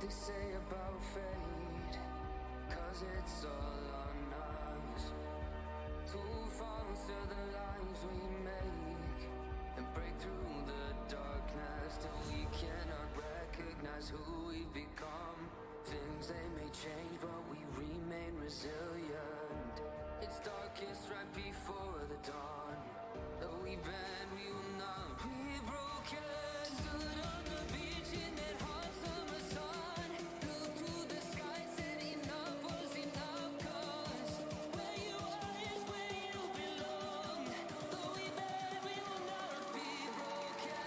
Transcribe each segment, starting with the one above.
they say about fate, 'cause it's all on us. To foster the lives we make and break through the darkness till we cannot recognize who we've become. Things they may change, but we remain resilient. It's darkest right before the dawn. Though we bend, we will not be broken. Stood on the beach in that hot summer sun. Looked to the sky, said enough was enough. 'Cause where you are is where you belong. Though we bend, we will not be broken.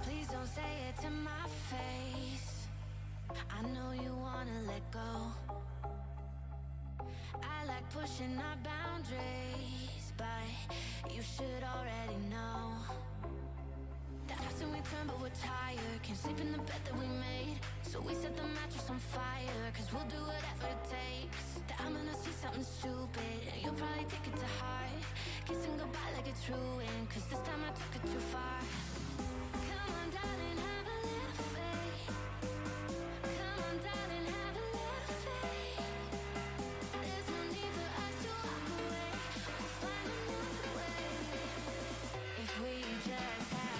Please don't say it to my face. I know you wanna let go. I like pushing our boundaries, but you should already know that often we turn but we're tired. Can't sleep in the bed that we made, so we set the mattress on fire. 'Cause we'll do whatever it takes. That I'm gonna see something stupid and you'll probably take it to heart. Kissing goodbye like it's ruined, 'cause this time I took it too far. Come on, darling, have a little faith. Come on, darling, have a little faith. There's no need for us to walk away. We'll find another way if we just have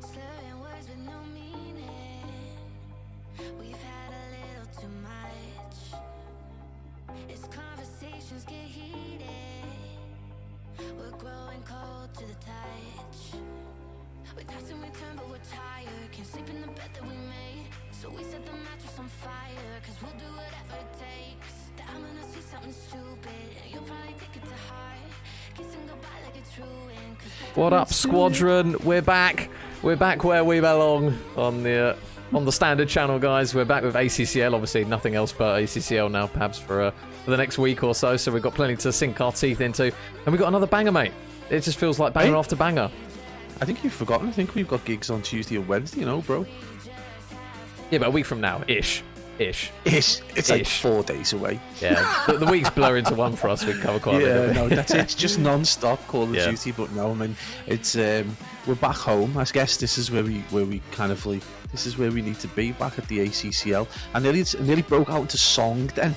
slurring words with no meaning. We've had a little too much. As conversations get heated, we're growing cold to the touch. We toss and we turn but we're tired. Can't sleep in the bed that we made, so we set the mattress on fire. 'Cause we'll do whatever it takes. That I'm gonna see something stupid and you'll probably take it to heart. Kissing goodbye like it's ruined. 'Cause What up, Squadron? We're back. We're back where we belong on the standard channel, guys. We're back with ACCL. Obviously, nothing else but ACCL now, perhaps for the next week or so. So we've got plenty to sink our teeth into, and we've got another banger, mate. It just feels like banger after banger. I think you've forgotten. I think we've got gigs on Tuesday and Wednesday, you know, bro. Yeah, but a week from now, ish. It's like 4 days away. Yeah, the weeks blur into one for us. We can cover quite a bit. No, that's it. It's just non-stop Call of Yeah. Duty. But no, I mean, it's we're back home. I guess this is where we kind of like this is where we need to be, back at the ACCL. I nearly broke out into song then.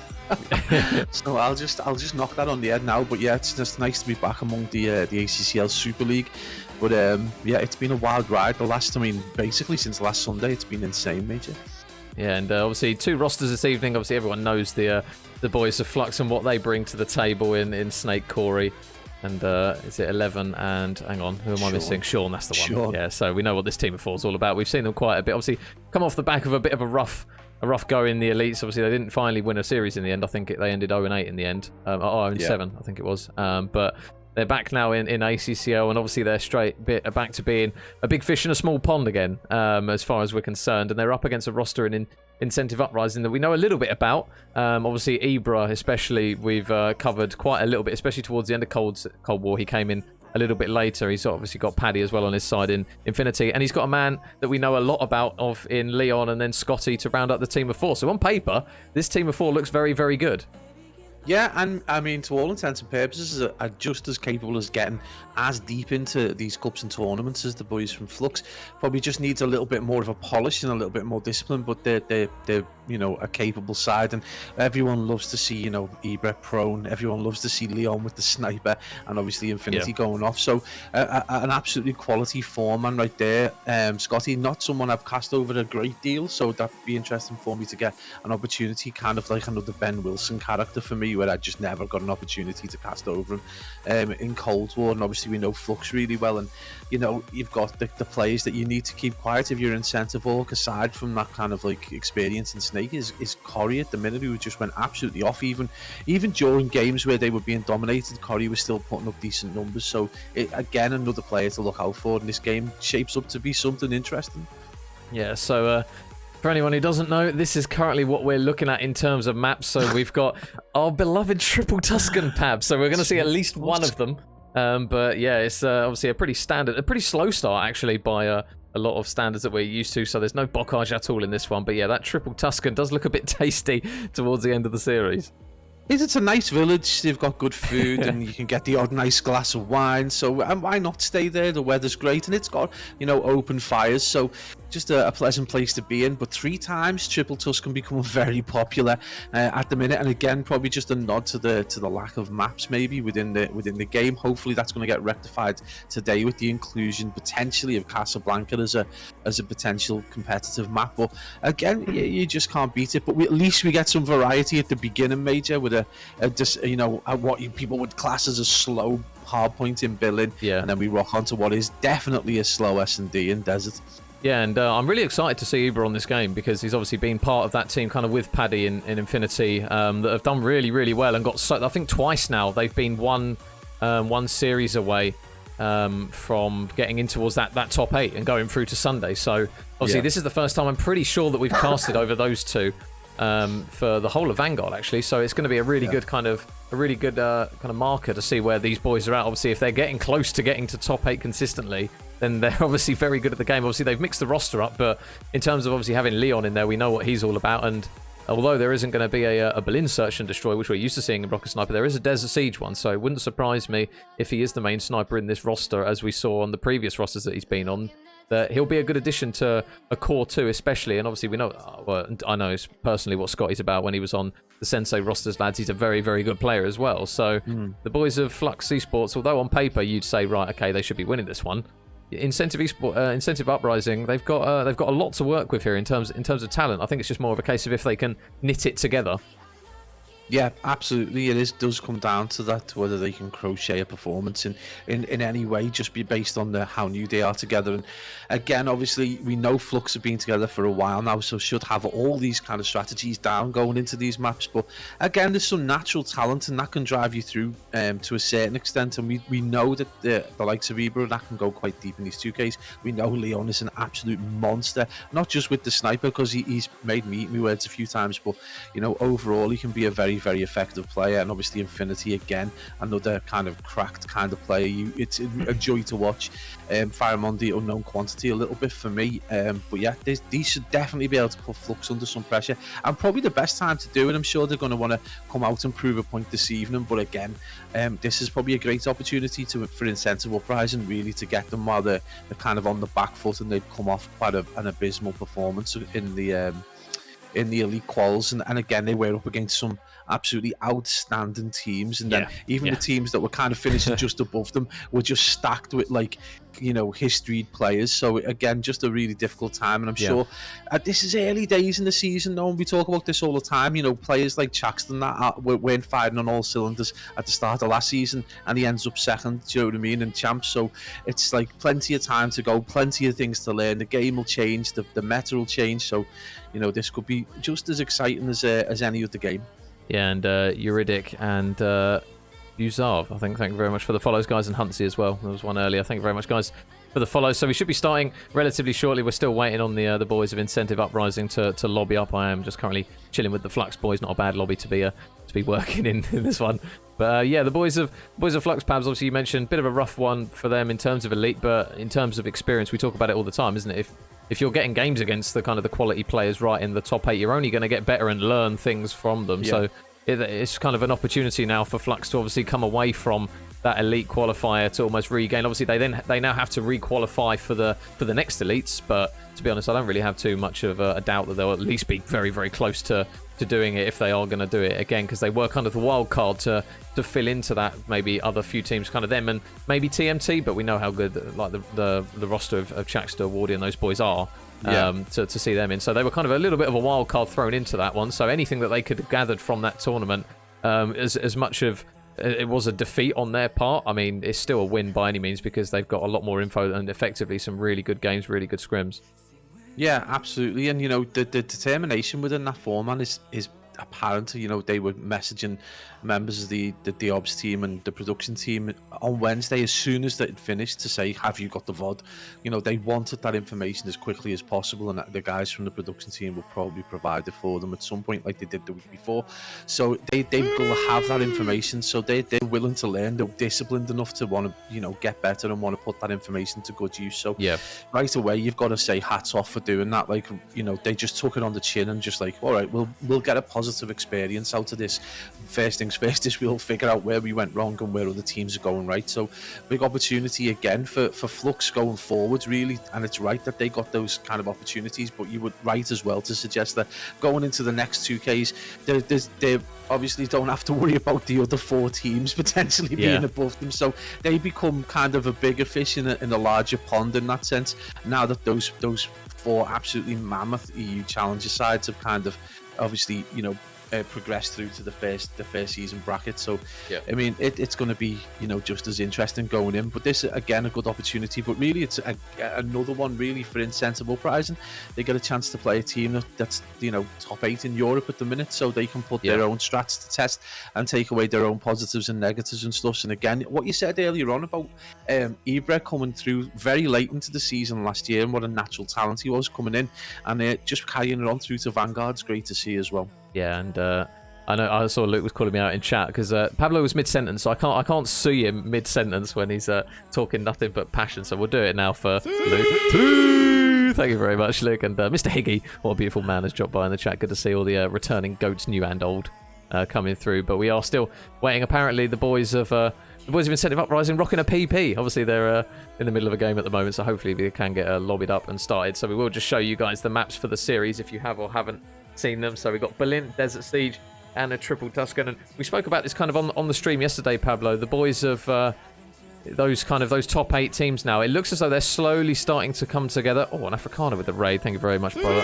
So I'll just knock that on the head now. But yeah, it's just nice to be back among the ACCL Super League. But yeah, it's been a wild ride. Basically since last Sunday, it's been insane, major. Yeah, and obviously 2 rosters this evening. Obviously, everyone knows the boys of Fluxx and what they bring to the table in Snake, Corey, and is it 11 and hang on, who am I missing? Sean, that's the one. Sean. Yeah, so we know what this team of 4 is all about. We've seen them quite a bit. Obviously, come off the back of a bit of a rough go in the elites. Obviously, they didn't finally win a series in the end. I think they ended 0-8 in the end. 0-7, I think it was. But they're back now in ACCL, and obviously they're back to being a big fish in a small pond again, as far as we're concerned. And they're up against a roster in Incentive Uprising that we know a little bit about. Obviously, Ibra especially, we've covered quite a little bit, especially towards the end of Cold War. He came in a little bit later. He's obviously got Paddy as well on his side in Infinity, and he's got a man that we know a lot about in Leon, and then Scotty to round up the team of 4. So on paper, this team of 4 looks very, very good. Yeah, and I mean, to all intents and purposes, are just as capable as getting as deep into these cups and tournaments as the boys from Fluxx. Probably just needs a little bit more of a polish and a little bit more discipline, but they're a capable side, and everyone loves to see Ibra prone. Everyone loves to see Leon with the sniper, and obviously Infinity going off. So an absolutely quality foreman right there, Scotty. Not someone I've cast over a great deal, so that'd be interesting for me to get an opportunity, kind of like another Ben Wilson character for me, where I just never got an opportunity to cast over him in Cold War. And obviously we know Fluxx really well, and you've got the players that you need to keep quiet if you're in centre forward, aside from that kind of like experience in Snake, is Corey at the minute, who just went absolutely off. Even during games where they were being dominated, Corey was still putting up decent numbers. So again, another player to look out for, and this game shapes up to be something interesting. Yeah, so for anyone who doesn't know, this is currently what we're looking at in terms of maps. So we've got our beloved Triple Tuscan Pab. So we're going to see at least one of them. But yeah, it's obviously a pretty slow start actually by a lot of standards that we're used to. So there's no bocage at all in this one. But yeah, that Triple Tuscan does look a bit tasty towards the end of the series. It's a nice village. They've got good food, and you can get the odd nice glass of wine. So why not stay there? The weather's great, and it's got open fires. So just a pleasant place to be in. But 3 times Triple Tuscan become very popular at the minute, and again probably just a nod to the lack of maps maybe within the game. Hopefully that's going to get rectified today with the inclusion potentially of Casablanca as a potential competitive map. But again, you just can't beat it. But at least we get some variety at the beginning, Major, with what people would class as a slow hard point in Billing, and then we rock onto what is definitely a slow S&D in Desert. Yeah, and I'm really excited to see Uber on this game, because he's obviously been part of that team kind of with Paddy in Infinity that have done really, really well, and got I think twice now they've been one series away from getting in towards that top 8 and going through to Sunday. So obviously this is the first time I'm pretty sure that we've casted over those two for the whole of Vanguard actually. So it's going to be a really good kind of marker to see where these boys are at. Obviously, if they're getting close to getting to top 8 consistently, then they're obviously very good at the game. Obviously, they've mixed the roster up, but in terms of obviously having Leon in there, we know what he's all about. And although there isn't going to be a Berlin Search and Destroy, which we're used to seeing in Rocket Sniper, there is a Desert Siege one. So it wouldn't surprise me if he is the main sniper in this roster, as we saw on the previous rosters that he's been on, that he'll be a good addition to a core 2 especially. And obviously we know, I know personally what Scotty's about when he was on the Sensei rosters, lads. He's a very, very good player as well. So the boys of Fluxx ESports, although on paper you'd say, right, okay, they should be winning this one, Incentive Uprising, they've got a lot to work with here in terms of talent. I think it's just more of a case of if they can knit it together. Yeah, absolutely. Does come down to that, whether they can crochet a performance in any way, just be based on how new they are together. And again, obviously, we know Fluxx have been together for a while now, so should have all these kind of strategies down going into these maps. But again, there's some natural talent, and that can drive you through to a certain extent. And we know that the likes of Ibra, that can go quite deep in these 2Ks. We know Leon is an absolute monster, not just with the sniper, because he's made me eat my words a few times, but overall he can be a very, very effective player. And obviously Infinity, again, another kind of cracked kind of player. It's a joy to watch. Firamondi, unknown quantity a little bit for me, but yeah, these should definitely be able to put Fluxx under some pressure, and probably the best time to do it. I'm sure they're going to want to come out and prove a point this evening, but again, this is probably a great opportunity for Incentive Uprising really to get them while they're kind of on the back foot, and they've come off quite an abysmal performance in the elite quals, and again they were up against some absolutely outstanding teams, and then even the teams that were kind of finishing just above them were just stacked with historied players. So again, just a really difficult time, and I'm sure this is early days in the season though, and we talk about this all the time. Players like Chaxton that weren't firing on all cylinders at the start of last season, and he ends up second, do you know what I mean, in champs. So it's like plenty of time to go, plenty of things to learn. The game will change, the meta will change, so this could be just as exciting as any other game. Yeah, and Euridic and Uzav, I think, thank you very much for the follows, guys, and Huntsy as well. There was one earlier. Thank you very much, guys, for the follows. So we should be starting relatively shortly. We're still waiting on the boys of Incentive Uprising to lobby up. I am just currently chilling with the Fluxx boys. Not a bad lobby to be working in this one. But yeah, the boys of Fluxx, Pabs, obviously you mentioned, bit of a rough one for them in terms of elite, but in terms of experience, we talk about it all the time, isn't it? If you're getting games against the kind of the quality players right in the top 8, you're only going to get better and learn things from them. Yeah. So it's kind of an opportunity now for Fluxx to obviously come away from that elite qualifier to almost regain. Obviously, they now have to re-qualify for the next elites, but to be honest, I don't really have too much of a doubt that they'll at least be very, very close to doing it if they are going to do it again, because they were kind of the wild card to fill into that, maybe other few teams, kind of them and maybe TMT, but we know how good like the roster of Chaxter, Wardy and those boys are. To see them in, so they were kind of a little bit of a wild card thrown into that one. So anything that they could have gathered from that tournament, as much of it was a defeat on their part, I mean, it's still a win by any means, because they've got a lot more info and effectively some really good games, really good scrims. Yeah, absolutely. And, you know, the determination within that four-man is apparent. You know, they were messaging members of the ops team and the production team on Wednesday as soon as they'd finished to say, have you got the VOD? You know, they wanted that information as quickly as possible, and the guys from the production team will probably provide it for them at some point, like they did the week before. So they've got to have that information, so they're willing to learn. They're disciplined enough to want to, you know, get better and want to put that information to good use. So right away, you've got to say hats off for doing that. Like, you know, they just took it on the chin and just like, all right, we'll get a positive experience out of this. First things first is we'll figure out where we went wrong and where other teams are going right. So big opportunity again for Fluxx going forward, really. And it's right that they got those kind of opportunities, but you would right as well to suggest that going into the next 2Ks, they obviously don't have to worry about the other four teams potentially being above them. So they become kind of a bigger fish in a larger pond in that sense. Now that those four absolutely mammoth EU Challenger sides have kind of obviously, you know, progressed through to the first season bracket. So I mean, it's going to be, you know, just as interesting going in, but this again a good opportunity. But really it's another one really for Incentive Uprising. They get a chance to play a team that's, you know, top 8 in Europe at the minute, so they can put their own strats to test and take away their own positives and negatives and stuff. And again, what you said earlier on about Ibra coming through very late into the season last year and what a natural talent he was coming in, and just carrying it on through to Vanguard's great to see as well. Yeah, and I saw Luke was calling me out in chat because Pablo was mid-sentence, so I can't sue him mid-sentence when he's talking nothing but passion. So we'll do it now for Luke. Thank you very much, Luke. And Mr. Higgy, what a beautiful man, has dropped by in the chat. Good to see all the returning goats, new and old, coming through. But we are still waiting. Apparently, the boys of Incentive Uprising rocking a PP. Obviously, they're in the middle of a game at the moment, so hopefully they can get lobbied up and started. So we will just show you guys the maps for the series if you have or haven't seen them. So we've got Berlin, Desert Siege, and a triple Tuscan. And we spoke about this kind of on the stream yesterday, Pablo. The boys of those top 8 teams now. It looks as though they're slowly starting to come together. Oh, an Afrikaner with the raid. Thank you very much, brother.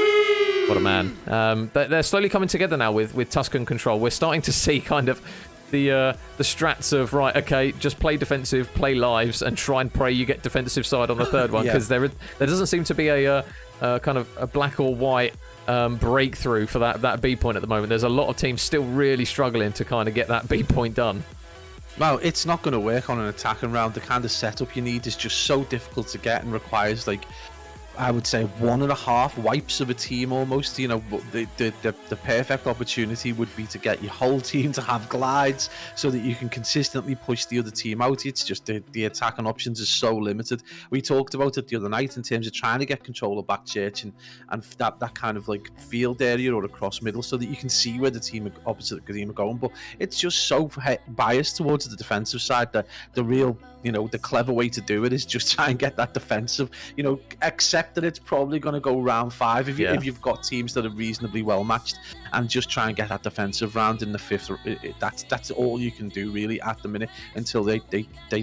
What a man. They're slowly coming together now with Tuscan control. We're starting to see kind of the strats of, right, okay, just play defensive, play lives, and try and pray you get defensive side on the third one, because there doesn't seem to be a kind of a black or white breakthrough for that B point at the moment. There's a lot of teams still really struggling to kind of get that B point done. Well, it's not going to work on an attacking round. The kind of setup you need is just so difficult to get and requires, like, I would say 1.5 wipes of a team almost. You know, the perfect opportunity would be to get your whole team to have glides so that you can consistently push the other team out. It's just the attacking options is so limited. We talked about it the other night in terms of trying to get control of back church and that kind of like field area or across middle so that you can see where the team opposite the team are going. But it's just so biased towards the defensive side that the real, you know, the clever way to do it is just try and get that defensive, you know, accept that it's probably going to go round 5 if you've got teams that are reasonably well matched, and just try and get that defensive round in the 5th. That's all you can do really at the minute until they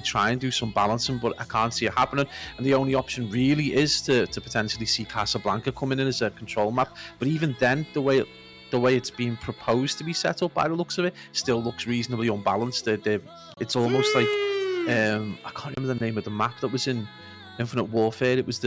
try and do some balancing, but I can't see it happening. And the only option really is to potentially see Casablanca coming in as a control map. But even then, the way it's being proposed to be set up by the looks of it still looks reasonably unbalanced. It's almost like I can't remember the name of the map that was in Infinite Warfare. It was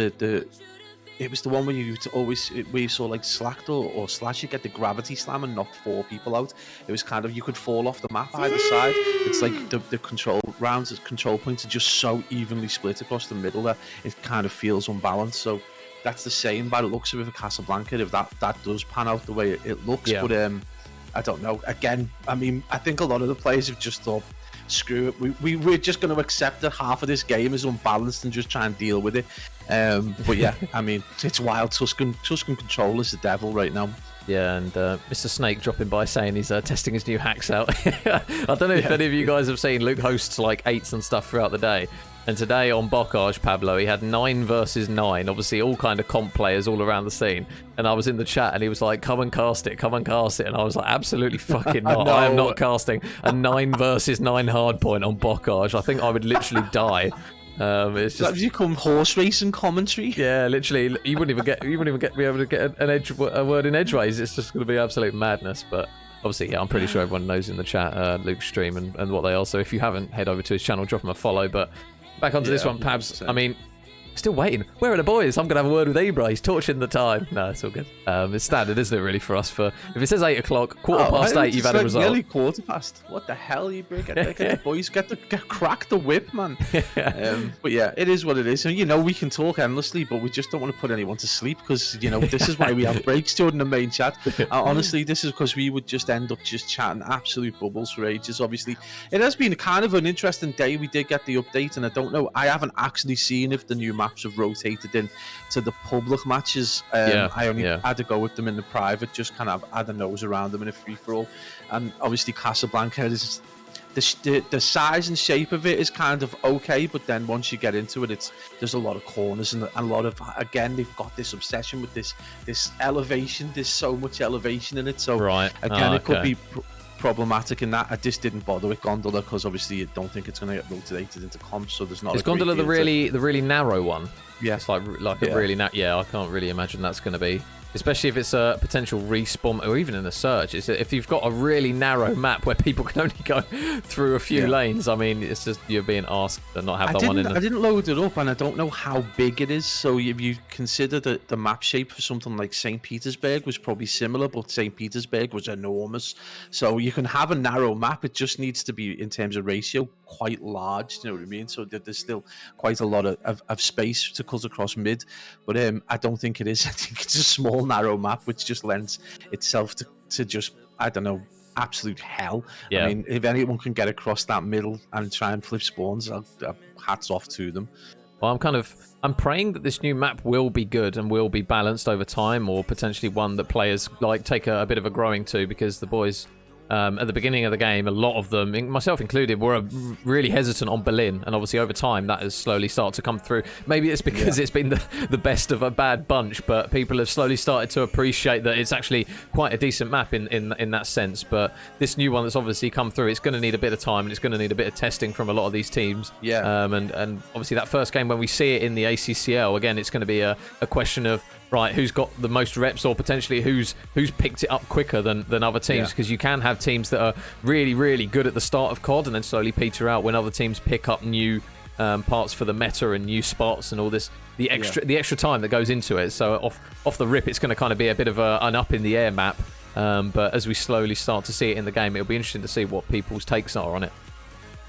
the one where you saw like Slacked or Slash, you get the gravity slam and knock 4 people out. It was kind of, you could fall off the map either side. It's like the control rounds, control points are just so evenly split across the middle that it kind of feels unbalanced. So that's the same by the looks of it for Casablanca, if that does pan out the way it looks. But I don't know. Again, I mean, I think a lot of the players have just thought, screw it, we're just going to accept that half of this game is unbalanced and just try and deal with it. But yeah, I mean, it's wild. Tuscan control is the devil right now. Yeah, and Mr. Snake dropping by saying he's testing his new hacks out. I don't know if any of you guys have seen Luke hosts like 8s and stuff throughout the day. And today on Bocage, Pablo, he had 9 versus 9. Obviously, all kind of comp players all around the scene. And I was in the chat, and he was like, "Come and cast it, come and cast it." And I was like, "Absolutely fucking not! No. I am not casting a 9 versus 9 hardpoint on Bocage. I think I would literally die." It's just you come horse racing commentary. Yeah, literally, you wouldn't even be able to get a word in edgeways. It's just going to be absolute madness. But obviously, yeah, I'm pretty sure everyone knows in the chat Luke's stream and what they are. So if you haven't, head over to his channel, drop him a follow. But back onto this one, Pabs. 100%. I mean, still waiting. Where are the boys? I'm gonna have a word with Ibra. He's torching the time. No, it's all good. It's standard, isn't it, really, for us? For if it says 8 o'clock, quarter past 8, you've had a result. Nearly quarter past. What the hell, you break? Get the boys, crack the whip, man. But yeah, it is what it is. And we can talk endlessly, but we just don't want to put anyone to sleep because this is why we have breaks during the main chat. Honestly, this is because we would just end up just chatting absolute bubbles for ages. Obviously, it has been kind of an interesting day. We did get the update, and I don't know. I haven't actually seen if the new maps have rotated in to the public matches. I only had to go with them in the private, just kind of had a nose around them in a free-for-all. And obviously Casablanca is the size and shape of it is kind of okay, but then once you get into it, there's a lot of corners and a lot of, again, they've got this obsession with this elevation. There's so much elevation in it, so it could be problematic in that. I just didn't bother with Gondola because obviously you don't think it's going to get rotated into comps, so there's not. Is Gondola the really narrow one? Yeah, it's like a really I can't really imagine that's going to be, especially if it's a potential respawn or even in a search. If you've got a really narrow map where people can only go through a few lanes, I mean, it's just you're being asked to not have that one in there. I didn't load it up, and I don't know how big it is. So if you consider that the map shape for something like St. Petersburg was probably similar, but St. Petersburg was enormous. So you can have a narrow map. It just needs to be, in terms of ratio, quite large. You know what I mean? So there's still quite a lot of space to cut across mid. But I don't think it is. I think it's a small, narrow map, which just lends itself to just, I don't know, absolute hell. Yeah. I mean, if anyone can get across that middle and try and flip spawns, hats off to them. Well, I'm praying that this new map will be good and will be balanced over time, or potentially one that players take a bit of a growing to, because the boys at the beginning of the game, a lot of them, myself included, were really hesitant on Berlin, and obviously over time that has slowly started to come through. Maybe it's because it's been the best of a bad bunch, but people have slowly started to appreciate that it's actually quite a decent map in that sense. But this new one that's obviously come through, it's going to need a bit of time, and it's going to need a bit of testing from a lot of these teams. And obviously that first game, when we see it in the ACCL, again, it's going to be a question of, right, who's got the most reps, or potentially who's picked it up quicker than other teams, because you can have teams that are really, really good at the start of COD and then slowly peter out when other teams pick up new parts for the meta and new spots and all this, the extra time that goes into it. So off the rip, it's going to kind of be a bit of an up in the air map, but as we slowly start to see it in the game, it'll be interesting to see what people's takes are on it.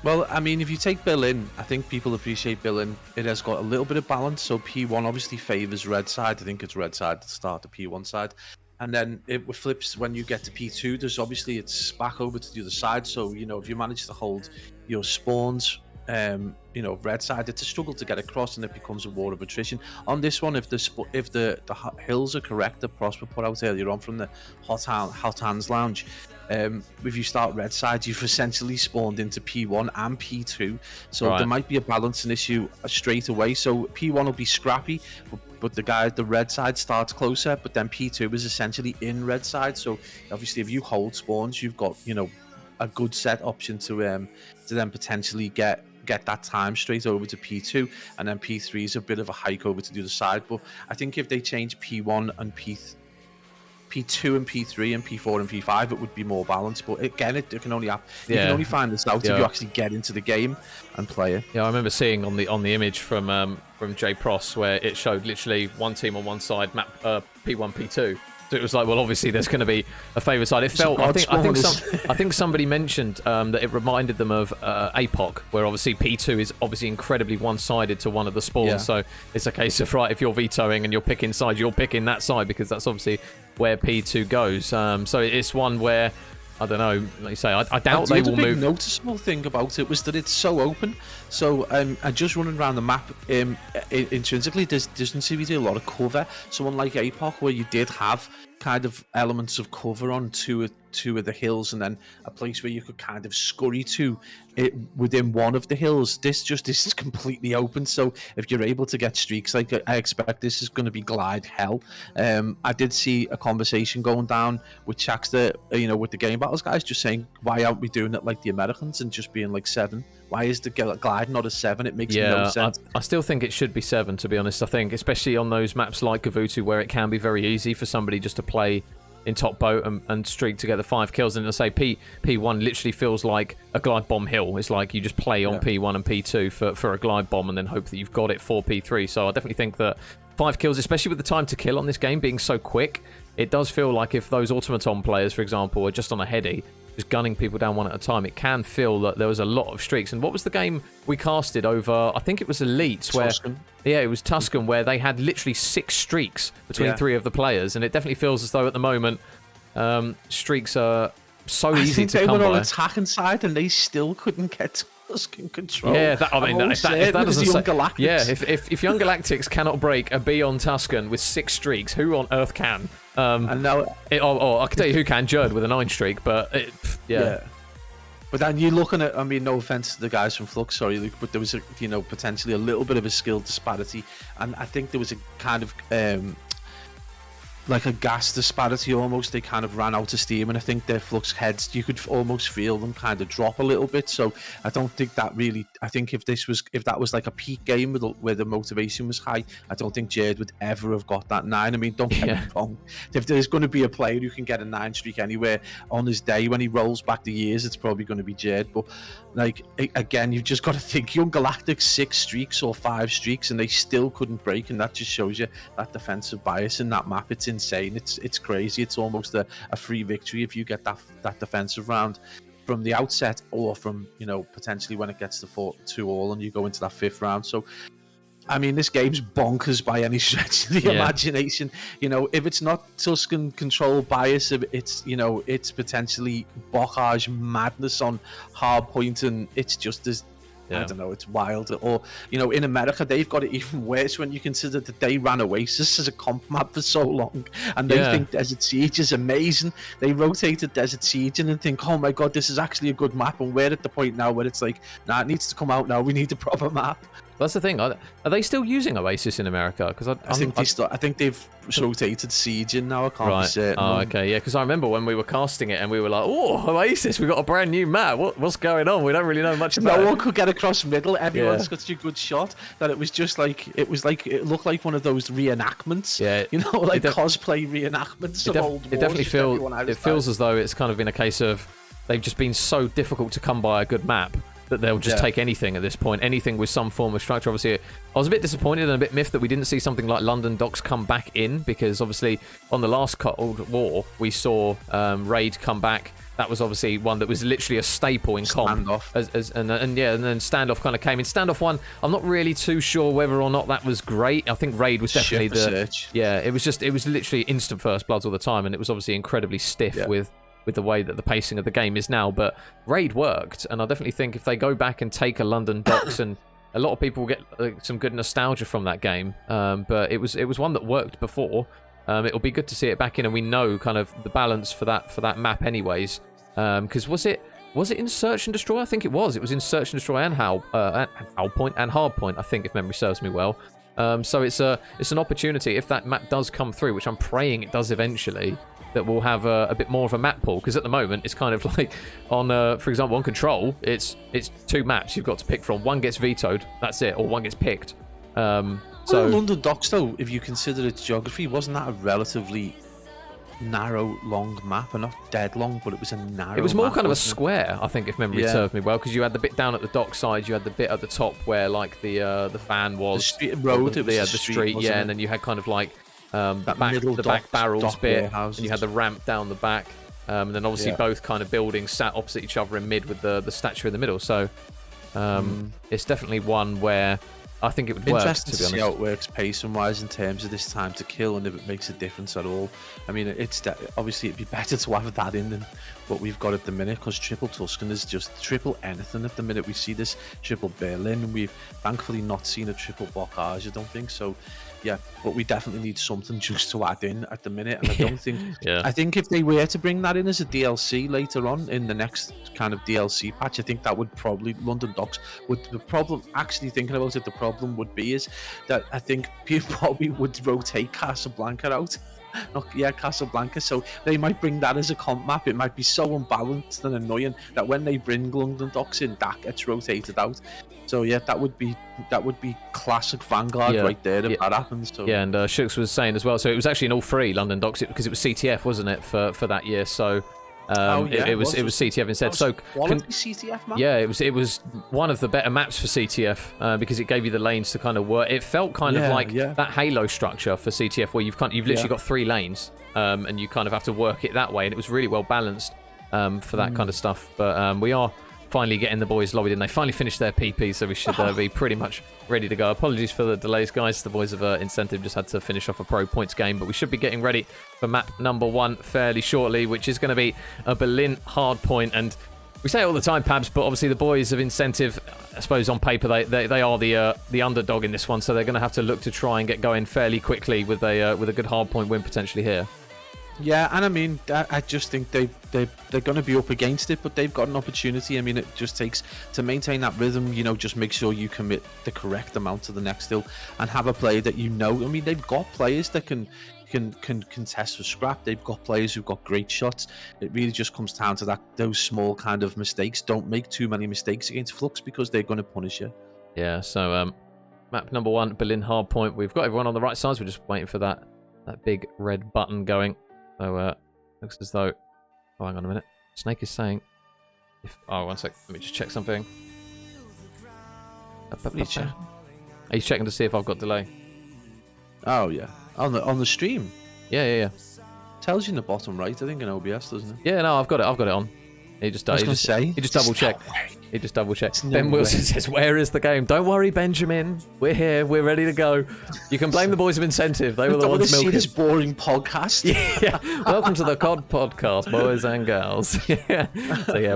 Well, I mean, if you take Berlin, I think people appreciate Berlin. It has got a little bit of balance. So P1 obviously favours red side. I think it's red side to start the P1 side. And then it flips when you get to P2. There's obviously, it's back over to the other side. So, if you manage to hold your spawns, red side, it's a struggle to get across, and it becomes a war of attrition. On this one, if the hills are correct, that Prosper put out earlier on from the Hot Hands Lounge, if you start red side, you've essentially spawned into P1 and P2, so there might be a balancing issue straight away. So P1 will be scrappy, but the red side starts closer, but then P2 is essentially in red side. So obviously, if you hold spawns, you've got a good set option to then potentially get that time straight over to P2, and then P3 is a bit of a hike over to the other side. But I think if they change P1 and P2 and P3 and P4 and P5, it would be more balanced. But again, it can only happen. You can only find this out if you actually get into the game and play it. Yeah, I remember seeing on the image from J Pros where it showed literally one team on one side, map P1, P2. So it was like, well, obviously there's going to be a favourite side. It felt, I think somebody mentioned that it reminded them of APOC, where obviously P2 is obviously incredibly one-sided to one of the spawns. Yeah. So it's a case of, right, if you're vetoing and you're picking sides, you're picking that side, because that's obviously where P2 goes. So it's one where, I don't know, like you say, I doubt they will move. The noticeable thing about it was that it's so open. So just running around the map, intrinsically, there doesn't seem to be a lot of cover. So unlike APOC, where you did have kind of elements of cover on two of the hills, and then a place where you could kind of scurry to it within one of the hills. This is completely open, so if you're able to get streaks, like I expect this is going to be glide hell. I did see a conversation going down with Shaxter, with the Game Battles guys, just saying, why aren't we doing it like the Americans and just being like 7? Why is the glide not a 7? It makes no sense. I still think it should be 7, to be honest. I think, especially on those maps like Gavutu, where it can be very easy for somebody just to play in top boat and streak to get the 5 kills. And I say P1 literally feels like a glide bomb hill. It's like you just play on P1 and P2 for a glide bomb and then hope that you've got it for P3. So I definitely think that 5 kills, especially with the time to kill on this game being so quick, it does feel like if those automaton players, for example, are just on a heady, just gunning people down one at a time, it can feel that there was a lot of streaks. And what was the game we casted over? I think it was Elites, where it was Tuscan, where they had literally 6 streaks between 3 of the players, and it definitely feels as though at the moment streaks are so easy to come by. They were on attacking side, and they still couldn't get Tuscan control. Yeah, if that doesn't say, if Young Galactics cannot break a B on Tuscan with 6 streaks, who on earth can? And now, I can tell you who can. Jerd with a 9 streak, but yeah. But then you're looking at, I mean, no offense to the guys from Fluxx, sorry, Luke, but there was potentially a little bit of a skill disparity, and I think there was a kind of like a gas disparity almost. They kind of ran out of steam, and I think their Fluxx heads, you could almost feel them kind of drop a little bit. So I don't think that really, I think if that was like a peak game where the motivation was high, I don't think Jade would ever have got that 9. I mean, don't get me wrong, if there's going to be a player who can get a 9 streak anywhere on his day, when he rolls back the years, it's probably going to be Jade. But like, again, you've just got to think, Young Galactic 6 streaks or 5 streaks and they still couldn't break, and that just shows you that defensive bias in that map. It's insane. It's crazy. It's almost a free victory if you get that defensive round from the outset, or from potentially when it gets to 4-2 and you go into that 5th round. So I mean, this game's bonkers by any stretch of the imagination. If it's not Tuscan control bias, it's potentially Bocage madness on hardpoint, and it's just as I don't know, it's wild. Or, in America, they've got it even worse when you consider that they ran Oasis as a comp map for so long, and they think Desert Siege is amazing. They rotated Desert Siege and think, oh my god, this is actually a good map, and we're at the point now where it's like, nah, it needs to come out now. We need a proper map. That's the thing. Are they still using Oasis in America? Because I think they've rotated Siege in now. I can't be certain. Oh, okay, yeah. Because I remember when we were casting it and we were like, "Oh, Oasis, we got a brand new map. What's going on? We don't really know much about it." No one could get across middle. Everyone's got such a good shot that it was just like it looked like one of those reenactments. Yeah, like cosplay reenactments of old wars. It definitely feels as though it's kind of been a case of they've just been so difficult to come by a good map that they'll just take anything at this point, anything with some form of structure. Obviously, I was a bit disappointed and a bit miffed that we didn't see something like London Docks come back in, because obviously on the last Cold War, we saw Raid come back. That was obviously one that was literally a staple in comp. Standoff. And then Standoff kind of came in. Standoff 1, I'm not really too sure whether or not that was great. I think Raid was definitely search. Yeah, it was literally instant first bloods all the time, and it was obviously incredibly stiff with the way that the pacing of the game is now. But Raid worked, and I definitely think if they go back and take a London Docks, and a lot of people will get some good nostalgia from that game, but it was one that worked before. It'll be good to see it back in, and we know kind of the balance for that map anyways, because was it in Search and Destroy? I think it was in Search and Destroy and Hull Point and Hardpoint, I think, if memory serves me well. So it's an opportunity, if that map does come through, which I'm praying it does eventually, that we'll have a bit more of a map pool, because at the moment it's kind of like on, for example, on Control, it's 2 maps you've got to pick from. One gets vetoed, that's it, or one gets picked. So London Docks, though, if you consider its geography, wasn't that a relatively narrow, long map? And not dead long, but it was a narrow. It was more map, kind of a square, I think, if memory served me well, because you had the bit down at the dock side, you had the bit at the top where like the fan was, the street, the street, and then you had kind of like the back barrels bit, and you had the ramp down the back, and then obviously both kind of buildings sat opposite each other in mid with the statue in the middle. So it's definitely one where I think it would work. Interesting to be honest, see how it works pacing wise in terms of this time to kill, and if it makes a difference at all. I mean, obviously it'd be better to have that in than what we've got at the minute, because triple Tuscan is just triple anything at the minute. We see this triple Berlin, and we've thankfully not seen a triple Bocage, I don't think so. yeah, but we definitely need something just to add in at the minute. And I don't think, Yeah. I think if they were to bring that in as a DLC later on in the next kind of DLC patch, I think that would probably, London Docks would, the problem, actually thinking about it, the problem would be is that I think people probably would rotate Casablanca out. Yeah, Casablanca. So they might bring that as a comp map. It might be so unbalanced and annoying that when they bring London Docks in, that gets rotated out. So yeah, that would be classic Vanguard right there if that happens. So yeah, and Fluxx was saying as well. So it was actually in all three London Docks because it was CTF, wasn't it, for that year? So it was CTF instead. So quality CTF map. Yeah, it was one of the better maps for CTF because it gave you the lanes to kind of work. It felt kind of like that Halo structure for CTF where you've literally got 3 lanes and you kind of have to work it that way, and it was really well balanced for that kind of stuff. But we are finally getting the boys lobbied in. They finally finished their PP, so we should be pretty much ready to go. Apologies for the delays, guys. The boys of Incentive just had to finish off a pro points game, but we should be getting ready for map number 1 fairly shortly, which is going to be a Berlin hardpoint. And we say it all the time, Pabs, but obviously the boys of Incentive, I suppose on paper, they are the underdog in this one, so they're going to have to look to try and get going fairly quickly with a good hardpoint win potentially here. Yeah, and I mean, I just think they're going to be up against it, but they've got an opportunity. I mean, it just takes to maintain that rhythm. You know, just make sure you commit the correct amount to the next hill and have a player that you know. I mean, they've got players that can contest for scrap. They've got players who've got great shots. It really just comes down to those small kind of mistakes. Don't make too many mistakes against Fluxx because they're going to punish you. Yeah. So map number 1, Berlin hardpoint. We've got everyone on the right sides. We're just waiting for that big red button going. So looks as though. Oh, hang on a minute. Snake is saying. One sec. Let me just check something. He's checking to see if I've got delay. Oh yeah, on the stream. Yeah. Tells you in the bottom right, I think, in OBS, doesn't it? Yeah, no, I've got it on. He just double checked. He just double checked. Ben Wilson says, "Where is the game?" Don't worry, Benjamin. We're here. We're ready to go. You can blame the boys of Incentive. They were the ones milking. This boring podcast. Yeah. Welcome to the COD podcast, boys and girls. Yeah. So yeah,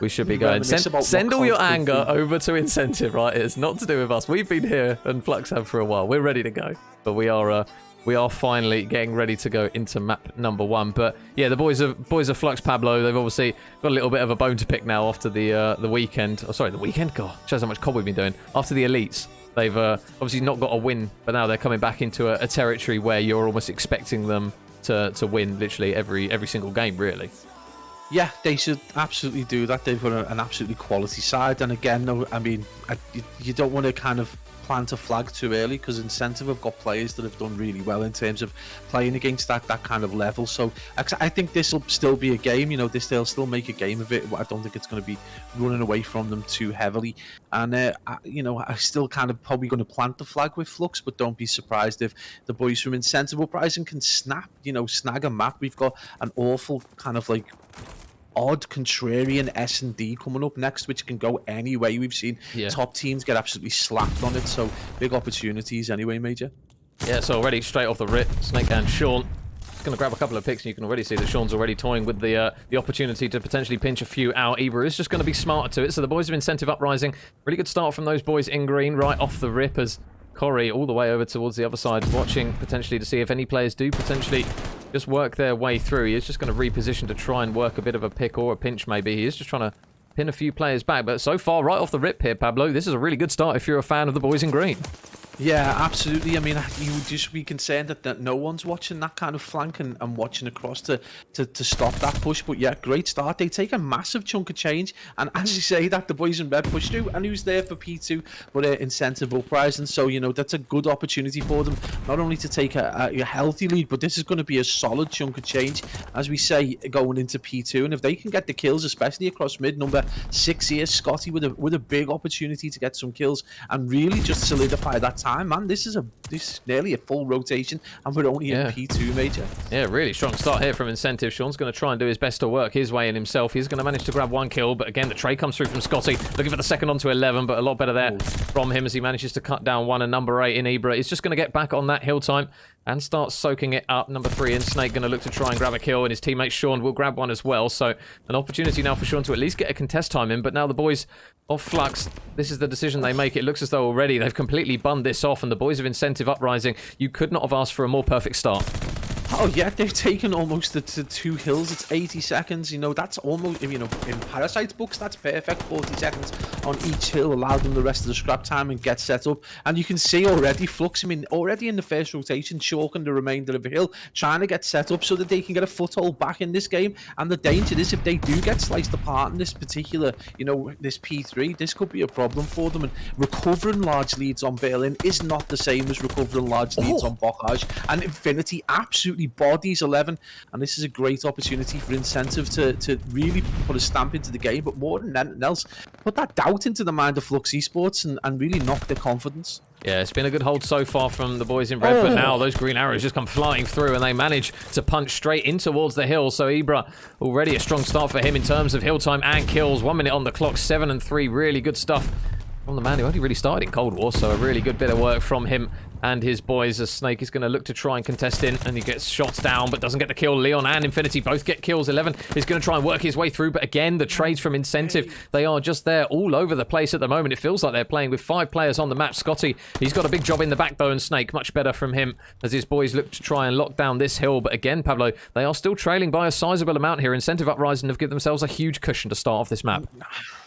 we should be going. Send all your anger over to Incentive. Right, it's not to do with us. We've been here and Fluxx have for a while. We're ready to go, but we are finally getting ready to go into map number 1. But yeah, the boys of Fluxx, Pablo, they've obviously got a little bit of a bone to pick now after the weekend. Oh, sorry, the weekend? God, shows how much COD we've been doing. After the elites, they've obviously not got a win, but now they're coming back into a territory where you're almost expecting them to win literally every single game, really. Yeah, they should absolutely do that. They've got an absolutely quality side. And again, I mean, you don't want to kind of plant a flag too early because Incentive have got players that have done really well in terms of playing against that kind of level. So I think this will still be a game. You know, they'll still make a game of it. I don't think it's going to be running away from them too heavily. And I still kind of probably going to plant the flag with Fluxx, but don't be surprised if the boys from Incentive Uprising can snag a map. We've got an awful kind of like odd contrarian S&D coming up next, which can go any way. We've seen top teams get absolutely slapped on it, so big opportunities anyway, Major. Yeah, so already straight off the rip, Snake and Sean just going to grab a couple of picks, and you can already see that Sean's already toying with the opportunity to potentially pinch a few out. Ibra is just going to be smarter to it, so the boys of Incentive Uprising, really good start from those boys in green right off the rip as Corey all the way over towards the other side, watching potentially to see if any players do potentially just work their way through. He is just going to reposition to try and work a bit of a pick or a pinch maybe. He is just trying to pin a few players back. But so far, right off the rip here, Pablo, this is a really good start if you're a fan of the boys in green. Yeah, absolutely. I mean, you would just be concerned that no one's watching that kind of flank and watching across to stop that push. But yeah, great start. They take a massive chunk of change. And as you say, that the boys in red push through. And who's there for P2? But Incentive Uprising. So, that's a good opportunity for them. Not only to take a healthy lead, but this is going to be a solid chunk of change, as we say, going into P2. And if they can get the kills, especially across mid, number 6 here, Scotty with a big opportunity to get some kills and really just solidify that time, man. This is nearly a full rotation, and we're only in P2, Major. Yeah, really strong start here from Incentive. Sean's going to try and do his best to work his way in himself. He's going to manage to grab 1 kill, but again, the trade comes through from Scotty. Looking for the second onto 11, but a lot better there from him as he manages to cut down 1, and number 8 in Ibra is just going to get back on that hill time and start soaking it up. Number 3 in Snake going to look to try and grab a kill, and his teammate Sean will grab 1 as well. So an opportunity now for Sean to at least get a contest time in, but now the boys of Fluxx, this is the decision they make. It looks as though already they've completely bunned this this off, and the boys of Incentive Uprising, you could not have asked for a more perfect start. Oh yeah, they've taken almost the 2 hills. It's 80 seconds. You know, that's almost, you know, in Parasite's books, that's perfect. 40 seconds on each hill allowed them the rest of the scrap time and get set up. And you can see already Fluxx, I mean, already in the first rotation, chalking the remainder of the hill, trying to get set up so that they can get a foothold back in this game. And the danger is if they do get sliced apart in this particular, you know, this P3, this could be a problem for them. And recovering large leads on Berlin is not the same as recovering large leads on Bocage. And Infinity absolutely bodies 11, and this is a great opportunity for Incentive to really put a stamp into the game, but more than anything else, put that doubt into the mind of Fluxx Esports and really knock their confidence. Yeah, it's been a good hold so far from the boys in red, but now those green arrows just come flying through, and they manage to punch straight in towards the hill. So Ibra, already a strong start for him in terms of hill time and kills. 1 minute on the clock, 7 and 3, really good stuff from the man who only really started in Cold War, so a really good bit of work from him and his boys, as Snake is going to look to try and contest in, and he gets shots down but doesn't get the kill. Leon and Infinity both get kills. 11 is going to try and work his way through, but again, the trades from Incentive, they are just there all over the place at the moment. It feels like they're playing with 5 players on the map. Scotty, he's got a big job in the backbone. Snake, much better from him as his boys look to try and lock down this hill, but again, Pablo, they are still trailing by a sizable amount here. Incentive Uprising have given themselves a huge cushion to start off this map.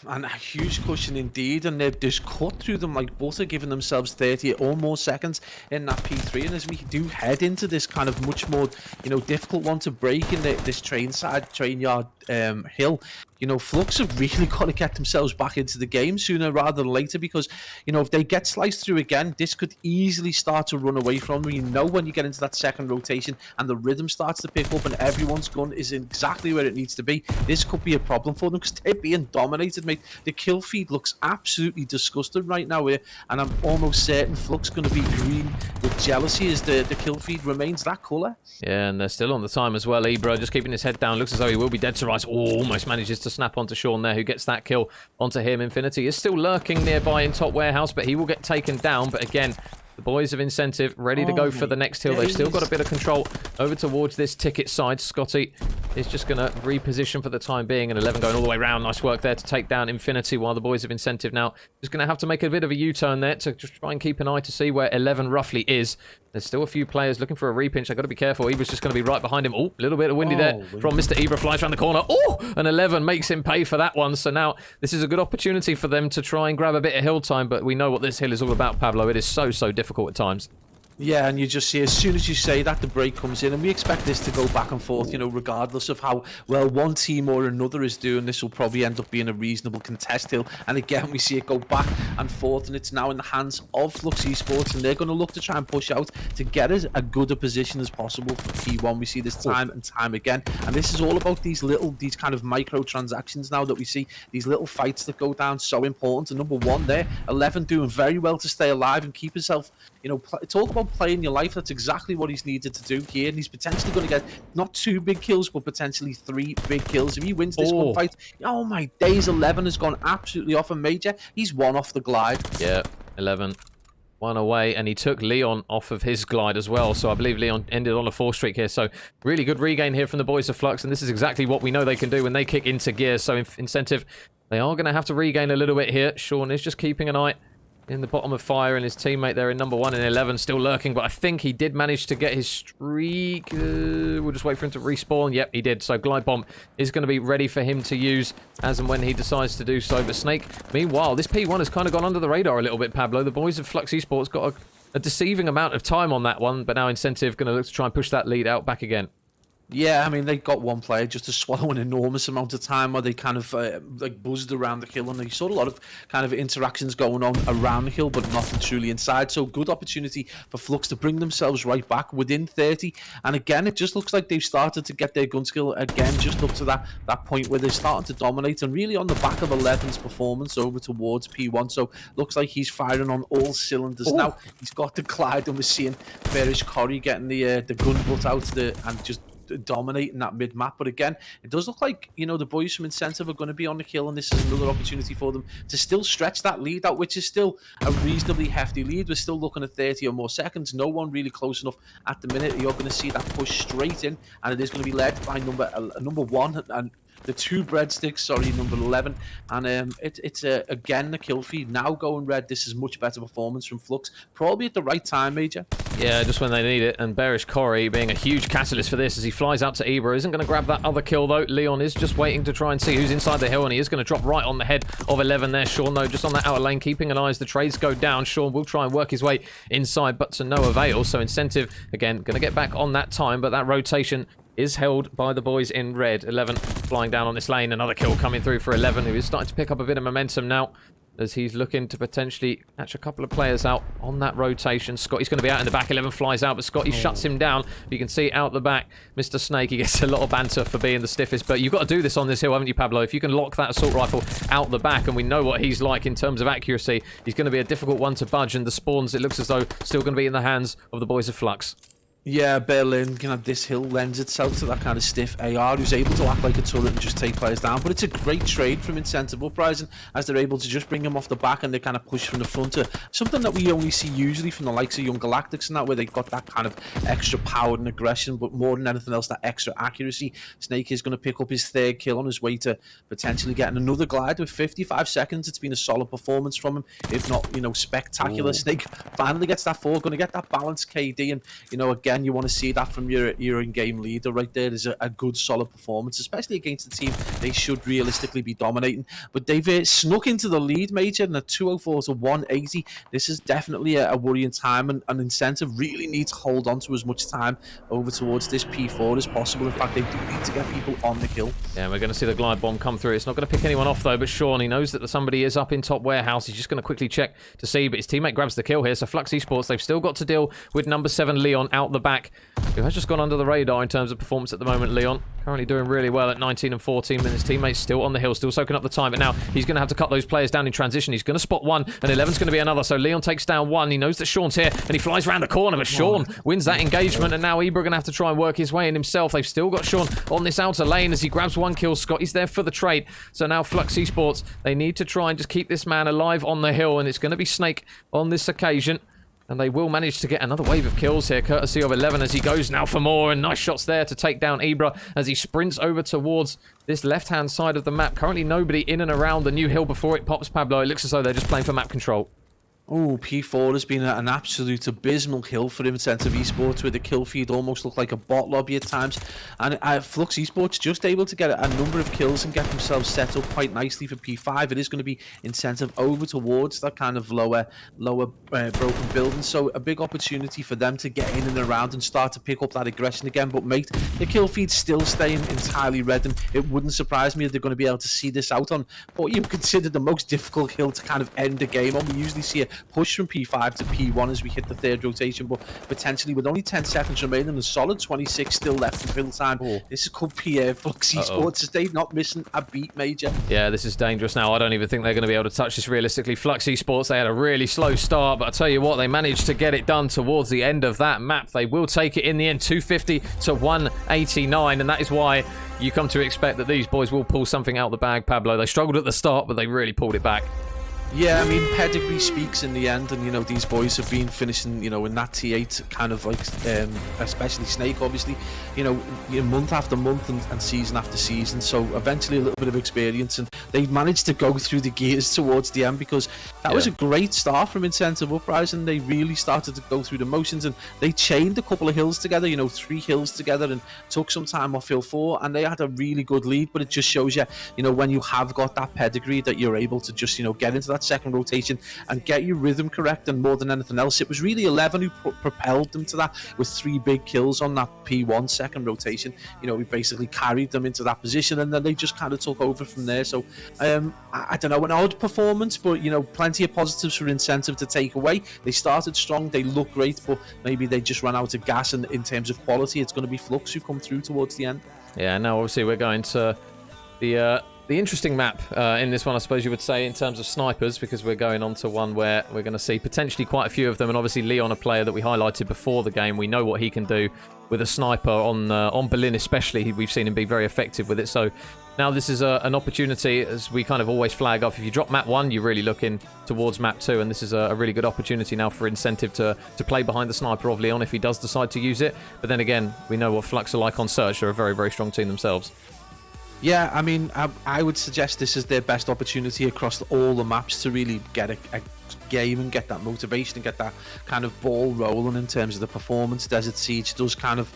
And a huge cushion indeed, and they've just cut through them like butter, giving themselves 30 or more seconds in that P3. And as we do head into this kind of much more, you know, difficult one to break in this train yard hill, you know, Fluxx have really got to get themselves back into the game sooner rather than later, because, you know, if they get sliced through again, this could easily start to run away from them. You know, when you get into that second rotation and the rhythm starts to pick up and everyone's gun is exactly where it needs to be, this could be a problem for them because they're being dominated, mate. The kill feed looks absolutely disgusting right now here, and I'm almost certain Fluxx going to be green with jealousy as the kill feed remains that colour. Yeah, and they're still on the time as well. Ibra just keeping his head down. Looks as though he will be dead to rights. Oh, almost manages to snap onto Sean there, who gets that kill onto him. Infinity is still lurking nearby in top warehouse, but he will get taken down. But again, the boys of Incentive ready to go for the next hill. They've still got a bit of control over towards this ticket side. Scotty is just going to reposition for the time being, and 11 going all the way around. Nice work there to take down Infinity, while the boys of Incentive now just going to have to make a bit of a U-turn there to just try and keep an eye to see where 11 roughly is. There's still a few players looking for a repinch. They've got to be careful. Ibra's just going to be right behind him. Oh, a little bit of windy there from Mr. Ibra. Flies around the corner. Oh, and 11 makes him pay for that one. So now this is a good opportunity for them to try and grab a bit of hill time, but we know what this hill is all about, Pablo. It is so difficult at times. Yeah, and you just see, as soon as you say that, the break comes in, and we expect this to go back and forth, you know, regardless of how well one team or another is doing. This will probably end up being a reasonable contest hill, and again, we see it go back and forth, and it's now in the hands of Fluxx Esports, and they're going to look to try and push out to get as a good a position as possible for P1. We see this time and time again, and this is all about these kind of micro transactions now that we see, these little fights that go down, so important. And number one there, 11 doing very well to stay alive and keep himself, you know, talk about playing your life. That's exactly what he's needed to do here, and he's potentially going to get not 2 big kills but potentially 3 big kills if he wins this one fight. Oh my days, 11 has gone absolutely off a major. He's one off the glide. Yeah, 11 one away, and he took Leon off of his glide as well, so I believe Leon ended on a 4 streak here. So really good regain here from the boys of Fluxx, and this is exactly what we know they can do when they kick into gear. So Incentive, they are going to have to regain a little bit here. Sean is just keeping an eye in the bottom of fire, and his teammate there in number 1 and 11 still lurking, but I think he did manage to get his streak. We'll just wait for him to respawn. Yep, he did. So glide bomb is going to be ready for him to use as and when he decides to do so. But Snake, meanwhile, this P1 has kind of gone under the radar a little bit, Pablo. The boys of Fluxx Esports got a deceiving amount of time on that one, but now Incentive going to look to try and push that lead out back again. Yeah, I mean, they got one player just to swallow an enormous amount of time where they kind of like buzzed around the hill, and they saw a lot of kind of interactions going on around the hill, but nothing truly inside. So good opportunity for Fluxx to bring themselves right back within 30. And again, it just looks like they've started to get their gun skill again, just up to that point where they're starting to dominate, and really on the back of 11's performance over towards P1. So looks like he's firing on all cylinders now. He's got the glide, and we're seeing Farish Corey getting the gun butt out and just dominating that mid-map. But again, it does look like, the boys from Incentive are going to be on the kill, and this is another opportunity for them to still stretch that lead out, which is still a reasonably hefty lead. We're still looking at 30 or more seconds. No one really close enough at the minute. You're going to see that push straight in, and it is going to be led by number 1 and the 2 breadsticks, number 11. And it's again the kill feed now going red. This is much better performance from Fluxx, probably at the right time, Major. Yeah, just when they need it. And Bearish Corey being a huge catalyst for this as he flies out to Ibra. Isn't going to grab that other kill though. Leon is just waiting to try and see who's inside the hill, and he is going to drop right on the head of 11 there. Sean though just on that outer lane, keeping an eye as the trades go down. Sean will try and work his way inside, but to no avail. So Incentive again going to get back on that time, but that rotation is held by the boys in red. 11 flying down on this lane. Another kill coming through for 11, who is starting to pick up a bit of momentum now as he's looking to potentially catch a couple of players out on that rotation. Scotty's going to be out in the back. 11 flies out, but Scotty shuts him down. You can see out the back, Mr. Snake, he gets a lot of banter for being the stiffest, but you've got to do this on this hill, haven't you, Pablo? If you can lock that assault rifle out the back, and we know what he's like in terms of accuracy, he's going to be a difficult one to budge, and the spawns, it looks as though, still going to be in the hands of the boys of Fluxx. Yeah, Berlin, this hill lends itself to that kind of stiff AR who's able to act like a turret and just take players down. But it's a great trade from Incentive Uprising as they're able to just bring them off the back and they kind of push from the front to something that we only see usually from the likes of Young Galactics and that, where they've got that kind of extra power and aggression, but more than anything else, that extra accuracy. Snake is going to pick up his 3rd kill on his way to potentially getting another glide with 55 seconds. It's been a solid performance from him, if not, spectacular. Ooh. Snake finally gets that 4, going to get that balanced KD, and, again, you want to see that from your in-game leader right there. There's a good solid performance, especially against the team they should realistically be dominating. But they've snuck into the lead, Major, and a 204 to 180. This is definitely a worrying time, and an Incentive really need to hold on to as much time over towards this P4 as possible. In fact, they do need to get people on the kill. Yeah, we're going to see the glide bomb come through. It's not going to pick anyone off though, but Sean, he knows that somebody is up in top warehouse. He's just going to quickly check to see, but his teammate grabs the kill here. So Fluxx ESports, they've still got to deal with number 7 Leon out the back, who has just gone under the radar in terms of performance at the moment. Leon currently doing really well at 19 and 14, and his teammates still on the hill, still soaking up the time. But now he's going to have to cut those players down in transition. He's going to spot one, and 11's going to be another. So Leon takes down one. He knows that Sean's here, and he flies around the corner, but Sean wins that engagement, and now Ibra going to have to try and work his way in himself. They've still got Sean on this outer lane as he grabs 1 kill. Scotty's there for the trade. So now Fluxx ESports, they need to try and just keep this man alive on the hill, and it's going to be Snake on this occasion. And they will manage to get another wave of kills here, courtesy of 11 as he goes now for more. And nice shots there to take down Ibra as he sprints over towards this left-hand side of the map. Currently nobody in and around the new hill before it pops, Pablo. It looks as though they're just playing for map control. Oh, P4 has been an absolute abysmal hill for Incentive Esports, where the kill feed almost looked like a bot lobby at times. And Fluxx Esports just able to get a number of kills and get themselves set up quite nicely for P5. It is going to be Incentive over towards that kind of lower broken building. So a big opportunity for them to get in and around and start to pick up that aggression again. But mate, the kill feed's still staying entirely red, and it wouldn't surprise me if they're going to be able to see this out on what you consider the most difficult hill to kind of end the game on. We usually see a push from P5 to P1 as we hit the 3rd rotation, but potentially with only 10 seconds remaining and a solid 26 still left in fill time, this could be Fluxx Esports. They're not missing a beat, Major. Yeah, this is dangerous now. I don't even think they're going to be able to touch this realistically. Fluxx Esports, they had a really slow start, but I tell you what, they managed to get it done towards the end of that map. They will take it in the end, 250 to 189, and that is why you come to expect that these boys will pull something out the bag, Pablo. They struggled at the start, but they really pulled it back. Yeah, I mean, pedigree speaks in the end, and, these boys have been finishing, in that T8 kind of like, especially Snake, obviously, month after month and season after season, so eventually a little bit of experience, and they managed to go through the gears towards the end, because that was a great start from Incentive Uprising. They really started to go through the motions, and they chained a couple of hills together, 3 hills together, and took some time off hill 4, and they had a really good lead. But it just shows you, when you have got that pedigree, that you're able to just, get into that second rotation and get your rhythm correct. And more than anything else, it was really 11 who propelled them to that with 3 big kills on that P1 second rotation. We basically carried them into that position, and then they just kind of took over from there. So I don't know, an odd performance, but plenty of positives for Incentive to take away. They started strong, they look great, but maybe they just ran out of gas, and in terms of quality, it's going to be Fluxx who come through towards the end. Yeah, now obviously we're going to the The interesting map in this one, I suppose you would say, in terms of snipers, because we're going on to one where we're going to see potentially quite a few of them, and obviously Leon, a player that we highlighted before the game, we know what he can do with a sniper on Berlin especially. We've seen him be very effective with it, so now this is an opportunity, as we kind of always flag up. If you drop map 1, you're really looking towards map 2, and this is a really good opportunity now for incentive to play behind the sniper of Leon if he does decide to use it. But then again, we know what Fluxx are like on search. They're a very, very strong team themselves. Yeah, I mean, I would suggest this is their best opportunity across all the maps to really get a game and get that motivation and get that kind of ball rolling in terms of the performance. Desert Siege does kind of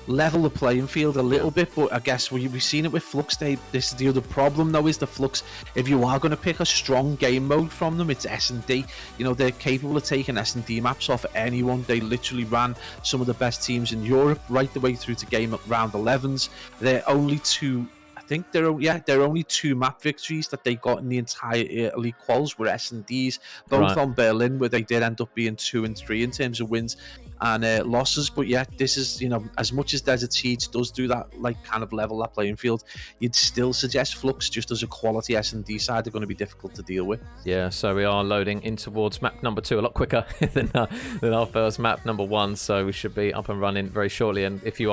level the playing field a little bit, but I guess we've seen it with Fluxx. This is the other problem, though, is the Fluxx. If you are going to pick a strong game mode from them, it's S&D. You know, they're capable of taking S&D maps off anyone. They literally ran some of the best teams in Europe right the way through to game round 11s. They're only two. I think there are only 2 map victories that they got in the entire elite quals were S&Ds, both on Berlin, where they did end up being 2 and 3 in terms of wins and losses. But yeah, this is, you know, as much as Desert Siege does do that, like kind of level that playing field, you'd still suggest Fluxx just as a quality S&D side are going to be difficult to deal with. Yeah, so we are loading in towards map number 2 a lot quicker than our first map number 1, so we should be up and running very shortly. And if you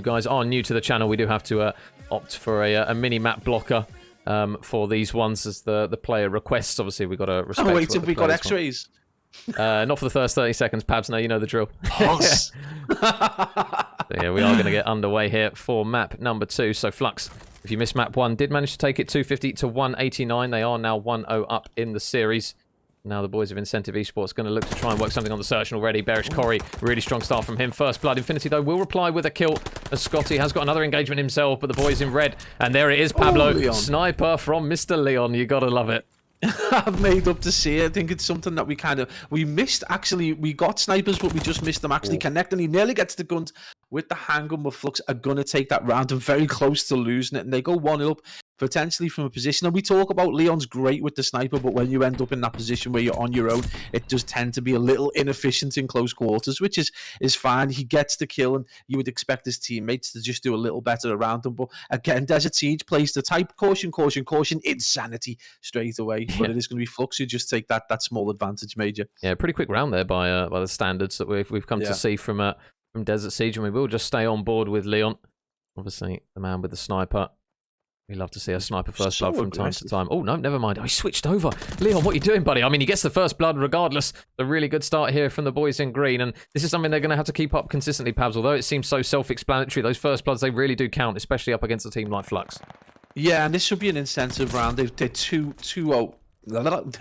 guys are new to the channel, we do have to opt for a mini map blocker for these ones as the player requests. Obviously, we've got to respect. Oh wait, have we got X-rays? Not for the first 30 seconds, Pabs. No, you know the drill. Yes. So yeah, we are going to get underway here for map number 2. So Fluxx, if you missed map 1, did manage to take it 250 to 189. They are now 1-0 up in the series. Now the boys of Incentive Esports going to look to try and work something on the search already. Bearish Corey, really strong start from him. First blood. Infinity, though, will reply with a kill, as Scotty has got another engagement himself, but the boys in red. And there it is, Pablo. Sniper from Mr. Leon. You got to love it. I've made up to see it. I think it's something that we missed. Actually, we got snipers, but we just missed them actually connecting. He nearly gets the guns with the handgun, but Fluxx are going to take that round and very close to losing it. And they go 1-0 up, potentially from a position. And we talk about Leon's great with the sniper, but when you end up in that position where you're on your own, it does tend to be a little inefficient in close quarters, which is fine. He gets the kill, and you would expect his teammates to just do a little better around him. But again, Desert Siege plays the type caution, insanity straight away. But it is going to be Fluxx who just take that small advantage, Major. Yeah, pretty quick round there by the standards that we've come to see from Desert Siege, and we will just stay on board with Leon. Obviously, the man with the sniper. We love to see a sniper first blood from time to time. Oh, no, never mind. Oh, he switched over. Leon, what are you doing, buddy? I mean, he gets the first blood regardless. A really good start here from the boys in green. And this is something they're going to have to keep up consistently, Pabs. Although it seems so self-explanatory, those first bloods, they really do count, especially up against a team like Fluxx. Yeah, and this should be an incentive round. They're 2-0.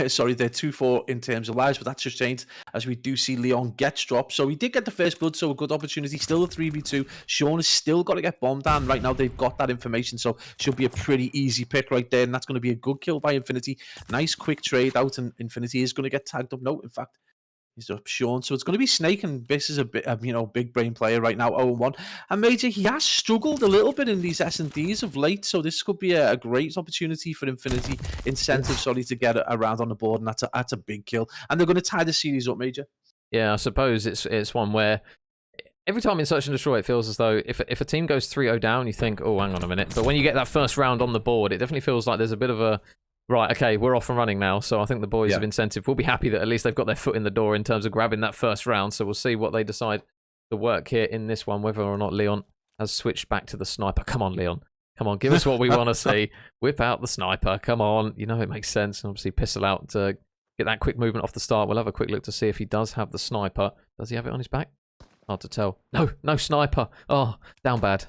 Sorry, they're 2-4 in terms of lives, but that's just changed as we do see Leon gets dropped. So he did get the first blood, so a good opportunity. Still a 3v2. Sean has still got to get bombed down. Right now, they've got that information, so should be a pretty easy pick right there, and that's going to be a good kill by Infinity. Nice quick trade out, and Infinity is going to get tagged up. No, in fact, he's up Sean. So it's going to be Snake, and this is a bit, big brain player right now, 0-1. And Major, he has struggled a little bit in these S&Ds of late, so this could be a great opportunity for Infinity to get a round on the board, and that's a big kill. And they're going to tie the series up, Major. Yeah, I suppose it's one where every time in Search and Destroy, it feels as though if a team goes 3-0 down, you think, oh, hang on a minute. But when you get that first round on the board, it definitely feels like there's a bit of a right, okay, we're off and running now. So I think the boys of Incentive will be happy that at least they've got their foot in the door in terms of grabbing that first round. So we'll see what they decide to work here in this one, whether or not Leon has switched back to the sniper. Come on, Leon. Come on, give us what we want to see. Whip out the sniper. Come on. You know it makes sense. And obviously, Pistol out to get that quick movement off the start. We'll have a quick look to see if he does have the sniper. Does he have it on his back? Hard to tell. No sniper. Oh, down bad.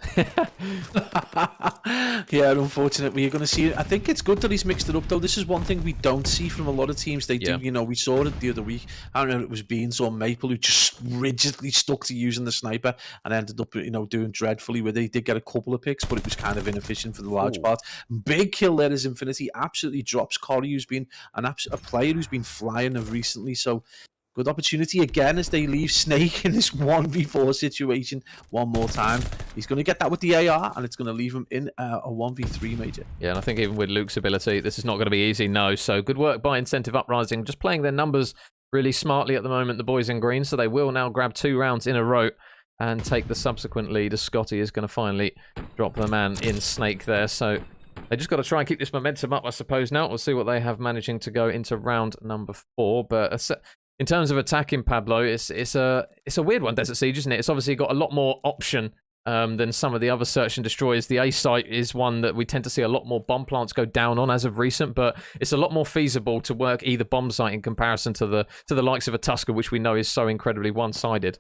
Yeah, unfortunately, you're going to see it. I think it's good that he's mixed it up, though. This is one thing we don't see from a lot of teams. They do, we saw it the other week. I don't know if it was Beans or Maple who just rigidly stuck to using the sniper and ended up, doing dreadfully, where they did get a couple of picks, but it was kind of inefficient for the large part. Big kill there is Infinity. Absolutely drops Corey, who's been a player who's been flying recently. So good opportunity again as they leave Snake in this 1v4 situation one more time. He's going to get that with the AR, and it's going to leave him in a 1v3, Major. Yeah, and I think even with Luke's ability, this is not going to be easy, no. So good work by Incentive Uprising, just playing their numbers really smartly at the moment, the boys in green. So they will now grab 2 rounds in a row and take the subsequent lead, as Scotty is going to finally drop the man in Snake there. So They just got to try and keep this momentum up, I suppose. Now we'll see what they have managing to go into round number 4. But in terms of attacking, Pablo, it's a weird one, Desert Siege, isn't it? It's obviously got a lot more option than some of the other search and destroys. The A site is one that we tend to see a lot more bomb plants go down on as of recent, but it's a lot more feasible to work either bomb site in comparison to the likes of a Tusker, which we know is so incredibly one-sided.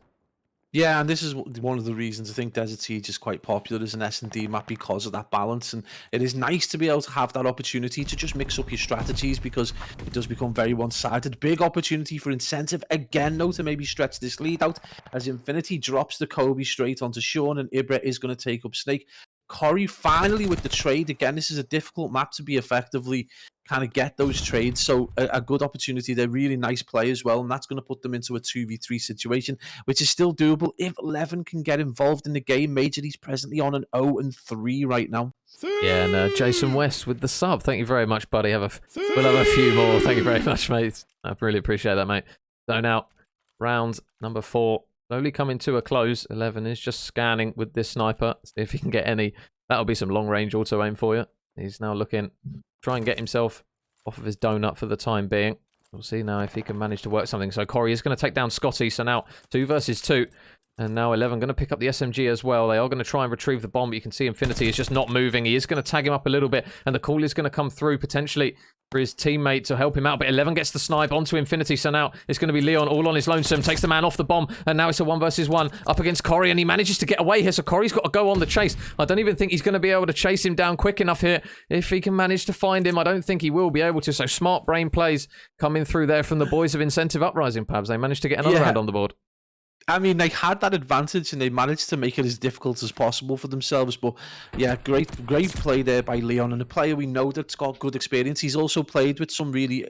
Yeah, and this is one of the reasons I think Desert Siege is quite popular as an S&D map, because of that balance. And it is nice to be able to have that opportunity to just mix up your strategies, because it does become very one-sided. Big opportunity for Incentive again, though, to maybe stretch this lead out, as Infinity drops the Kobe straight onto Sean, and Ibra is going to take up Snake. Corey finally with the trade. Again, this is a difficult map to be effectively kind of get those trades. So a good opportunity. They're really nice play as well, and that's going to put them into a 2v3 situation, which is still doable if 11 can get involved in the game. Major, he's presently on an 0-3 right now. Yeah, and Jason West with the sub. Thank you very much, buddy. We'll have a few more. Thank you very much, mate. I really appreciate that, mate. So now, round number 4. Slowly coming to a close. 11 is just scanning with this sniper. See if he can get any. That'll be some long-range auto-aim for you. He's now looking, try and get himself off of his donut for the time being. We'll see now if he can manage to work something. So Corey is going to take down Scotty. So now 2 versus 2. And now 11 going to pick up the SMG as well. They are going to try and retrieve the bomb, but you can see Infinity is just not moving. He is going to tag him up a little bit, and the call is going to come through potentially for his teammate to help him out. But 11 gets the snipe onto Infinity, so now it's going to be Leon all on his lonesome, takes the man off the bomb, and now it's a 1 versus 1 up against Corey, and he manages to get away here, so Corey's got to go on the chase. I don't even think he's going to be able to chase him down quick enough here. If he can manage to find him, I don't think he will be able to. So smart brain plays coming through there from the boys of Incentive Uprising, Pabs. They managed to get another round on the board. I mean, they had that advantage and they managed to make it as difficult as possible for themselves. But yeah, great play there by Leon, and a player we know that's got good experience. He's also played with some really,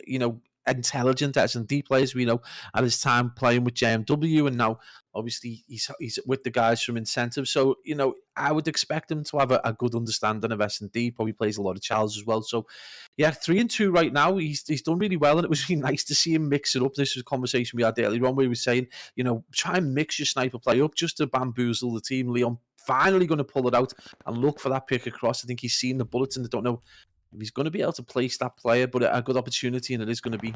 intelligent S&D players we know at his time playing with JMW, and now obviously he's with the guys from Incentive. So, I would expect him to have a good understanding of S&D. Probably plays a lot of Charles as well. So yeah, 3-2 right now. He's done really well, and it was really nice to see him mix it up. This was a conversation we had earlier on where we were saying, try and mix your sniper play up just to bamboozle the team. Leon finally going to pull it out and look for that pick across. I think he's seen the bullets, and I don't know if he's going to be able to place that player, but a good opportunity, and it is going to be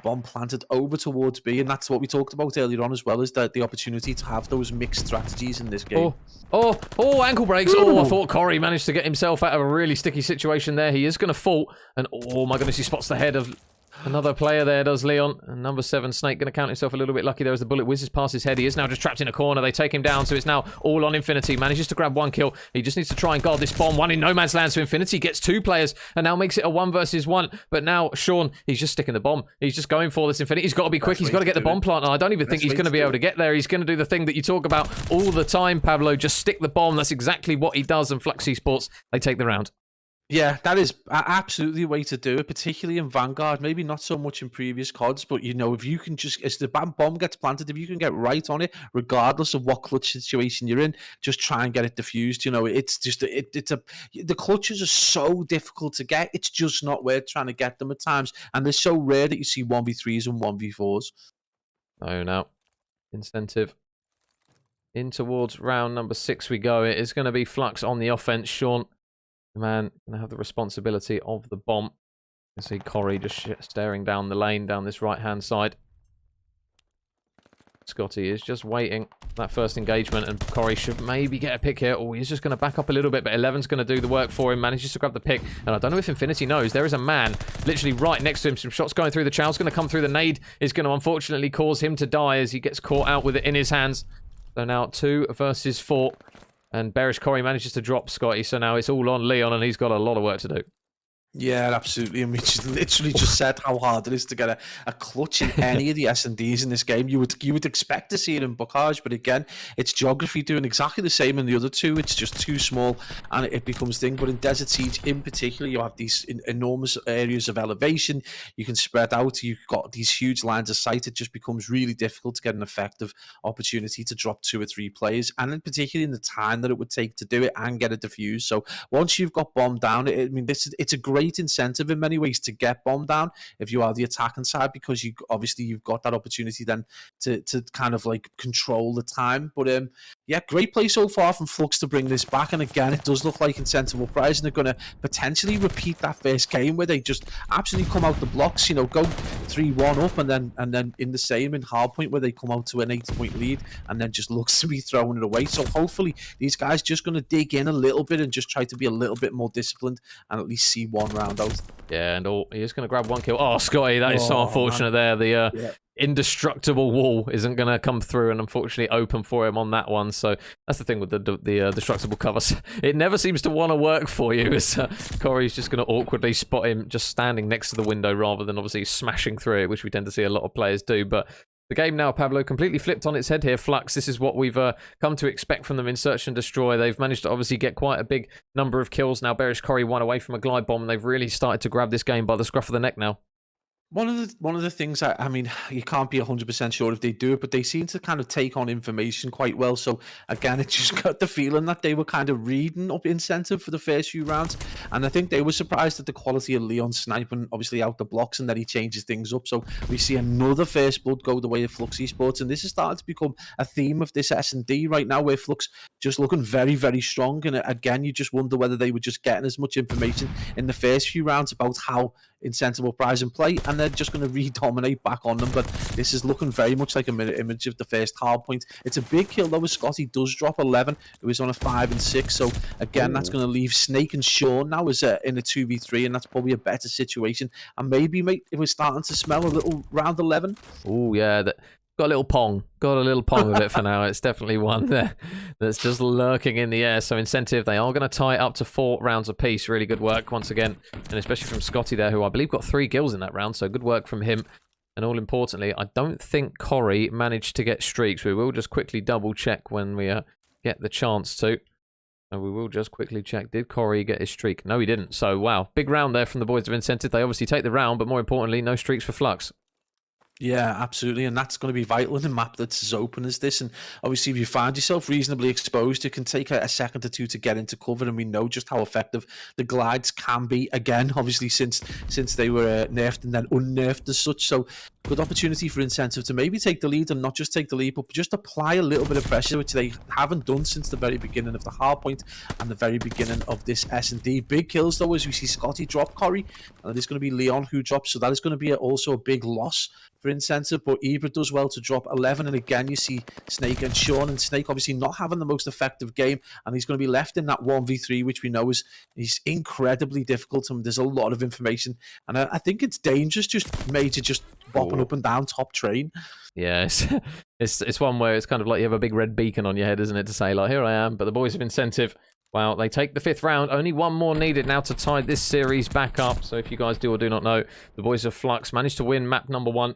bomb planted over towards B, and that's what we talked about earlier on as well, is that the opportunity to have those mixed strategies in this game. Oh, ankle breaks. Ooh. I thought Corey managed to get himself out of a really sticky situation there. He is going to fall, and oh my goodness, he spots the head of another player there, does Leon. And number 7, Snake, going to count himself a little bit lucky there as the bullet whizzes past his head. He is now just trapped in a corner. They take him down, so it's now all on Infinity. Manages to grab 1 kill. He just needs to try and guard this bomb. 1 in no man's land, so Infinity gets 2 players and now makes it a 1 versus 1. But now Sean, he's just sticking the bomb. He's just going for this Infinity. He's got to be quick. He's got to get the bomb plant, and I don't even think he's going to be able to get there. He's going to do the thing that you talk about all the time, Pablo. Just stick the bomb. That's exactly what he does, and Fluxx ESports, they take the round. Yeah, that is absolutely a way to do it, particularly in Vanguard. Maybe not so much in previous CODs, but if you can just, as the bomb gets planted, if you can get right on it, regardless of what clutch situation you're in, just try and get it diffused. It's just the clutches are so difficult to get. It's just not worth trying to get them at times, and they're so rare that you see 1v3s and 1v4s. Oh, now Incentive in towards round number 6 we go. It is going to be Fluxx on the offense. Sean, the man, going to have the responsibility of the bomb. You see Corey just staring down the lane, down this right-hand side. Scotty is just waiting that first engagement, and Corey should maybe get a pick here. Oh, he's just going to back up a little bit, but 11's going to do the work for him. Manages to grab the pick, and I don't know if Infinity knows. There is a man literally right next to him. Some shots going through the chow's going to come through. The nade is going to unfortunately cause him to die as he gets caught out with it in his hands. So now 2 versus 4. And Bearish Corey manages to drop Scotty, so now it's all on Leon, and he's got a lot of work to do. Yeah, absolutely. And we just literally just said how hard it is to get a clutch in any of the S&Ds in this game. You would expect to see it in Bocage, but again, it's geography doing exactly the same in the other 2. It's just too small, and it becomes thing. But in Desert Siege in particular, you have these enormous areas of elevation. You can spread out. You've got these huge lines of sight. It just becomes really difficult to get an effective opportunity to drop 2 or 3 players, and in particular in the time that it would take to do it and get it diffused. So once you've got bomb down, it's a great great incentive in many ways to get bomb down if you are the attacking side, because you've got that opportunity then to kind of like control the time. But yeah, great play so far from Fluxx to bring this back. And again, it does look like incentive Uprising are going to potentially repeat that first game where they just absolutely come out the blocks, go 3-1 up, and then in the same in hardpoint where they come out to an 8-point lead and then just looks to be throwing it away. So hopefully these guys just going to dig in a little bit and just try to be a little bit more disciplined and at least see one round out. Yeah, and he is going to grab one kill. Oh, Scotty, that is so unfortunate there. The indestructible wall isn't going to come through and unfortunately open for him on that one. So that's the thing with the destructible covers. It never seems to want to work for you. Corey's just going to awkwardly spot him just standing next to the window rather than obviously smashing through it, which we tend to see a lot of players do. But the game now, Pablo, completely flipped on its head here. Fluxx, this is what we've come to expect from them in Search and Destroy. They've managed to obviously get quite a big number of kills now. Bearish Corey one away from a glide bomb, and they've really started to grab this game by the scruff of the neck now. One of the things, I mean, you can't be 100% sure if they do it, but they seem to kind of take on information quite well. So again, it just got the feeling that they were kind of reading up incentive for the first few rounds. And I think they were surprised at the quality of Leon sniping, obviously out the blocks, and then he changes things up. So we see another first blood go the way of Fluxx Esports. And this is starting to become a theme of this S&D right now, where Fluxx just looking very, very strong. And again, you just wonder whether they were just getting as much information in the first few rounds about how incentive Uprising play, and they're just going to re-dominate back on them. But this is looking very much like a mirror image of the first hard point. It's a big kill though, as Scotty does drop 11. It was on a 5 and 6. So again, that's going to leave Snake and Sean now as in a 2v3, and that's probably a better situation. And maybe, mate, if we're starting to smell a little round 11. Oh yeah, got a little pong. Got a little pong of it for now. It's definitely one there that's just lurking in the air. So incentive, they are going to tie it up to 4 rounds apiece. Really good work once again. And especially from Scotty there, who I believe got 3 kills in that round. So good work from him. And all importantly, I don't think Corey managed to get streaks. We will just quickly double check when we get the chance to. And we will just quickly check. Did Corey get his streak? No, he didn't. So wow, big round there from the boys of incentive. They obviously take the round, but more importantly, no streaks for Fluxx. Yeah, absolutely, and that's going to be vital in a map that's as open as this. And obviously, if you find yourself reasonably exposed, it can take a second or two to get into cover, and we know just how effective the glides can be. Again, obviously, since they were nerfed and then unnerfed as such, so good opportunity for incentive to maybe take the lead, and not just take the lead, but just apply a little bit of pressure, which they haven't done since the very beginning of the hardpoint and the very beginning of this S&D. Big kills though, as we see Scotty drop Corey, and it is going to be Leon who drops, so that is going to be also a big loss for incentive. But Ibra does well to drop 11, and again you see Snake and Sean, and Snake obviously not having the most effective game, and he's going to be left in that 1v3, which we know is incredibly difficult, and there's a lot of information, and I think it's dangerous just major just bopping up and down top train. Yeah, it's one where it's kind of like you have a big red beacon on your head, isn't it, to say like, here I am. But the boys of incentive, well, they take the 5th round. Only one more needed now to tie this series back up. So if you guys do or do not know, the boys of Fluxx managed to win map number 1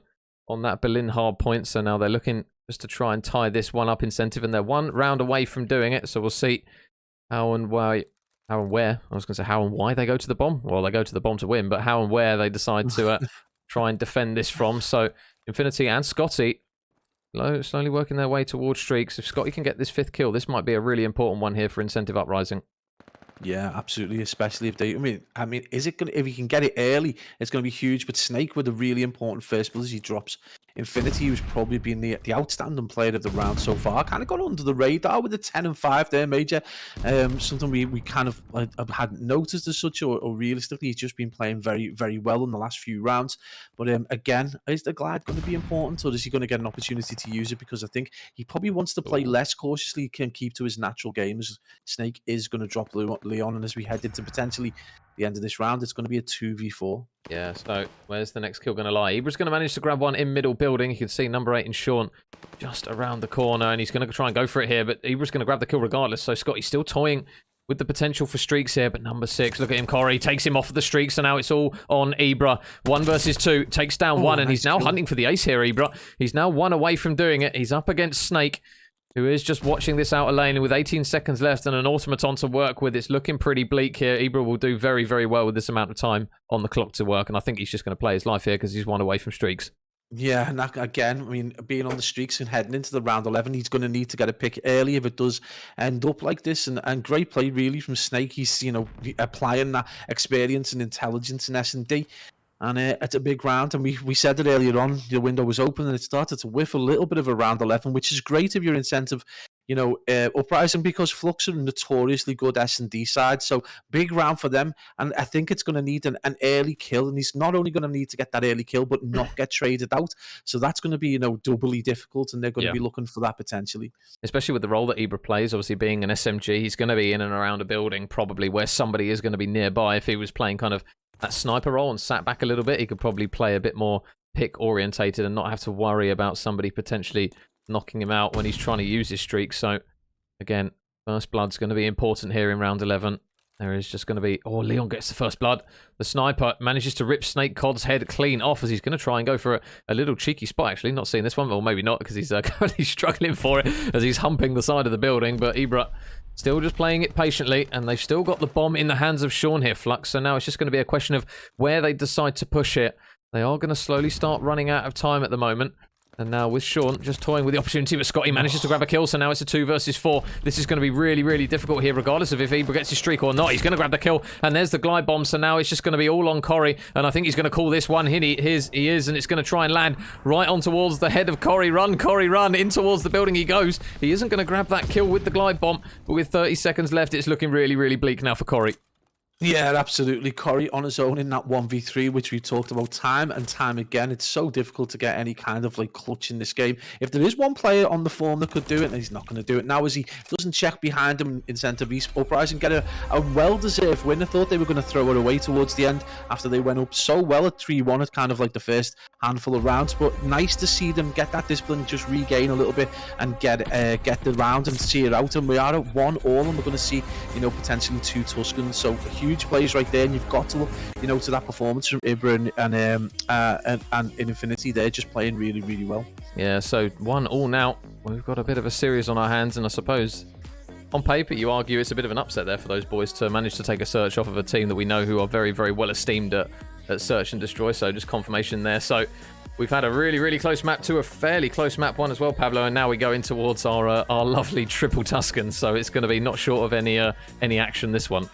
on that Berlin hard point. So now they're looking just to try and tie this one up incentive, and they're 1 round away from doing it. So we'll see how and where. I was going to say how and why they go to the bomb. Well, they go to the bomb to win, but how and where they decide to try and defend this from. So Infinity and Scotty slowly working their way towards streaks. If Scotty can get this 5th kill, this might be a really important one here for incentive Uprising. Yeah, absolutely. Especially if they, I mean, is it going to, if he can get it early, it's going to be huge. But Snake with a really important first blood as he drops Infinity, who's probably been the outstanding player of the round so far. Kind of got under the radar with the 10 and 5 there, Major. Something we kind of hadn't noticed as such, or realistically, he's just been playing very, very well in the last few rounds. But again, is the glide going to be important, or is he going to get an opportunity to use it? Because I think he probably wants to play less cautiously, can keep to his natural game. As Snake is going to drop Leon, and as we head into potentially the end of this round, it's going to be a 2v4. Yeah, so where's the next kill going to lie? Ibra's going to manage to grab one in middle building. You can see number 8 in Sean just around the corner, and he's going to try and go for it here, but Ibra's going to grab the kill regardless. So Scotty's still toying with the potential for streaks here, but number 6, look at him, Corey takes him off of the streak, so now it's all on Ibra. 1 versus 2, takes down 1, and he's now hunting for the ace here, Ibra. He's now 1 away from doing it. He's up against Snake, who is just watching this outer lane, and with 18 seconds left and an automaton to work with, it's looking pretty bleak here. Ibra will do very, very well with this amount of time on the clock to work, and I think he's just going to play his life here because he's 1 away from streaks. Yeah, and that, again, I mean, being on the streaks and heading into the round 11, he's going to need to get a pick early if it does end up like this. And great play, really, from Snake. He's, applying that experience and intelligence in S&D. And it's a big round, and we said it earlier on. The window was open, and it started to whiff a little bit of a round 11, which is great if your incentive, Uprising, because Fluxx are a notoriously good S&D side. So big round for them, and I think it's going to need an early kill, and he's not only going to need to get that early kill, but not get traded out. So that's going to be doubly difficult, and they're going to be looking for that potentially. Especially with the role that Ibra plays, obviously being an SMG, he's going to be in and around a building probably where somebody is going to be nearby. If he was playing kind of that sniper role and sat back a little bit, he could probably play a bit more pick orientated and not have to worry about somebody potentially knocking him out when he's trying to use his streak. So again, first blood's going to be important here in round 11. There is just going to be... Oh, Leon gets the first blood. The sniper manages to rip Snake Cod's head clean off as he's going to try and go for a little cheeky spot, actually. Not seeing this one, or maybe not, because he's currently struggling for it as he's humping the side of the building. But Ibra still just playing it patiently, and they've still got the bomb in the hands of Sean here, Fluxx. So now it's just going to be a question of where they decide to push it. They are going to slowly start running out of time at the moment. And now with Sean just toying with the opportunity, but Scotty manages to grab a kill, so now it's a 2 versus 4. This is going to be really, really difficult here, regardless of if Ibra gets his streak or not. He's going to grab the kill, and there's the glide bomb, so now it's just going to be all on Corey, and I think he's going to call this one. He is, and it's going to try and land right on towards the head of Corey. Run, Corey, run. In towards the building he goes. He isn't going to grab that kill with the glide bomb, but with 30 seconds left, it's looking really, really bleak now for Corey. Yeah, absolutely. Corey on his own in that 1v3, which we talked about time and time again. It's so difficult to get any kind of clutch in this game. If there is one player on the form that could do it, and he's not going to do it now, as he doesn't check behind him in centre of Uprising, get a well-deserved win. I thought they were going to throw it away towards the end after they went up so well at 3-1 at kind of the first handful of rounds. But nice to see them get that discipline, just regain a little bit and get the round and see it out. And we are at 1-1, and we're going to see, potentially 2 Tuscans. So huge plays right there, and you've got to look, to that performance from Ibra and in Infinity. They're just playing really, really well. Yeah, so 1-1 now. We've got a bit of a series on our hands, and I suppose on paper you argue it's a bit of an upset there for those boys to manage to take a search off of a team that we know who are very, very well esteemed at search and destroy. So just confirmation there. So we've had a really, really close map to a fairly close map one as well, Pablo, and now we go in towards our lovely triple Tuscan. So it's going to be not short of any action this one.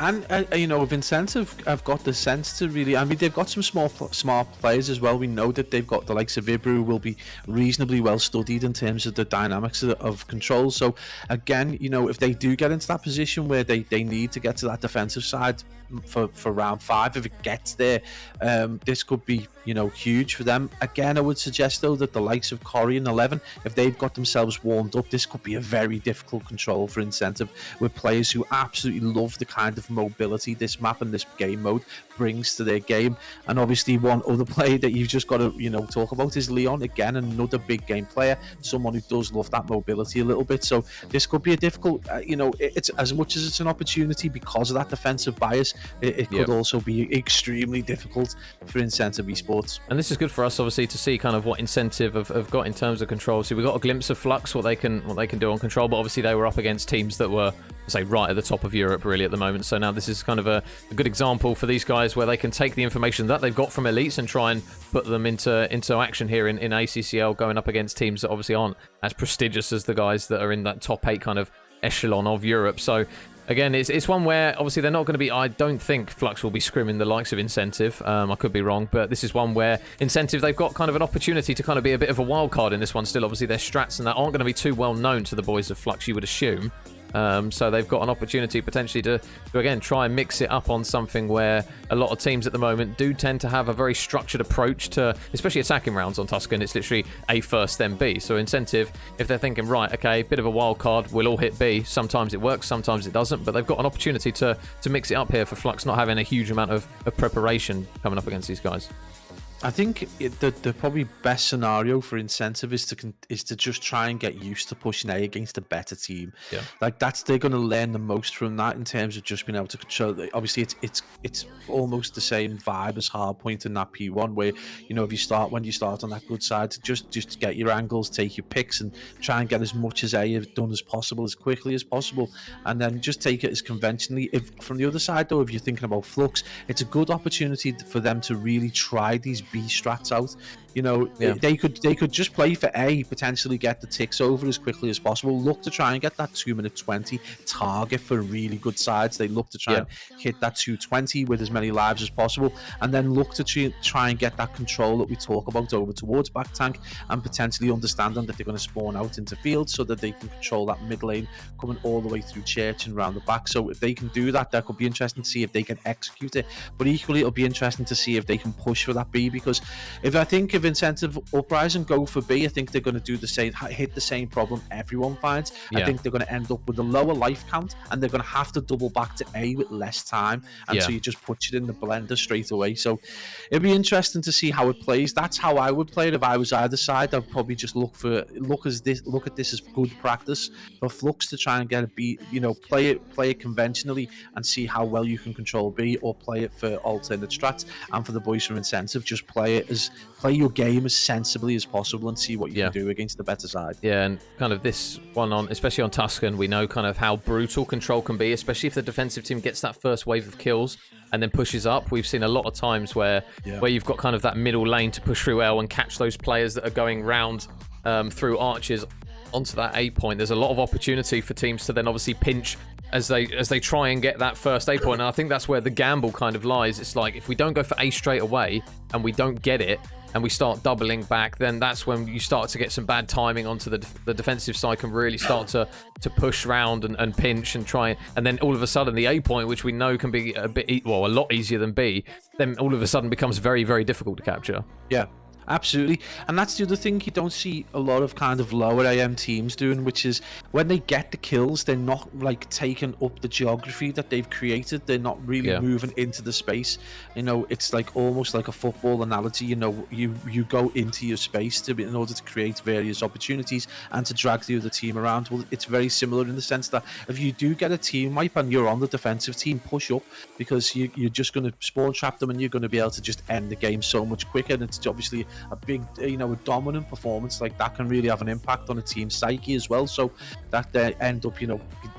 And, with Incentive, I've got the sense to really... I mean, they've got some smart players as well. We know that they've got the likes of Ibra, who will be reasonably well studied in terms of the dynamics of control. So, again, if they do get into that position where they need to get to that defensive side for round 5, if it gets there, this could be, huge for them. Again, I would suggest, though, that the likes of Corey and 11, if they've got themselves warmed up, this could be a very difficult control for Incentive, with players who absolutely love the kind of mobility this map and this game mode brings to their game. And obviously one other player that you've just got to talk about is Leon. Again, another big game player, someone who does love that mobility a little bit. So this could be a difficult it's as much as it's an opportunity because of that defensive bias, it could also be extremely difficult for Incentive Esports. And this is good for us, obviously, to see kind of what Incentive have got in terms of control. So we got a glimpse of Fluxx, what they can do on control, but obviously they were up against teams that were, say, right at the top of Europe really at the moment. So now this is kind of a good example for these guys where they can take the information that they've got from elites and try and put them into action here in ACCL, going up against teams that obviously aren't as prestigious as the guys that are in that top 8 kind of echelon of Europe. So again, it's one where obviously they're not going to be... I don't think Fluxx will be scrimming the likes of Incentive. I could be wrong, but this is one where Incentive, they've got kind of an opportunity to kind of be a bit of a wild card in this one still. Obviously, their strats and that aren't going to be too well known to the boys of Fluxx, you would assume. So they've got an opportunity potentially to again try and mix it up on something where a lot of teams at the moment do tend to have a very structured approach to, especially attacking rounds on Tuscan. It's literally A first, then B. So Incentive, if they're thinking, right, okay, bit of a wild card, we'll all hit B. Sometimes it works, sometimes it doesn't, but they've got an opportunity to mix it up here for Fluxx not having a huge amount of preparation coming up against these guys. I think the probably best scenario for Incentive is to just try and get used to pushing A against a better team. Yeah, they're going to learn the most from that in terms of just being able to control. Obviously, it's almost the same vibe as Hardpoint in that P1, where when you start on that good side, to just get your angles, take your picks, and try and get as much as A done as possible, as quickly as possible, and then just take it as conventionally. If from the other side, though, if you're thinking about Fluxx, it's a good opportunity for them to really try these B strats out. You know, Yeah. they could just play for A, potentially get the ticks over as quickly as possible. Look to try and get that 2-minute 20 target for really good sides. They look to try and hit that 220 with as many lives as possible, and then look to try and get that control that we talk about over towards back tank, and potentially understanding that they're going to spawn out into field so that they can control that mid lane coming all the way through church and round the back. So if they can do that, that could be interesting to see if they can execute it. But equally, it'll be interesting to see if they can push for that B, because if Incentive Uprising go for B, I think they're going to do the same, hit the same problem everyone finds. I think they're going to end up with a lower life count, and they're going to have to double back to A with less time, and so you just put it in the blender straight away. So it'll be interesting to see how it plays. That's how I would play it if I was either side. I'd probably just look at this as good practice for Fluxx to try and get a B. You know, play it conventionally and see how well you can control B, or play it for alternate strats. And for the boys from Incentive, just play your game as sensibly as possible and see what you can do against the better side. Yeah, and kind of this one especially on Tuscan, we know kind of how brutal control can be, especially if the defensive team gets that first wave of kills and then pushes up. We've seen a lot of times where you've got kind of that middle lane to push through L and catch those players that are going round through arches onto that A point. There's a lot of opportunity for teams to then obviously pinch as they try and get that first A point. And I think that's where the gamble kind of lies. It's like, if we don't go for A straight away and we don't get it, and we start doubling back, then that's when you start to get some bad timing onto the defensive side, can really start to push round and pinch and try, and then all of a sudden the A point, which we know can be a lot easier than B, then all of a sudden becomes very, very difficult to capture. Yeah. Absolutely. And that's the other thing you don't see a lot of kind of lower AM teams doing, which is when they get the kills, they're not like taking up the geography that they've created. They're not really moving into the space. You know, it's like almost like a football analogy. You know, you go into your space in order to create various opportunities and to drag the other team around. Well, it's very similar in the sense that if you do get a team wipe and you're on the defensive team, push up, because you're just going to spawn trap them and you're going to be able to just end the game so much quicker. And it's obviously a big, a dominant performance like that can really have an impact on a team's psyche as well. So that they end up,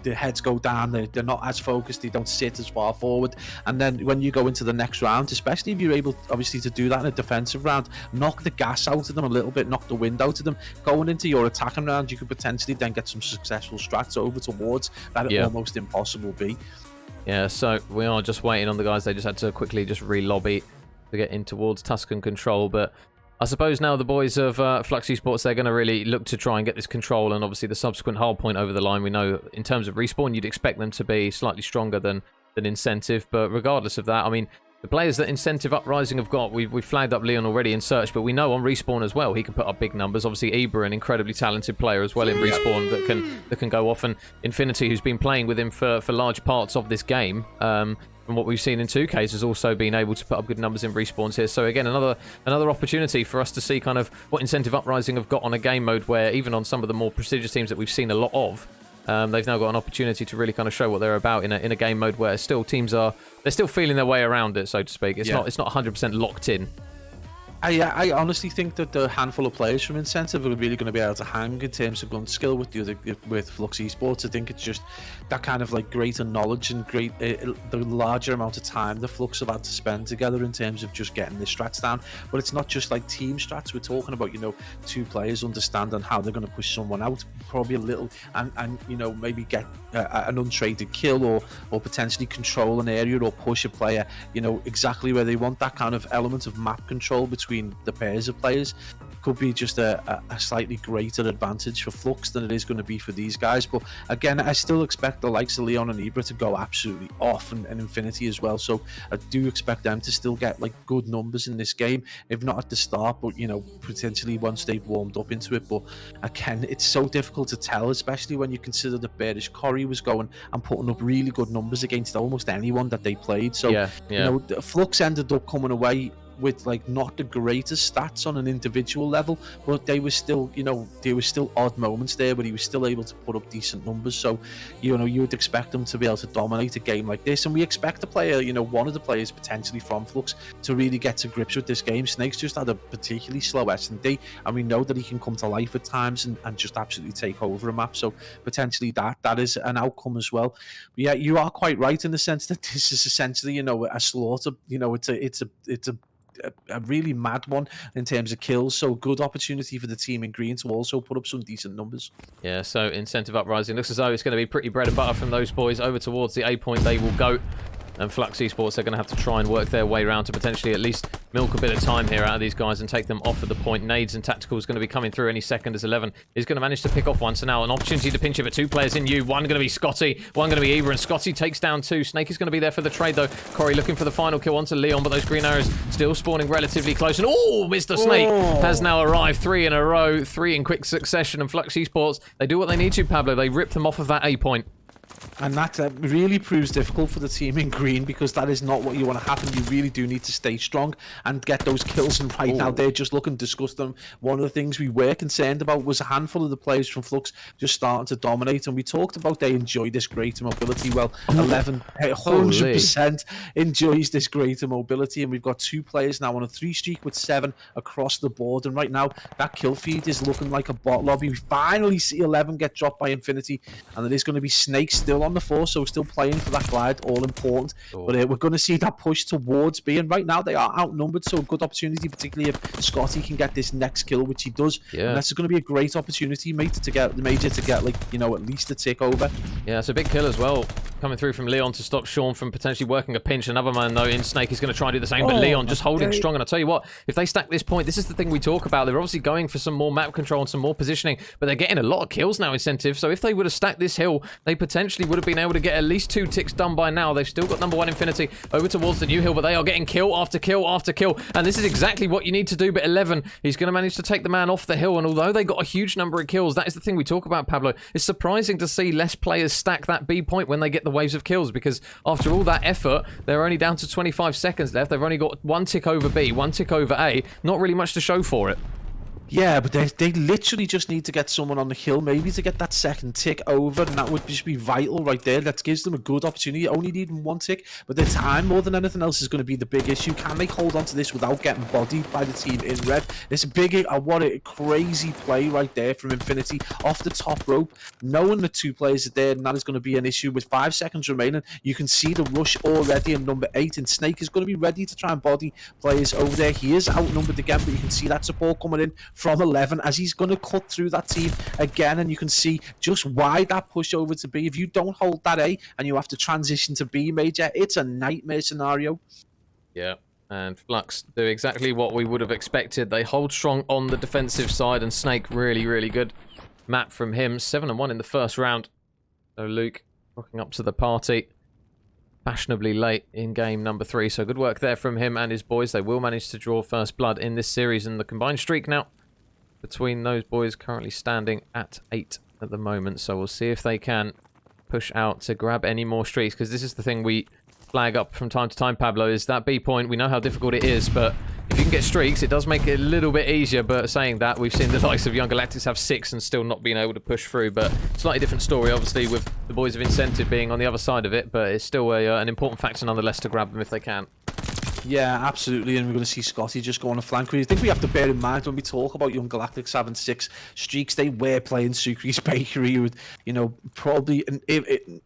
their heads go down, they're not as focused, they don't sit as far forward. And then when you go into the next round, especially if you're able, obviously, to do that in a defensive round, knock the gas out of them a little bit, knock the wind out of them. Going into your attacking round, you could potentially then get some successful strats over towards that almost impossible B. Yeah, so we are just waiting on the guys. They just had to quickly just re-lobby to get in towards Tuscan control, but I suppose now the boys of Fluxx ESports, they're going to really look to try and get this control and obviously the subsequent hard point over the line. We know in terms of respawn, you'd expect them to be slightly stronger than Incentive, but regardless of that, I mean, the players that Incentive Uprising have got, we've flagged up Leon already in search, but we know on respawn as well, he can put up big numbers. Obviously, Ibra, an incredibly talented player as well in respawn that can go off, and Infinity, who's been playing with him for large parts of this game, from what we've seen in 2Ks, has also been able to put up good numbers in respawns here. So again, another opportunity for us to see kind of what Incentive Uprising have got on a game mode where even on some of the more prestigious teams that we've seen a lot of, they've now got an opportunity to really kind of show what they're about in a game mode where still teams they're still feeling their way around it, so to speak. It's not 100% locked in. I honestly think that the handful of players from Incentive are really going to be able to hang in terms of gun skill with Fluxx ESports. I think it's just that kind of like greater knowledge and the larger amount of time the Fluxx have had to spend together in terms of just getting the strats down. But it's not just like team strats. We're talking about, two players understanding how they're going to push someone out, probably a little, and maybe get an untraded kill or potentially control an area or push a player, exactly where they want. That kind of element of map control between the pairs of players could be just a slightly greater advantage for Fluxx than it is going to be for these guys. But again, I still expect the likes of Leon and Ibra to go absolutely off, and Infinity as well. So I do expect them to still get like good numbers in this game, if not at the start, but potentially once they've warmed up into it. But again, it's so difficult to tell, especially when you consider that Bearish Corey was going and putting up really good numbers against almost anyone that they played. So Fluxx ended up coming away with like not the greatest stats on an individual level, but they were still, odd moments there, but he was still able to put up decent numbers. So, you would expect them to be able to dominate a game like this, and we expect a player, one of the players potentially from Fluxx to really get to grips with this game. Snake's just had a particularly slow S&D, and we know that he can come to life at times and just absolutely take over a map. So potentially that is an outcome as well. But yeah, you are quite right in the sense that this is essentially, a slaughter. a really mad one in terms of kills. So good opportunity for the team in green to also put up some decent numbers. Yeah, so incentive Uprising. Looks as though it's going to be pretty bread and butter from those boys. Over towards the A point they will go. And Fluxx ESports are going to have to try and work their way around to potentially at least milk a bit of time here out of these guys and take them off at the point. Nades and Tactical is going to be coming through any second as 11 is going to manage to pick off one. So now an opportunity to pinch it for 2 players in you. One going to be Scotty, one going to be Eva, and Scotty takes down 2. Snake is going to be there for the trade though. Corey looking for the final kill onto Leon, but those green arrows still spawning relatively close. And oh, Mr. Snake has now arrived. 3 in a row, 3 in quick succession. And Fluxx ESports, they do what they need to, Pablo. They rip them off of that A point. And that really proves difficult for the team in green, because that is not what you want to happen. You really do need to stay strong and get those kills. And right now they're just looking disgusting. One of the things we were concerned about was a handful of the players from Fluxx just starting to dominate. And we talked about they enjoy this greater mobility. Well, 11, 100% enjoys this greater mobility. And we've got 2 players now on a 3 streak with 7 across the board. And right now that kill feed is looking like a bot lobby. We finally see 11 get dropped by Infinity. And it is going to be Snake still on the floor, so still playing for that glide, all important. But we're going to see that push towards B, and right now they are outnumbered, so a good opportunity, particularly if Scotty can get this next kill, which he does. And that's going to be a great opportunity, mate, to get the Major to get, like, you know, at least a tick over. Yeah, it's a big kill as well, coming through from Leon to stop Sean from potentially working a pinch. Another man though in Snake is going to try and do the same, but Leon just holding strong. And I'll tell you what, if they stack this point, this is the thing we talk about. They're obviously going for some more map control and some more positioning, but they're getting a lot of kills now, incentive. So if they would have stacked this hill, they potentially would have been able to get at least 2 ticks done by now. They've still got number 1 Infinity over towards the new hill, but they are getting kill after kill after kill. And this is exactly what you need to do. But 11, he's going to manage to take the man off the hill. And although they got a huge number of kills, that is the thing we talk about, Pablo. It's surprising to see less players stack that B point when they get the waves of kills, because after all that effort, they're only down to 25 seconds left. They've only got 1 tick over B, 1 tick over A. Not really much to show for it. Yeah, but they literally just need to get someone on the hill, maybe to get that second tick over, and that would just be vital right there. That gives them a good opportunity. Only needing 1 tick, but the time more than anything else is going to be the big issue. Can they hold on to this without getting bodied by the team in red? It's a big, what a crazy play right there from Infinity off the top rope, knowing the 2 players are there, and that is going to be an issue. With 5 seconds remaining, you can see the rush already, and number 8 and Snake is going to be ready to try and body players over there. He is outnumbered again, but you can see that support coming in from 11 as he's going to cut through that team again, and you can see just why that push over to B. If you don't hold that A and you have to transition to B Major, it's a nightmare scenario. Yeah, and Fluxx do exactly what we would have expected. They hold strong on the defensive side, and Snake really, really good map from him. 7-1 in the first round. So Luke rocking up to the party fashionably late in game number 3. So good work there from him and his boys. They will manage to draw first blood in this series, and the combined streak now between those boys currently standing at 8 at the moment. So we'll see if they can push out to grab any more streaks, because this is the thing we flag up from time to time, Pablo, is that B point. We know how difficult it is, but if you can get streaks, it does make it a little bit easier. But saying that, we've seen the likes of Young Galactics have 6 and still not being able to push through. But slightly different story, obviously, with the boys of Incentive being on the other side of it, but it's still an important factor nonetheless to grab them if they can. Yeah, absolutely, and we're going to see Scotty just go on a flank. I think we have to bear in mind when we talk about Young Galactics having 6 streaks, they were playing Sucre's Bakery with, you know, probably,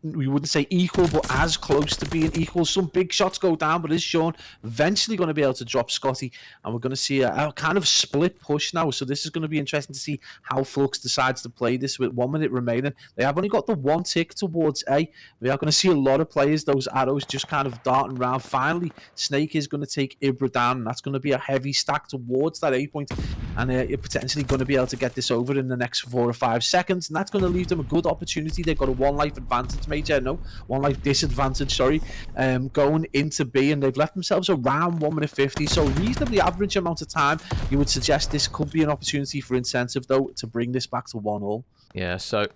we wouldn't say equal, but as close to being equal. Some big shots go down, but is Sean eventually going to be able to drop Scotty, and we're going to see a kind of split push now. So this is going to be interesting to see how Fluxx decides to play this with 1 minute remaining. They have only got the 1 tick towards A. We are going to see a lot of players, those arrows just kind of darting around. Finally, Snake is going to take Ibra down, and that's going to be a heavy stack towards that A point, and you're potentially going to be able to get this over in the next 4 or 5 seconds, and that's going to leave them a good opportunity. They've got a 1 life advantage, Major, no, 1 life disadvantage, sorry, going into B, and they've left themselves around 1 minute 50, so reasonably average amount of time. You would suggest this could be an opportunity for Incentive, though, to bring this back to 1-1. Yeah, so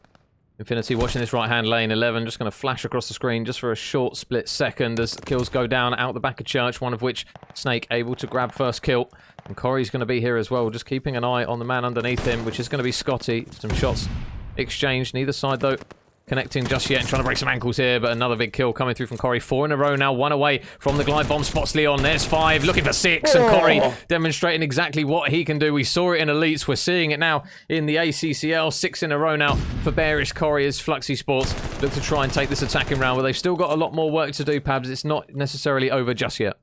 Infinity watching this right-hand lane. 11 just going to flash across the screen just for a short split second as kills go down out the back of Church, one of which Snake able to grab first kill. And Corey's going to be here as well, just keeping an eye on the man underneath him, which is going to be Scotty. Some shots exchanged. Neither side, though, connecting just yet and trying to break some ankles here, but another big kill coming through from Corey. 4 in a row now, 1 away from the glide bomb. Spots Leon. There's 5, looking for 6, and Corey demonstrating exactly what he can do. We saw it in Elites, we're seeing it now in the ACCL. 6 in a row now for bearish Corey as Fluxx ESports look to try and take this attacking round, but they've still got a lot more work to do, Pabs. It's not necessarily over just yet.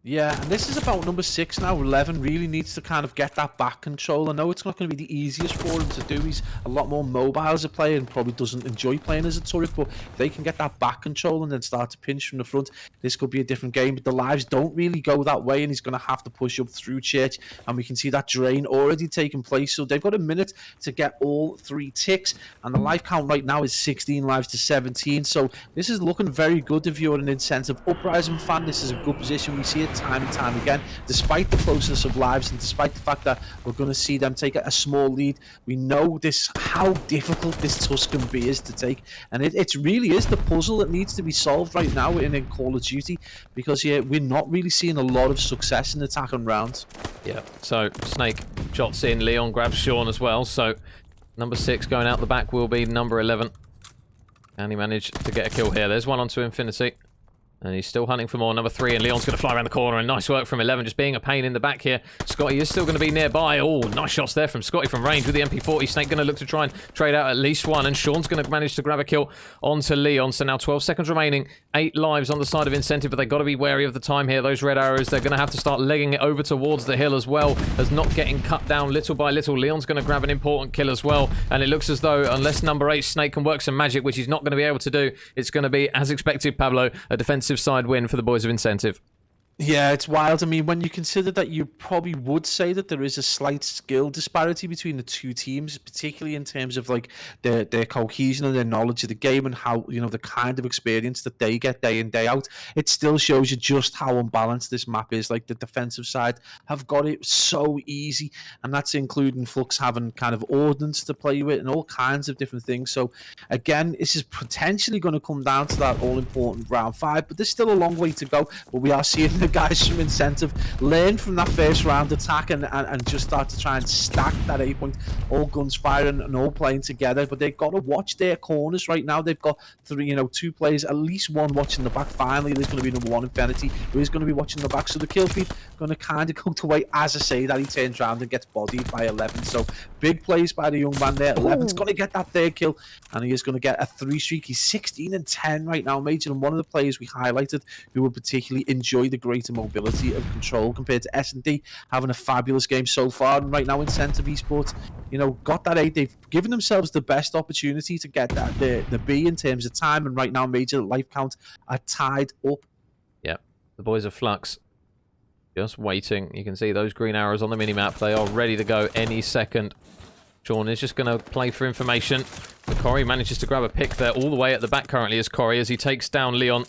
Yeah, and this is about number 6 now. 11 really needs to kind of get that back control. I know it's not going to be the easiest for him to do. He's a lot more mobile as a player and probably doesn't enjoy playing as a turret, but if they can get that back control and then start to pinch from the front, this could be a different game. But the lives don't really go that way, and he's going to have to push up through Church, and we can see that drain already taking place. So they've got a minute to get all 3 ticks, and the life count right now is 16 lives to 17. So this is looking very good if you're an Incentive Uprising fan. This is a good position. We see it time and time again, despite the closeness of lives and despite the fact that we're going to see them take a small lead. We know this, how difficult this Tuscan B is to take, and it really is the puzzle that needs to be solved right now in Call of Duty, because we're not really seeing a lot of success in attacking rounds. Yeah, so Snake shots in, Leon grabs Sean as well, so number 6 going out the back will be number 11. And he managed to get a kill here. There's one onto Infinity. And he's still hunting for more. Number 3, and Leon's going to fly around the corner. And nice work from 11, just being a pain in the back here. Scotty is still going to be nearby. Oh, nice shots there from Scotty from range with the MP40. Snake going to look to try and trade out at least one. And Sean's going to manage to grab a kill onto Leon. So now 12 seconds remaining. 8 lives on the side of Incentive, but they've got to be wary of the time here. Those red arrows, they're going to have to start legging it over towards the hill as well as not getting cut down little by little. Leon's going to grab an important kill as well. And it looks as though, unless number 8, Snake, can work some magic, which he's not going to be able to do, it's going to be, as expected, Pablo, a defensive side win for the boys of Incentive. Yeah, it's wild. I mean, when you consider that, you probably would say that there is a slight skill disparity between the two teams, particularly in terms of like their cohesion and their knowledge of the game and how, you know, the kind of experience that they get day in, day out. It still shows you just how unbalanced this map is. Like, the defensive side have got it so easy, and that's including Fluxx having kind of ordnance to play with and all kinds of different things. So again, this is potentially going to come down to that all-important round 5, but there's still a long way to go. But we are seeing the guys from Incentive learn from that first round attack and just start to try and stack that 8 point, all guns firing and all playing together. But they've got to watch their corners right now. They've got 2 players, at least one watching the back. Finally, there's going to be number 1, Infinity, who is going to be watching the back. So the kill feed going to kind of go to wait, as I say, that he turns around and gets bodied by 11. So big plays by the young man there. 11's going to get that 3rd kill, and he is going to get a 3 streak. He's 16 and 10 right now, Major, and one of the players we highlighted who would particularly enjoy the greater mobility of control compared to S&D, having a fabulous game so far. And right now, Incentive ESports, got that 8. They've given themselves the best opportunity to get that the B in terms of time, and right now, Major, life count are tied up. Yeah, the boys of Fluxx just waiting. You can see those green arrows on the minimap. They are ready to go any second. Sean is just going to play for information. But Corey manages to grab a pick there. All the way at the back currently is Corey as he takes down Leon.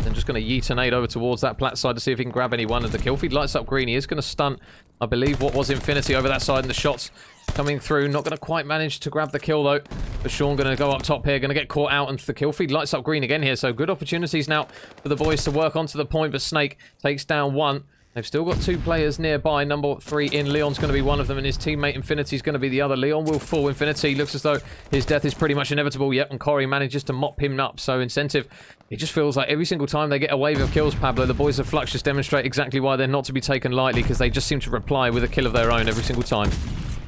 And just going to yeet a nade over towards that plat side to see if he can grab anyone. And the kill feed lights up green. He is going to stunt, I believe, what was Infinity over that side. And the shots coming through. Not going to quite manage to grab the kill, though. But Sean going to go up top here. Going to get caught out. And the kill feed lights up green again here. So good opportunities now for the boys to work onto the point. But Snake takes down 1. They've still got 2 players nearby. Number 3 in, Leon's going to be one of them, and his teammate Infinity's going to be the other. Leon will fall. Infinity looks as though his death is pretty much inevitable. Yep, and Corey manages to mop him up. So Incentive, it just feels like every single time they get a wave of kills, Pablo, the boys of Fluxx just demonstrate exactly why they're not to be taken lightly, because they just seem to reply with a kill of their own every single time.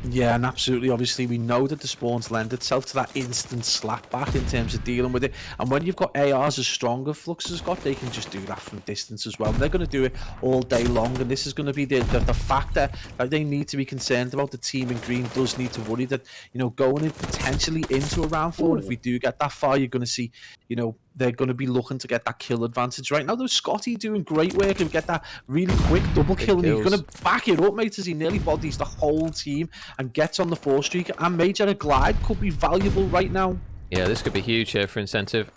Yeah, and absolutely, obviously, we know that the spawns lend itself to that instant slap back in terms of dealing with it. And when you've got ARs as strong as Fluxx has got, they can just do that from distance as well. They're going to do it all day long, and this is going to be the factor that they need to be concerned about. The team in green does need to worry that, going in potentially into a round 4, if we do get that far, you're going to see, they're going to be looking to get that kill advantage. Right now, though, Scotty doing great work and get that really quick double kill. And he's going to back it up, mate, as he nearly bodies the whole team and gets on the 4 streak. And Major, a glide could be valuable right now. Yeah, this could be huge here for Incentive.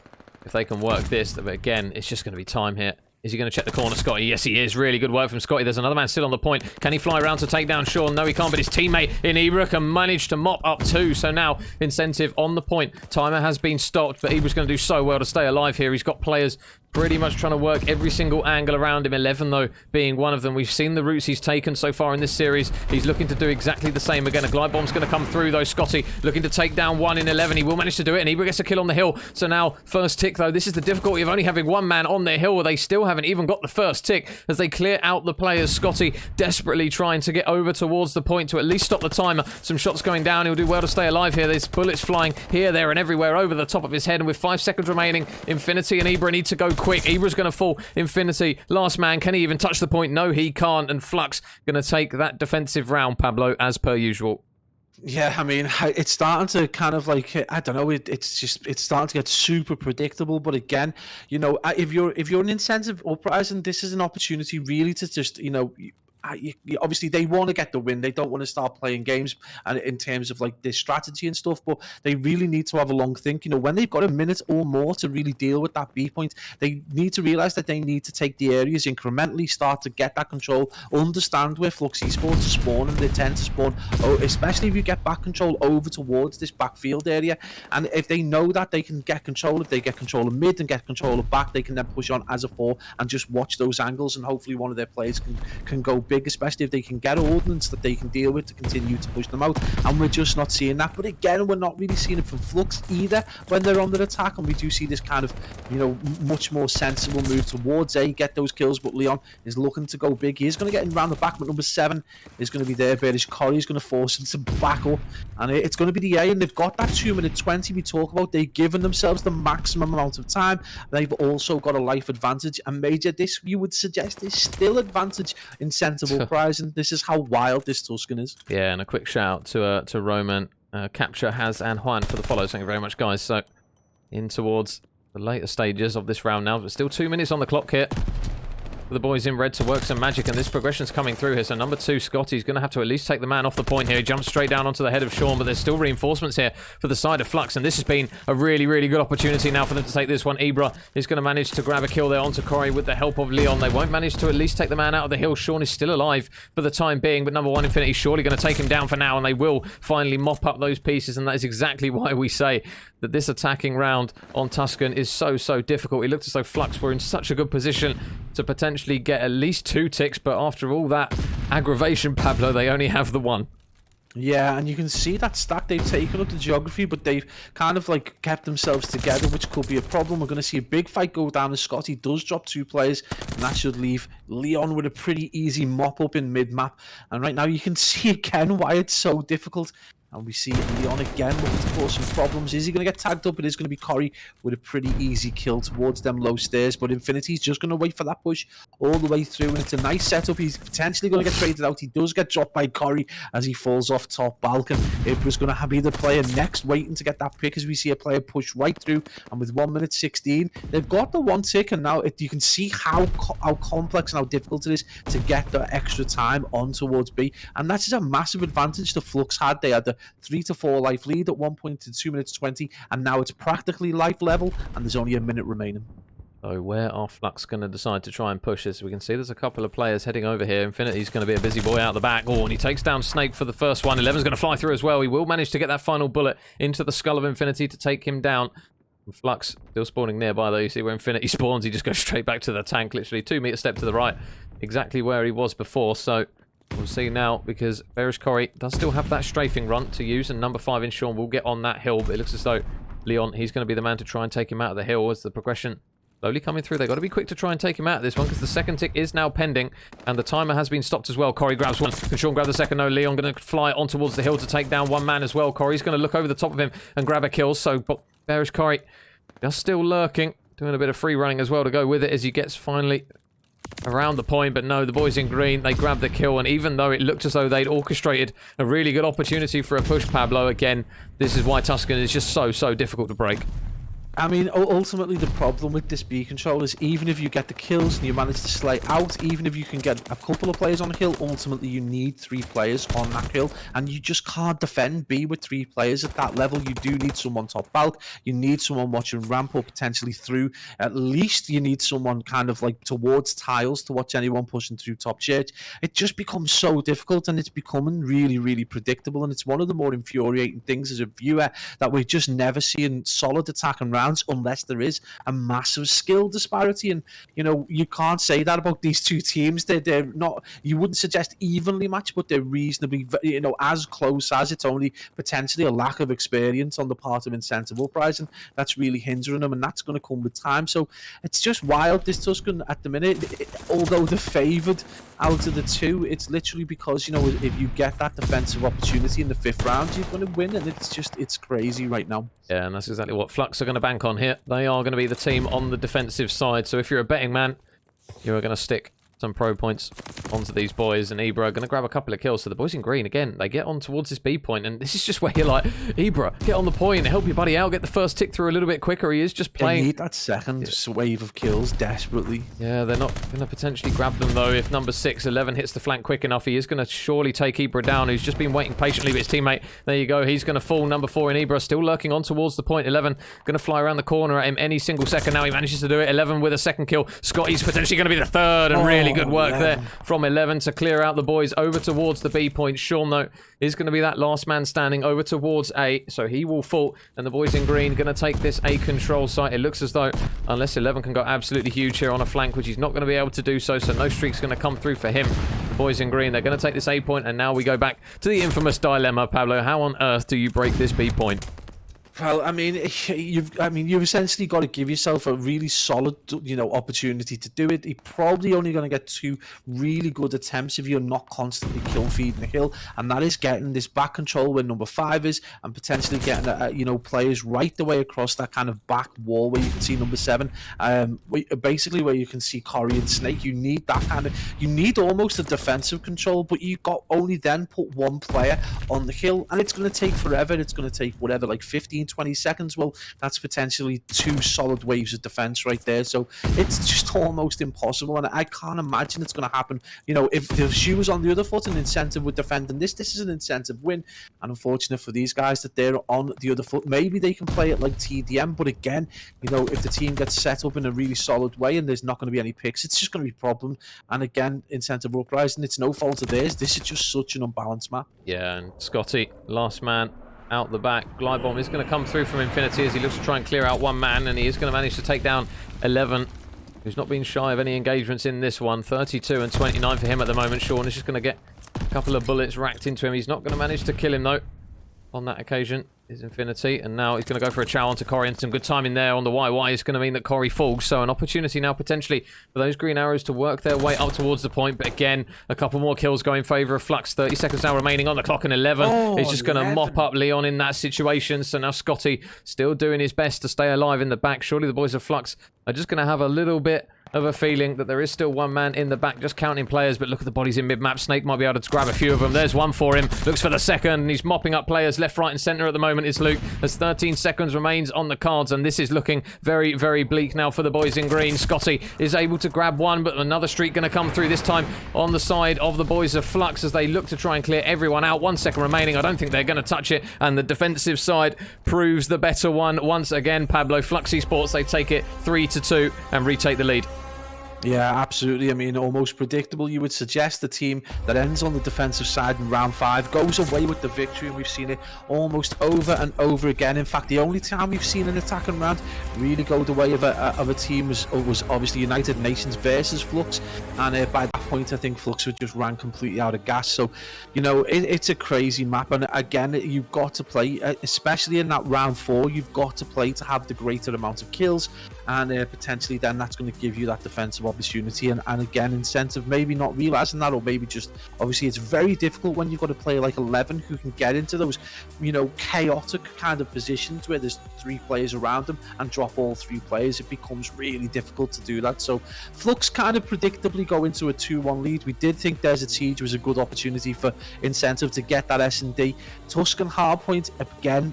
If they can work this, but again, it's just going to be time here. Is he going to check the corner, Scotty? Yes, he is. Really good work from Scotty. There's another man still on the point. Can he fly around to take down Sean? No, he can't, but his teammate in Ebra can manage to mop up 2. So now, Incentive on the point. Timer has been stopped, but Ebra's going to do so well to stay alive here. He's got players pretty much trying to work every single angle around him, 11 though being one of them. We've seen the routes he's taken so far in this series. He's looking to do exactly the same again. A glide bomb's going to come through though. Scotty looking to take down 1 in 11. He will manage to do it, and Ebra gets a kill on the hill. So now, first tick though. This is the difficulty of only having 1 man on their hill, where they still haven't even got the first tick as they clear out the players. Scotty desperately trying to get over towards the point to at least stop the timer. Some shots going down. He'll do well to stay alive here. There's bullets flying here, there, and everywhere over the top of his head. And with 5 seconds remaining, Infinity and Ebra need to go quick. Ibra's going to fall. Infinity, last man. Can he even touch the point? No, he can't. And Fluxx going to take that defensive round, Pablo, as per usual. Yeah, I mean, it's starting to kind of like, I don't know, it's starting to get super predictable. But again, you know, if you're an incentive Uprising, this is an opportunity really to just, you know, obviously they want to get the win. They don't want to start playing games and in terms of like this strategy and stuff, but they really need to have a long think. You know, when they've got a minute or more to really deal with that B point, they need to realize that they need to take the areas incrementally, start to get that control, understand where Fluxx ESports are spawning. They tend to spawn, especially if you get back control over towards this backfield area. And if they know that they can get control, if they get control of mid and get control of back, they can then push on as a 4 and just watch those angles, and hopefully one of their players can go big, especially if they can get ordnance that they can deal with to continue to push them out. And we're just not seeing that. But again, we're not really seeing it from Fluxx either when they're under attack, and we do see this kind of, you know, much more sensible move towards A, get those kills. But Leon is looking to go big. He is going to get in around the back, but number 7 is going to be there. Bearish Corey is going to force him to back up, and it's going to be the A, and they've got that 2-minute 20 we talk about. They've given themselves the maximum amount of time. They've also got a life advantage, and Major, this you would suggest is still advantage in Sensible Uprising. This is how wild this Tuscan is. Yeah, and a quick shout to Roman, Capture, Has, and Juan for the follows. Thank you very much, guys. So, in towards the later stages of this round now, but still 2 minutes on the clock here for the boys in red to work some magic, and this progression's coming through here. So number 2, Scotty's going to have to at least take the man off the point here. He jumps straight down onto the head of Sean, but there's still reinforcements here for the side of Fluxx, and this has been a really, really good opportunity now for them to take this one. Ibra is going to manage to grab a kill there onto Corey with the help of Leon. They won't manage to at least take the man out of the hill. Sean is still alive for the time being, but number 1 Infinity surely going to take him down for now, and they will finally mop up those pieces, and that is exactly why we say that this attacking round on Tuscan is so, so difficult. It looked as though Fluxx were in such a good position to potentially get at least 2 ticks, but after all that aggravation, Pablo, they only have the 1. Yeah, and you can see that stack. They've taken up the geography, but they've kind of like kept themselves together, which could be a problem. We're going to see a big fight go down as Scotty does drop 2 players, and that should leave Leon with a pretty easy mop up in mid-map. And right now you can see again why it's so difficult. And we see Leon again looking to cause some problems. Is he going to get tagged up? It is going to be Corey with a pretty easy kill towards them low stairs. But Infinity's just going to wait for that push all the way through. And it's a nice setup. He's potentially going to get traded out. He does get dropped by Corey as he falls off top balcony. Ibra's going to be the player next waiting to get that pick as we see a player push right through. And with 1 minute 16, they've got the 1 tick. And now you can see how complex and how difficult it is to get the extra time on towards B. And that's just a massive advantage the Fluxx had. They had the 3 to 4 life lead at 1 point to 2 minutes 20, and now it's practically life level, and there's only a minute remaining. So where are Fluxx going to decide to try and push this? We can see there's a couple of players heading over here. Infinity's going to be a busy boy out the back. Oh, and he takes down Snake for the first one. 11's going to fly through as well. He will manage to get that final bullet into the skull of Infinity to take him down. And Fluxx still spawning nearby, though. You see where Infinity spawns, he just goes straight back to the tank, literally 2 meter step to the right, exactly where he was before. So we'll see now, because Bearish Corey does still have that strafing run to use, and number 5 in Sean will get on that hill, but it looks as though Leon, he's going to be the man to try and take him out of the hill as the progression slowly coming through. They've got to be quick to try and take him out of this one, because the second tick is now pending, and the timer has been stopped as well. Corey grabs one. Can Sean grab the second? No. Leon going to fly on towards the hill to take down one man as well. Corey's going to look over the top of him and grab a kill, so Bearish Corey just still lurking, doing a bit of free running as well to go with it as he gets finally around the point. But no, the boys in green, they grabbed the kill, and even though it looked as though they'd orchestrated a really good opportunity for a push, Pablo, again, this is why Tuscan is just so difficult to break. I mean, ultimately the problem with this B control is even if you get the kills and you manage to slay out, even if you can get a couple of players on a hill, ultimately you need 3 players on that hill, and you just can't defend B with 3 players at that level. You do need someone top bulk, you need someone watching ramp or potentially through. At least you need someone kind of like towards tiles to watch anyone pushing through top church. It just becomes so difficult, and it's becoming really predictable, and it's one of the more infuriating things as a viewer that we're just never seeing solid attack and round unless there is a massive skill disparity. And you know, you can't say that about these 2 teams. They're not, you wouldn't suggest evenly matched, but they're reasonably, you know, as close as. It's only potentially a lack of experience on the part of Incentive Uprising that's really hindering them, and that's going to come with time. So it's just wild, this Tuscan at the minute. Although they're favoured out of the 2, it's literally because, you know, if you get that defensive opportunity in the 5th round, you're going to win, and it's crazy right now. Yeah, and that's exactly what Fluxx are going to bang bank on here. They are going to be the team on the defensive side. So if you're a betting man, you are going to stick some pro points onto these boys, and Ibra are going to grab a couple of kills. So the boys in green, again, they get on towards this B point, and this is just where you're like, Ibra, get on the point, help your buddy out, get the first tick through a little bit quicker. He is just playing. They need that second wave of kills desperately. Yeah, they're not going to potentially grab them, though. If number 6, 11, hits the flank quick enough, he is going to surely take Ibra down, who's just been waiting patiently with his teammate. There you go, he's going to fall. Number 4 in Ibra, still lurking on towards the point. 11, going to fly around the corner at him any single second now. He manages to do it. 11 with a second kill. Scotty's potentially going to be the third, and really good work there from 11 to clear out the boys over towards the B point. Sean, though, is going to be that last man standing over towards A, so he will fall, and the boys in green going to take this A control site. It looks as though, unless 11 can go absolutely huge here on a flank, which he's not going to be able to do so no streak's going to come through for him. The boys in green, they're going to take this A point, and now we go back to the infamous dilemma. Pablo, how on earth do you break this B point? Well, I mean, you've essentially got to give yourself a really solid, opportunity to do it. You're probably only going to get 2 really good attempts if you're not constantly kill feeding the hill, and that is getting this back control where number 5 is, and potentially getting players right the way across that kind of back wall where you can see number 7. Basically where you can see Corey and Snake. You need that you need almost a defensive control, but you've got only then put 1 player on the hill, and it's going to take forever. It's going to take whatever, like 15, 20 seconds. Well, that's potentially 2 solid waves of defense right there, so it's just almost impossible, and I can't imagine it's going to happen. If the shoe was on the other foot, an incentive with defending this is an incentive win, and unfortunate for these guys that they're on the other foot. Maybe they can play it like TDM, but again, if the team gets set up in a really solid way and there's not going to be any picks, it's just going to be a problem. And again, incentive Uprising, it's no fault of theirs. This is just such an unbalanced map. Yeah, and Scotty, last man out the back. Glide bomb is going to come through from Infinity as he looks to try and clear out 1 man, and he is going to manage to take down 11, who's not been shy of any engagements in this one. 32 and 29 for him at the moment. Sean is just going to get a couple of bullets racked into him. He's not going to manage to kill him, though, on that occasion. Is Infinity, and now he's going to go for a chow onto Corey, and some good timing there on the YY is going to mean that Corey falls, so an opportunity now potentially for those green arrows to work their way up towards the point, but again, a couple more kills go in favour of Fluxx. 30 seconds now remaining on the clock, and 11 is just going to mop up Leon in that situation, so now Scotty still doing his best to stay alive in the back. Surely the boys of Fluxx are just going to have a little bit of a feeling that there is still 1 man in the back just counting players, but look at the bodies in mid-map. Snake might be able to grab a few of them. There's 1 for him. Looks for the second, and he's mopping up players left, right, and centre at the moment. Is Luke, as 13 seconds remains on the cards, and this is looking very, very bleak now for the boys in green. Scotty is able to grab 1, but another streak going to come through, this time on the side of the boys of Fluxx as they look to try and clear everyone out. 1 second remaining. I don't think they're going to touch it, and the defensive side proves the better one once again. Pablo, Fluxx ESports, they take it 3-2 and retake the lead. Yeah, absolutely. I mean, almost predictable. You would suggest the team that ends on the defensive side in round 5 goes away with the victory, and we've seen it almost over and over again. In fact, the only time we've seen an attacking round really go the way of a team was obviously United Nations versus Fluxx, and by that point, I think Fluxx would just ran completely out of gas. So, it's a crazy map, and again, you've got to play, especially in that round 4, you've got to play to have the greater amount of kills, and potentially then that's going to give you that defensive opportunity, and again, incentive maybe not realizing that, or maybe just, obviously it's very difficult when you've got a player like 11 who can get into those chaotic kind of positions where there's 3 players around them and drop all 3 players. It becomes really difficult to do that. So Fluxx kind of predictably go into a 2-1 lead. We did think Desert Siege was a good opportunity for incentive to get that S&D. Tuscan Hardpoint, again,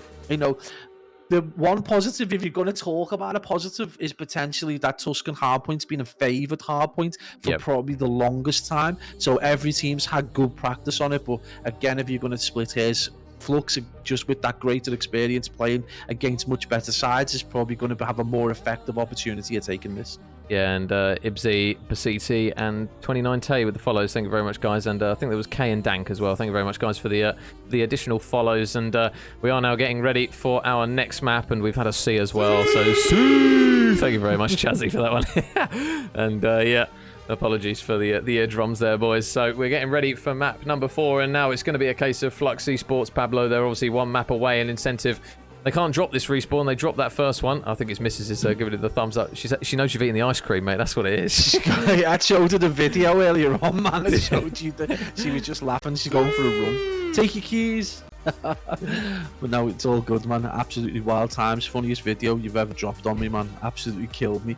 the one positive, if you're going to talk about a positive, is potentially that Tuscan Hardpoint's been a favoured hardpoint for probably the longest time. So every team's had good practice on it. But again, if you're going to split hairs, Fluxx, just with that greater experience playing against much better sides, is probably going to have a more effective opportunity of taking this. Yeah, and Ibsy, Basiti, and 29Tay with the follows. Thank you very much, guys. And I think there was K and Dank as well. Thank you very much, guys, for the additional follows. And we are now getting ready for our next map, and we've had a C as well. So, C! Thank you very much, Chazzy, for that one. And yeah, apologies for the eardrums there, boys. So we're getting ready for map number 4, and now it's going to be a case of Fluxx ESports. Pablo, they're obviously 1 map away, and incentive. They can't drop this respawn. They dropped that first one. I think it's Mrs. is giving it the thumbs up. She knows you've eaten the ice cream, mate. That's what it is. I showed her the video earlier on, man. I showed you that she was just laughing. She's going for a run. Take your keys. But no, it's all good, man. Absolutely wild times. Funniest video you've ever dropped on me, man. Absolutely killed me.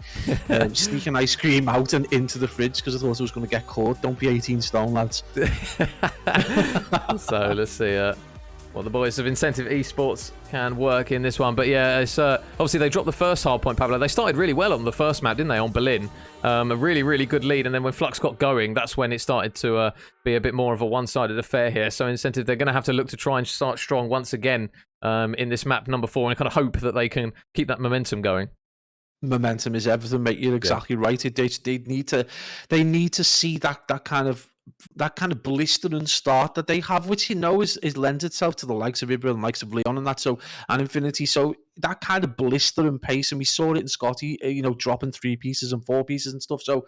Sneaking ice cream out and into the fridge because I thought I was going to get caught. Don't be 18 stone, lads. So let's see what the boys of Incentive Esports can work in this one. But yeah, it's obviously they dropped the first hard point, Pablo. They started really well on the first map, didn't they, on Berlin? A really, really good lead. And then when Fluxx got going, that's when it started to be a bit more of a one-sided affair here. So Incentive, they're going to have to look to try and start strong once again in this map number 4 and kind of hope that they can keep that momentum going. Momentum is everything, mate. You're exactly right. They need to see that kind of blistering start that they have, which is lends itself to the likes of Ibra and the likes of Leon and that. So and Infinity. So that kind of blistering pace, and we saw it in Scotty, dropping 3 pieces and 4 pieces and stuff. So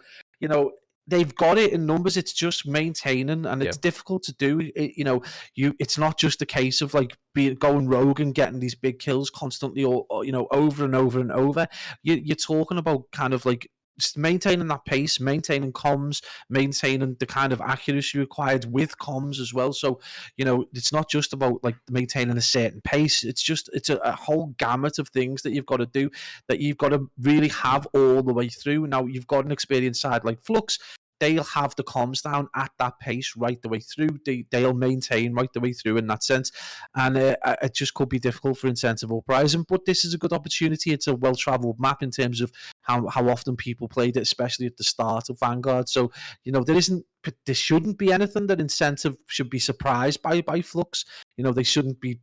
they've got it in numbers. It's just maintaining, and it's difficult to do. It's not just a case of like going rogue and getting these big kills constantly, or over and over and over. You're talking about kind of like just maintaining that pace, maintaining comms, maintaining the kind of accuracy required with comms as well. So, it's not just about like maintaining a certain pace. It's a whole gamut of things that you've got to do, that you've got to really have all the way through. Now, you've got an experienced side like Fluxx. They'll have the comms down at that pace right the way through. They'll maintain right the way through in that sense. And it just could be difficult for Incentive Uprising, but this is a good opportunity. It's a well-travelled map in terms of how often people played it, especially at the start of Vanguard. So, there shouldn't be anything that Incentive should be surprised by Fluxx. They shouldn't be,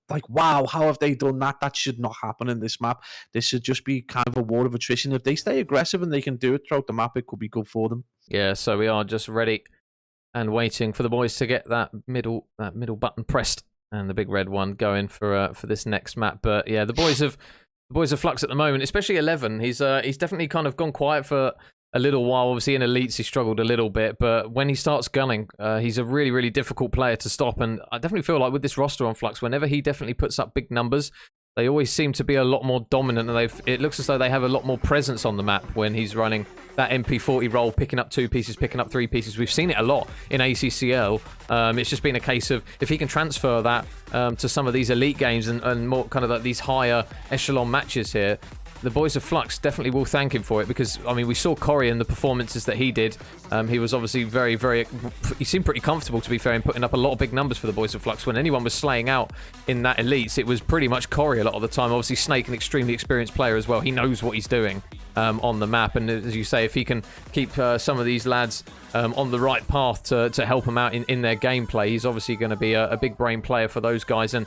like, wow, how have they done that? That should not happen in this map. This should just be kind of a war of attrition. If they stay aggressive and they can do it throughout the map, it could be good for them. Yeah, so we are just ready and waiting for the boys to get that middle button pressed and the big red one going for this next map. But yeah, the boys of Fluxx at the moment, especially 11, he's definitely kind of gone quiet for a little while. Obviously in Elites he struggled a little bit, but when he starts gunning, he's a really, really difficult player to stop. And I definitely feel like with this roster on Fluxx, whenever he definitely puts up big numbers, they always seem to be a lot more dominant, and it looks as though they have a lot more presence on the map when he's running that MP40 role, picking up 2 pieces, picking up 3 pieces. We've seen it a lot in ACCL. It's just been a case of if he can transfer that to some of these elite games and more kind of like these higher echelon matches here, the boys of Fluxx definitely will thank him for it, because, I mean, we saw Corey and the performances that he did. He was obviously very, very... He seemed pretty comfortable, to be fair, in putting up a lot of big numbers for the boys of Fluxx. When anyone was slaying out in that Elites, it was pretty much Corey a lot of the time. Obviously, Snake, an extremely experienced player as well. He knows what he's doing on the map. And as you say, if he can keep some of these lads on the right path to help them out in their gameplay, he's obviously going to be a big brain player for those guys. And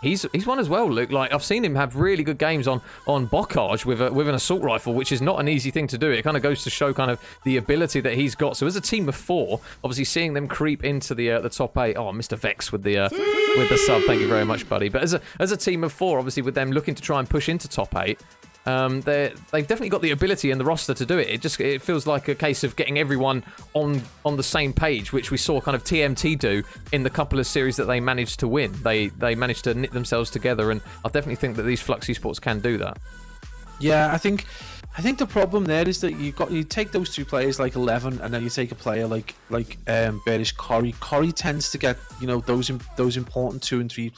he's one as well, Luke. Like, I've seen him have really good games on Bocage with an assault rifle, which is not an easy thing to do. It kind of goes to show kind of the ability that he's got. So as a team of 4, obviously seeing them creep into the top 8. Oh, Mr. Vex with the sub. Thank you very much, buddy. But as a team of 4, obviously with them looking to try and push into top 8, they've definitely got the ability and the roster to do it. It feels like a case of getting everyone on the same page, which we saw kind of TMT do in the couple of series that they managed to win. They managed to knit themselves together, and I definitely think that these Fluxx Esports can do that. Yeah, I think the problem there is that you take those 2 players like 11, and then you take a player like Bearish Corey. Corey tends to get those important 2 and 3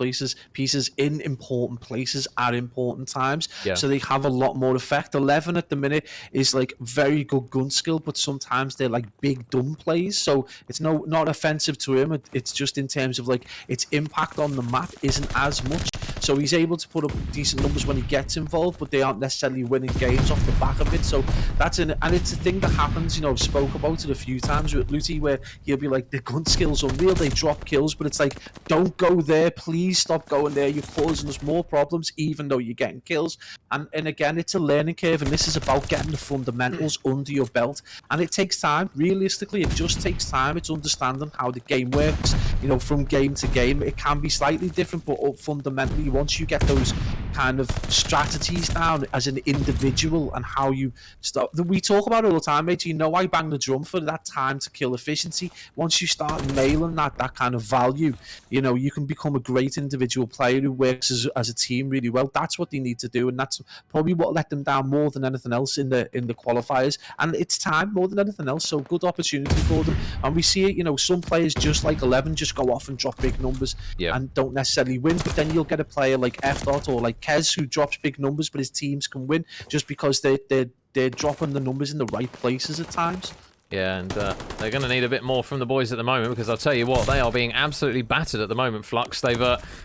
pieces in important places at important times. Yeah. So they have a lot more effect. 11 at the minute is like very good gun skill, but sometimes they're like big dumb plays. So it's not offensive to him. It's just in terms of like its impact on the map isn't as much. So he's able to put up decent numbers when he gets involved, but they aren't necessarily winning games off the back of it. So and it's a thing that happens. I've spoke about it a few times with Luty, where he'll be like, the gun skill's unreal, they drop kills, but it's like, don't go there, please stop going there. You're causing us more problems, even though you're getting kills. And again, it's a learning curve, and this is about getting the fundamentals under your belt. And it takes time. Realistically, it just takes time. It's understanding how the game works. From game to game, it can be slightly different, but fundamentally, once you get those kind of strategies down as an individual and how you start. We talk about it all the time, mate. You know, I bang the drum for that time to kill efficiency. Once you start nailing that kind of value, you know, you can become a great individual player who works as a team really well. That's what they need to do, and that's probably what let them down more than anything else in the qualifiers. And it's time more than anything else. So good opportunity for them. And we see it. You know, some players just like 11 just go off and drop big numbers and don't necessarily win. But then you'll get a player like F Dot or like Kez who drops big numbers, but his teams can win just because they're dropping the numbers in the right places at times. Yeah, and they're going to need a bit more from the boys at the moment, because I'll tell you what, they are being absolutely battered at the moment, Fluxx. They've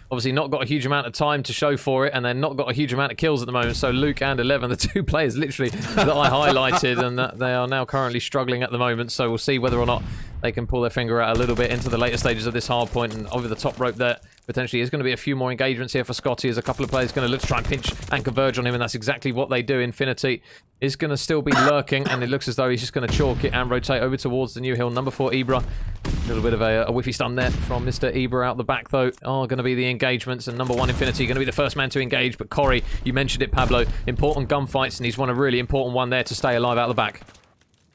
obviously not got a huge amount of time to show for it, and they're not got a huge amount of kills at the moment. So Luke and 11, the two players literally that I highlighted, and that they are now currently struggling at the moment. So we'll see whether or not they can pull their finger out a little bit into the later stages of this hard point, and over the top rope there. Potentially is going to be a few more engagements here for Scotty, as a couple of players going to look to try and pinch and converge on him, and that's exactly what they do. Infinity is going to still be lurking, and it looks as though he's just going to chalk it and rotate over towards the new hill. Number 4, Ibra. A little bit of a whiffy stun there from Mr. Ibra out the back, though. Are going to be the engagements, and number 1, Infinity, going to be the first man to engage. But Corey, you mentioned it, Pablo, important gunfights, and he's won a really important one there to stay alive out the back.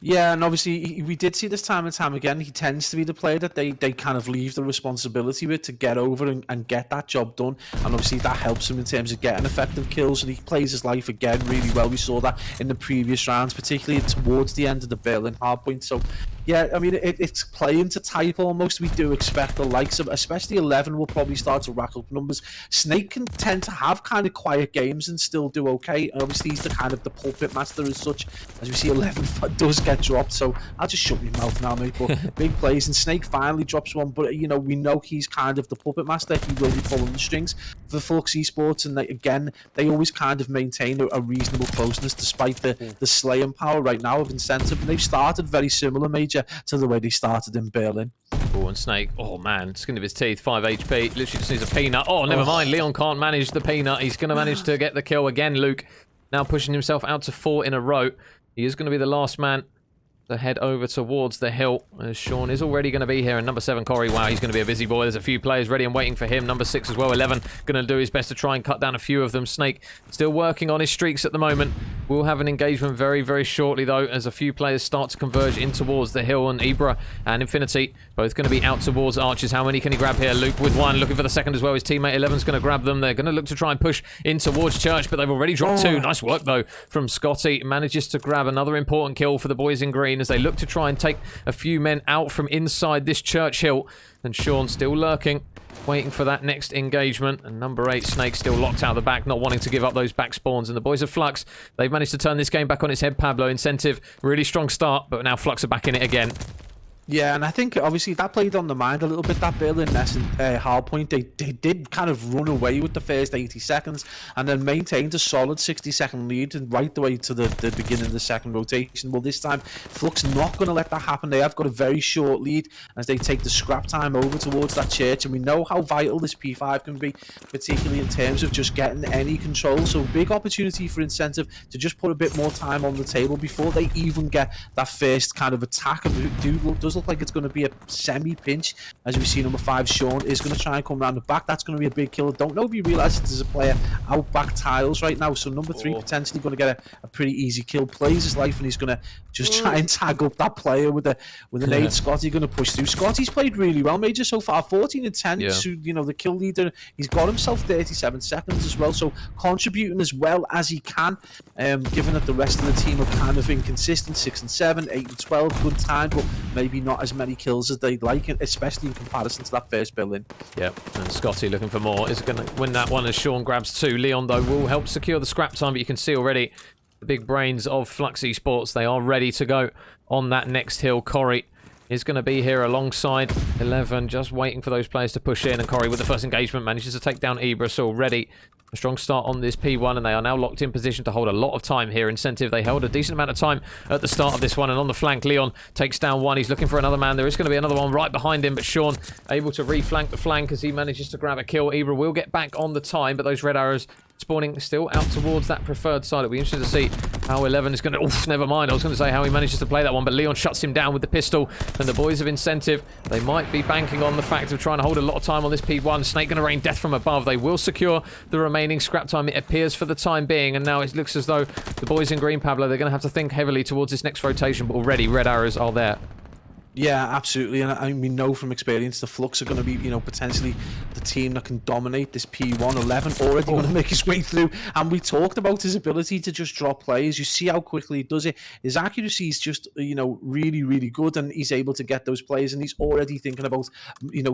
Yeah, and obviously we did see this time and time again, he tends to be the player that they kind of leave the responsibility with to get over and get that job done. And obviously that helps him in terms of getting effective kills, and he plays his life again really well. We saw that in the previous rounds, particularly towards the end of the Berlin hardpoint. So yeah, I mean, it's playing to type almost. We do expect the likes of, especially 11 will probably start to rack up numbers. Snake can tend to have kind of quiet games and still do okay. And obviously he's the kind of the pulpit master as such. As we see, 11 does get dropped, so I'll just shut my mouth now, mate. But big plays, and Snake finally drops one. But you know, we know he's kind of the puppet master. He will be pulling the strings for Fluxx Esports, and they always kind of maintain a reasonable closeness despite the slaying power right now of Incentive. And they've started very similar, Major, to the way they started in Berlin. Oh, and Snake, oh man, skin of his teeth, 5 HP, literally just needs a peanut. Oh, never mind, Leon can't manage the peanut. He's going to manage to get the kill again. Luke now pushing himself out to 4 in a row. He is going to be the last man to head over towards the hill, as Sean is already going to be here. And number 7, Corey, wow, he's going to be a busy boy. There's a few players ready and waiting for him. Number 6 as well, 11, going to do his best to try and cut down a few of them. Snake still working on his streaks at the moment. We'll have an engagement very, very shortly, though, as a few players start to converge in towards the hill. And Ibra and Infinity both going to be out towards Archers. How many can he grab here? Luke with 1, looking for the second as well. His teammate 11's going to grab them. They're going to look to try and push in towards Church, but they've already dropped 2. Nice work, though, from Scotty. Manages to grab another important kill for the boys in green as they look to try and take a few men out from inside this church hill. And Sean still lurking, waiting for that next engagement. And number 8, Snake, still locked out the back, not wanting to give up those back spawns. And the boys of Fluxx, they've managed to turn this game back on its head. Pablo, Incentive, really strong start, but now Fluxx are back in it again. Yeah, and I think obviously that played on the mind a little bit, that Berlin hardpoint. They did kind of run away with the first 80 seconds and then maintained a solid 60-second lead and right the way to the beginning of the second rotation. Well, this time, Fluxx not going to let that happen. They have got a very short lead as they take the scrap time over towards that church, and we know how vital this P5 can be, particularly in terms of just getting any control. So big opportunity for Incentive to just put a bit more time on the table before they even get that first kind of attack. It does look like it's going to be a semi-pinch, as we see number 5, Sean, is going to try and come around the back. That's going to be a big kill. Don't know if he realises there's a player out back tiles right now, so number 3 potentially going to get a pretty easy kill. Plays his life, and he's going to just try and tag up that player with an 8. Scotty going to push through. Scotty's played really well, Major, so far, 14 and 10. Yeah. So, you know, the kill leader, he's got himself 37 seconds as well, so contributing as well as he can, given that the rest of the team are kind of inconsistent. 6 and 7, 8 and 12, good time, but maybe not as many kills as they'd like, especially in comparison to that first Berlin. Yep, and Scotty looking for more. Is going to win that one as Sean grabs 2. Leon, though, will help secure the scrap time, but you can see already the big brains of Fluxx Esports. They are ready to go on that next hill. Corey is going to be here alongside 11, just waiting for those players to push in, and Corey with the first engagement manages to take down Ibra, so already a strong start on this P1, and they are now locked in position to hold a lot of time here. Incentive, they held a decent amount of time at the start of this one, and on the flank, Leon takes down 1. He's looking for another man. There is going to be another one right behind him, but Sean able to reflank the flank as he manages to grab a kill. Ibra will get back on the time, but those red arrows spawning still out towards that preferred side. It'll be interesting to see how 11 is going to... Oof, never mind. I was going to say how he manages to play that one, but Leon shuts him down with the pistol. And the boys of Incentive, they might be banking on the fact of trying to hold a lot of time on this P1. Snake going to rain death from above. They will secure the remaining scrap time, it appears, for the time being. And now it looks as though the boys in green, Pablo, they're going to have to think heavily towards this next rotation, but already red arrows are there. Yeah, absolutely, and we know from experience the Fluxx are going to be, potentially the team that can dominate this P1. 11 already going to make his way through, and we talked about his ability to just drop players. You see how quickly he does it. His accuracy is just, really, really good, and he's able to get those players, and he's already thinking about,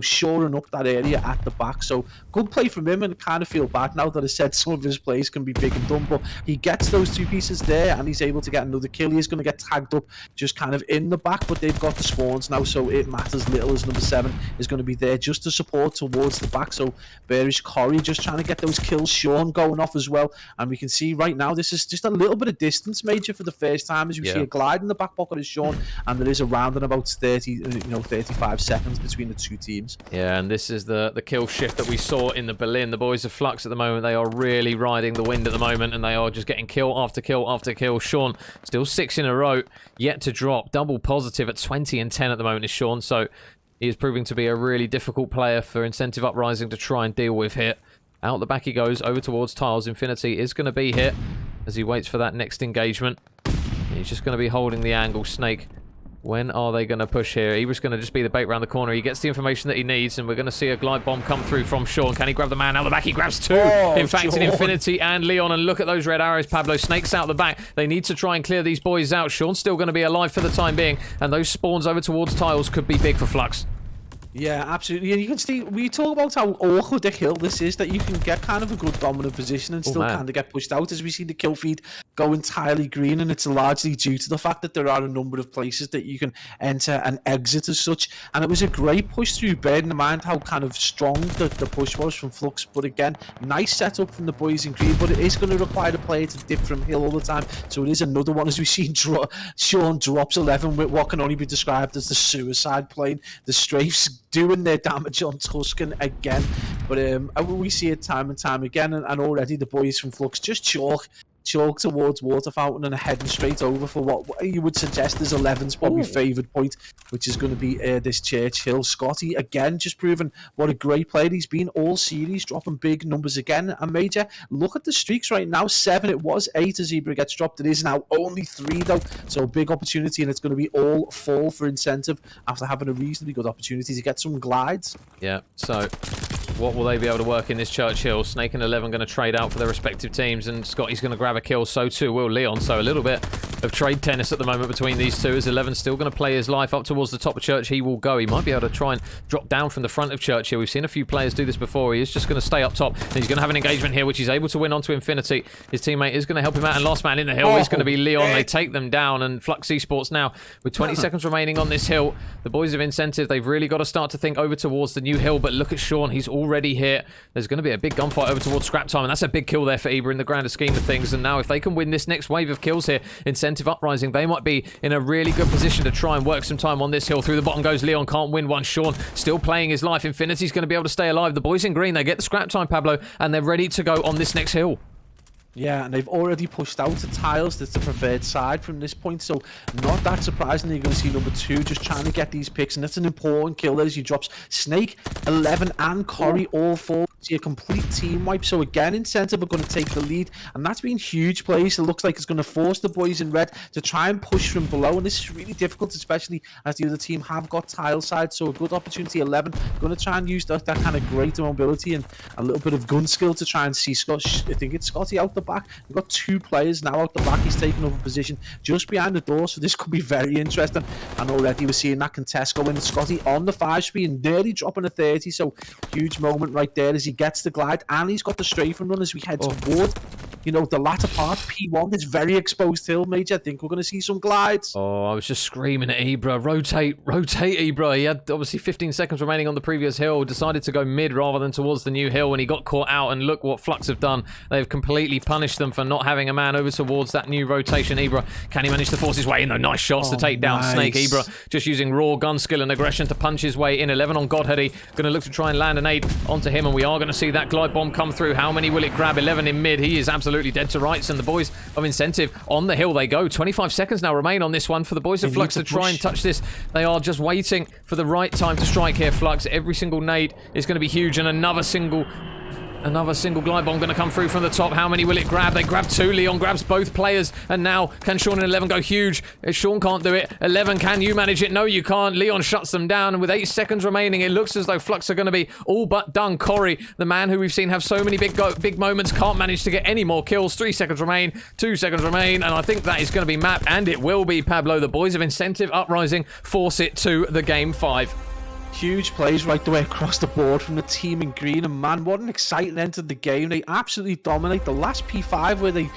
shoring up that area at the back. So good play from him, and I kind of feel bad now that I said some of his plays can be big and dumb, but he gets those 2 pieces there, and he's able to get another kill. He's going to get tagged up just kind of in the back, but they've got the spawn now, so it matters little as number 7 is going to be there just to support towards the back. So Bearish Corey just trying to get those kills. Sean going off as well, and we can see right now this is just a little bit of distance, Major, for the first time, as we see a glide in the back pocket of Sean, and there is a round in about 35 seconds between the 2 teams. Yeah, and this is the kill shift that we saw in the Berlin. The boys of Fluxx at the moment, they are really riding the wind at the moment, and they are just getting kill after kill after kill. Sean still 6 in a row, yet to drop. Double positive at 20 and 10 at the moment is Sean, so he is proving to be a really difficult player for Incentive Uprising to try and deal with here. Out the back he goes, over towards Tiles. Infinity is going to be here as he waits for that next engagement. He's just going to be holding the angle. Snake, when are they going to push here? He was going to just be the bait around the corner. He gets the information that he needs, and we're going to see a glide bomb come through from Sean. Can he grab the man out the back? He grabs 2. In fact, Sean. in Infinity and Leon, and look at those red arrows, Pablo. Snake's out the back. They need to try and clear these boys out. Sean's still going to be alive for the time being, and those spawns over towards Tiles could be big for Fluxx. Yeah, absolutely. And you can see, we talk about how awkward a hill this is, that you can get kind of a good dominant position and still kind of get pushed out, as we see the kill feed go entirely green, and it's largely due to the fact that there are a number of places that you can enter and exit as such. And it was a great push through, bearing in mind how kind of strong the push was from Fluxx. But again, nice setup from the boys in green, but it is going to require the player to dip from hill all the time. So it is another one, as we see Sean drops 11 with what can only be described as the suicide plane. The strafes doing their damage on Tuscan again, but we see it time and time again, and already the boys from Fluxx just chalk towards Water Fountain and heading straight over for what you would suggest is 11's probably favoured point, which is going to be this Churchill. Scotty again just proving what a great player he's been all series, dropping big numbers again. And Major, look at the streaks right now. 7, it was 8 as Zebra gets dropped. It is now only 3 though, so a big opportunity, and it's going to be all fall for Incentive after having a reasonably good opportunity to get some glides. Yeah, so what will they be able to work in this Churchill? Snake and 11 going to trade out for their respective teams, and Scotty's going to grab a kill. So too will Leon. So a little bit of trade tennis at the moment between these two, as 11's still going to play his life up towards the top of Church. He will go. He might be able to try and drop down from the front of Church here. We've seen a few players do this before. He is just going to stay up top, and he's going to have an engagement here, which he's able to win onto Infinity. His teammate is going to help him out, and last man in the hill is going to be Leon. They take them down, and Fluxx ESports now with 20 seconds remaining on this hill. The boys of Incentive, they've really got to start to think over towards the new hill, but look at Sean. He's already here. There's going to be a big gunfight over towards scrap time, and that's a big kill there for Ibra in the grander scheme of things. And now if they can win this next wave of kills here, Incentive Uprising, they might be in a really good position to try and work some time on this hill. Through the bottom goes Leon, can't win one. Sean still playing his life. Infinity's going to be able to stay alive. The boys in green, they get the scrap time, Pablo, and they're ready to go on this next hill. Yeah, and they've already pushed out to Tiles. That's the preferred side from this point, so not that surprising. You're going to see number 2 just trying to get these picks, and that's an important kill as he drops Snake, 11, and Corey all 4. See a complete team wipe. So again, Incentive are going to take the lead, and that's been huge plays. It looks like it's going to force the boys in red to try and push from below, and this is really difficult, especially as the other team have got Tile side. So a good opportunity. 11 going to try and use that kind of greater mobility and a little bit of gun skill to try and see I think it's Scotty out the back. We've got 2 players now out the back. He's taking over position just behind the door, so this could be very interesting. And already we're seeing that contest going. Scotty on the 5-speed, nearly dropping a 30, so huge moment right there as he gets the glide, and he's got the strafe and run as we head toward the latter part, P1 is very exposed hill, Major. I think we're going to see some glides. Oh, I was just screaming at Ibra. Rotate, Ibra. He had obviously 15 seconds remaining on the previous hill, decided to go mid rather than towards the new hill when he got caught out, and look what Fluxx have done. They've completely punished them for not having a man over towards that new rotation. Ibra, can he manage to force his way in? No, nice shots to take down Snake. Ibra just using raw gun skill and aggression to punch his way in. 11 on Godheady, going to look to try and land an 8 onto him, and we are going to see that glide bomb come through. How many will it grab? 11 in mid. He is absolutely dead to rights, and the boys of Incentive on the hill they go. 25 seconds now remain on this one for the boys of Fluxx to try and touch this. They are just waiting for the right time to strike here, Fluxx. Every single nade is going to be huge, and another single glide bomb going to come through from the top. How many will it grab? They grab 2. Leon grabs both players. And now, can Sean and 11 go huge? Sean can't do it. 11, can you manage it? No, you can't. Leon shuts them down. And with 8 seconds remaining, it looks as though Fluxx are going to be all but done. Corey, the man who we've seen have so many big moments, can't manage to get any more kills. 3 seconds remain. 2 seconds remain. And I think that is going to be map. And it will be, Pablo. The boys of Incentive Uprising force it to the game 5. Huge plays right the way across the board from the team in green, and man, what an exciting end to the game. They absolutely dominate the last P5 where they,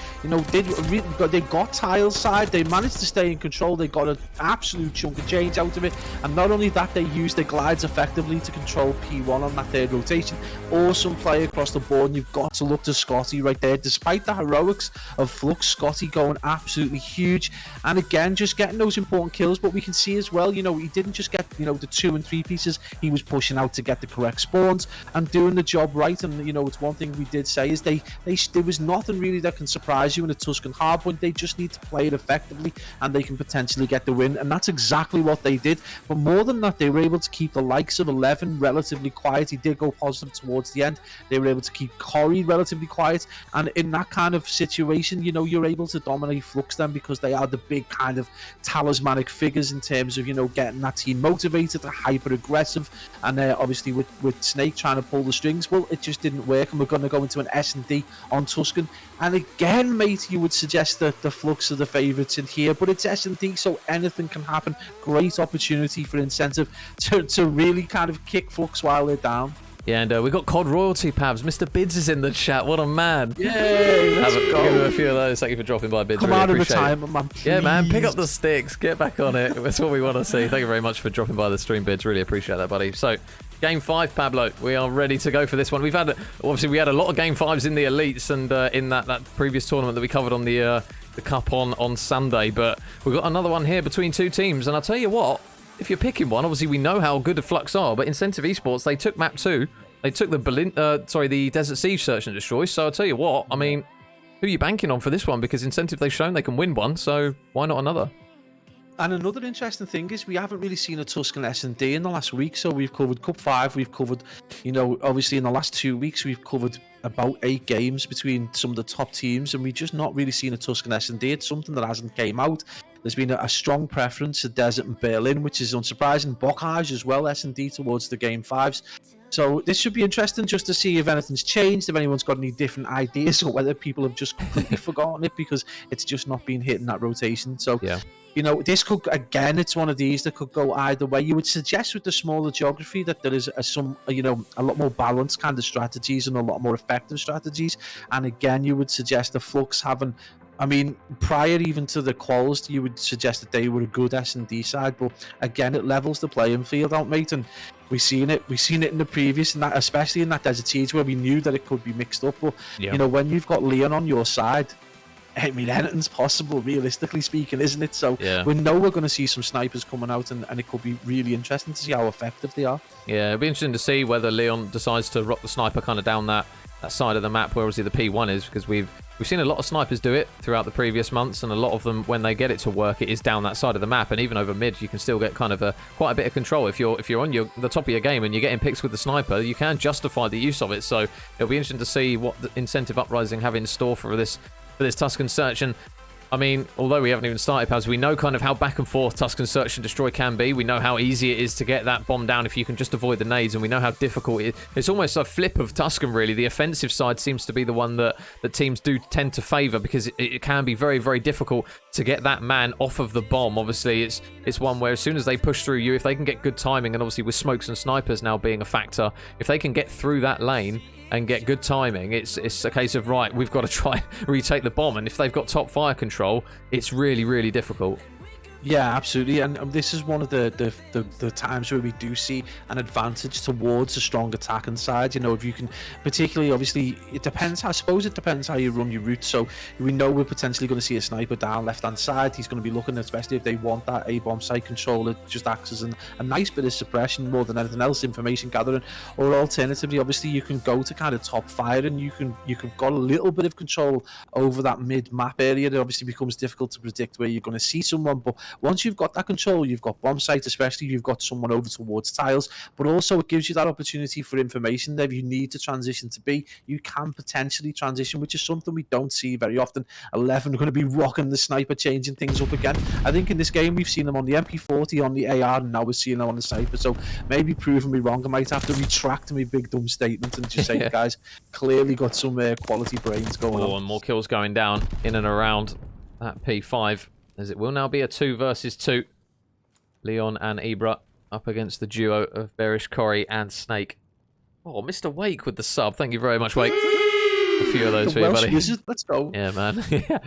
they got tiles side, they managed to stay in control, they got an absolute chunk of change out of it, and not only that, they used their glides effectively to control P1 on that third rotation. Awesome play across the board, and you've got to look to Scotty right there. Despite the heroics of Fluxx, Scotty going absolutely huge, and again, just getting those important kills, but we can see as well, he didn't just get, the 2 and 3 pieces. He was pushing out to get the correct spawns and doing the job right. And it's one thing we did say is there was nothing really that can surprise you in a Tuscan hardpoint. They just need to play it effectively, and they can potentially get the win. And that's exactly what they did. But more than that, they were able to keep the likes of 11 relatively quiet. He did go positive towards the end. They were able to keep Corey relatively quiet. And in that kind of situation, you're able to dominate Fluxx then, because they are the big kind of talismanic figures in terms of getting that team motivated, hyper aggressive. And obviously with Snake trying to pull the strings, well, it just didn't work, and we're going to go into an S&D on Tuscan. And again, mate, you would suggest that the Fluxx are the favourites in here, but it's S&D, so anything can happen. Great opportunity for Incentive to really kind of kick Fluxx while they're down. Yeah, and we got COD royalty, Pabs. Mr. Bids is in the chat. What a man. Yay, let's go. Give him a few of those. Thank you for dropping by, Bids. Come really out of appreciate retirement, man. Please. Yeah, man. Pick up the sticks. Get back on it. That's what we want to see. Thank you very much for dropping by the stream, Bids. Really appreciate that, buddy. So, Game 5, Pablo. We are ready to go for this one. We had a lot of Game 5s in the Elites and in that previous tournament that we covered on the Cup on Sunday. But we've got another one here between 2 teams. And I'll tell you what, if you're picking one, obviously we know how good the Fluxx are, but Incentive Esports, they took map 2. They took the Desert Siege Search and Destroy. So I'll tell you what, I mean, who are you banking on for this one? Because Incentive, they've shown they can win one, so why not another? And another interesting thing is we haven't really seen a Tuscan S&D in the last week. So we've covered Cup 5, we've covered, obviously in the last 2 weeks, we've covered about 8 games between some of the top teams, and we've just not really seen a Tuscan S&D. It's something that hasn't came out. There's been a strong preference to Desert and Berlin, which is unsurprising. Bocage as well, S&D towards the Game 5s. So this should be interesting just to see if anything's changed, if anyone's got any different ideas, or whether people have just completely forgotten it because it's just not been hitting that rotation. So, yeah. This could, again, it's one of these that could go either way. You would suggest with the smaller geography that there is a lot more balanced kind of strategies and a lot more effective strategies. And again, you would suggest the Fluxx having, prior even to the quals, you would suggest that they were a good S&D side. But again, it levels the playing field out, mate. And we've seen it in the previous, and that, especially in that Desert Siege where we knew that it could be mixed up. But, when you've got Leon on your side, anything's possible, realistically speaking, isn't it? So we know we're going to see some snipers coming out, and it could be really interesting to see how effective they are. Yeah, it'll be interesting to see whether Leon decides to rock the sniper kind of down that side of the map where obviously the P1 is, because we've seen a lot of snipers do it throughout the previous months, and a lot of them, when they get it to work, it is down that side of the map, and even over mid you can still get kind of quite a bit of control. If you're on the top of your game and you're getting picks with the sniper, you can justify the use of it. So it'll be interesting to see what the Incentive Uprising have in store for this Tuscan Search. And although we haven't even started, Paz, we know kind of how back and forth Tuscan Search and Destroy can be. We know how easy it is to get that bomb down if you can just avoid the nades, and we know how difficult it is. It's almost a flip of Tuscan, really. The offensive side seems to be the one that teams do tend to favour, because it can be very, very difficult to get that man off of the bomb. Obviously, it's one where as soon as they push through you, if they can get good timing, and obviously with smokes and snipers now being a factor, if they can get through that lane and get good timing, it's a case of, right, we've got to try and retake the bomb. And if they've got top fire control, it's really, really difficult. Yeah, absolutely, and this is one of the times where we do see an advantage towards a strong attacking side. You know, if you can, particularly, obviously, it depends. I suppose it depends how you run your route. So we know we're potentially going to see a sniper down left-hand side. He's going to be looking, especially if they want that A-bomb site control. It just acts as a nice bit of suppression more than anything else, information gathering. Or alternatively, obviously, you can go to kind of top fire, and you can got a little bit of control over that mid-map area. It obviously becomes difficult to predict where you're going to see someone, but once you've got that control, you've got bomb sites, especially you've got someone over towards tiles, but also it gives you that opportunity for information there. If you need to transition to B, you can potentially transition, which is something we don't see very often. 11 are going to be rocking the sniper, changing things up again. I think in this game we've seen them on the MP40, on the AR, and now we're seeing them on the sniper, so maybe proving me wrong. I might have to retract my big dumb statement and just say, yeah, guys, clearly got some quality brains going on. And more kills going down in and around that P5. As it will now be a 2 versus 2. Leon and Ibra up against the duo of Bearish, Corey, and Snake. Oh, Mr. Wake with the sub. Thank you very much, Wake. A few of those for you, buddy. Let's go. Yeah, man. The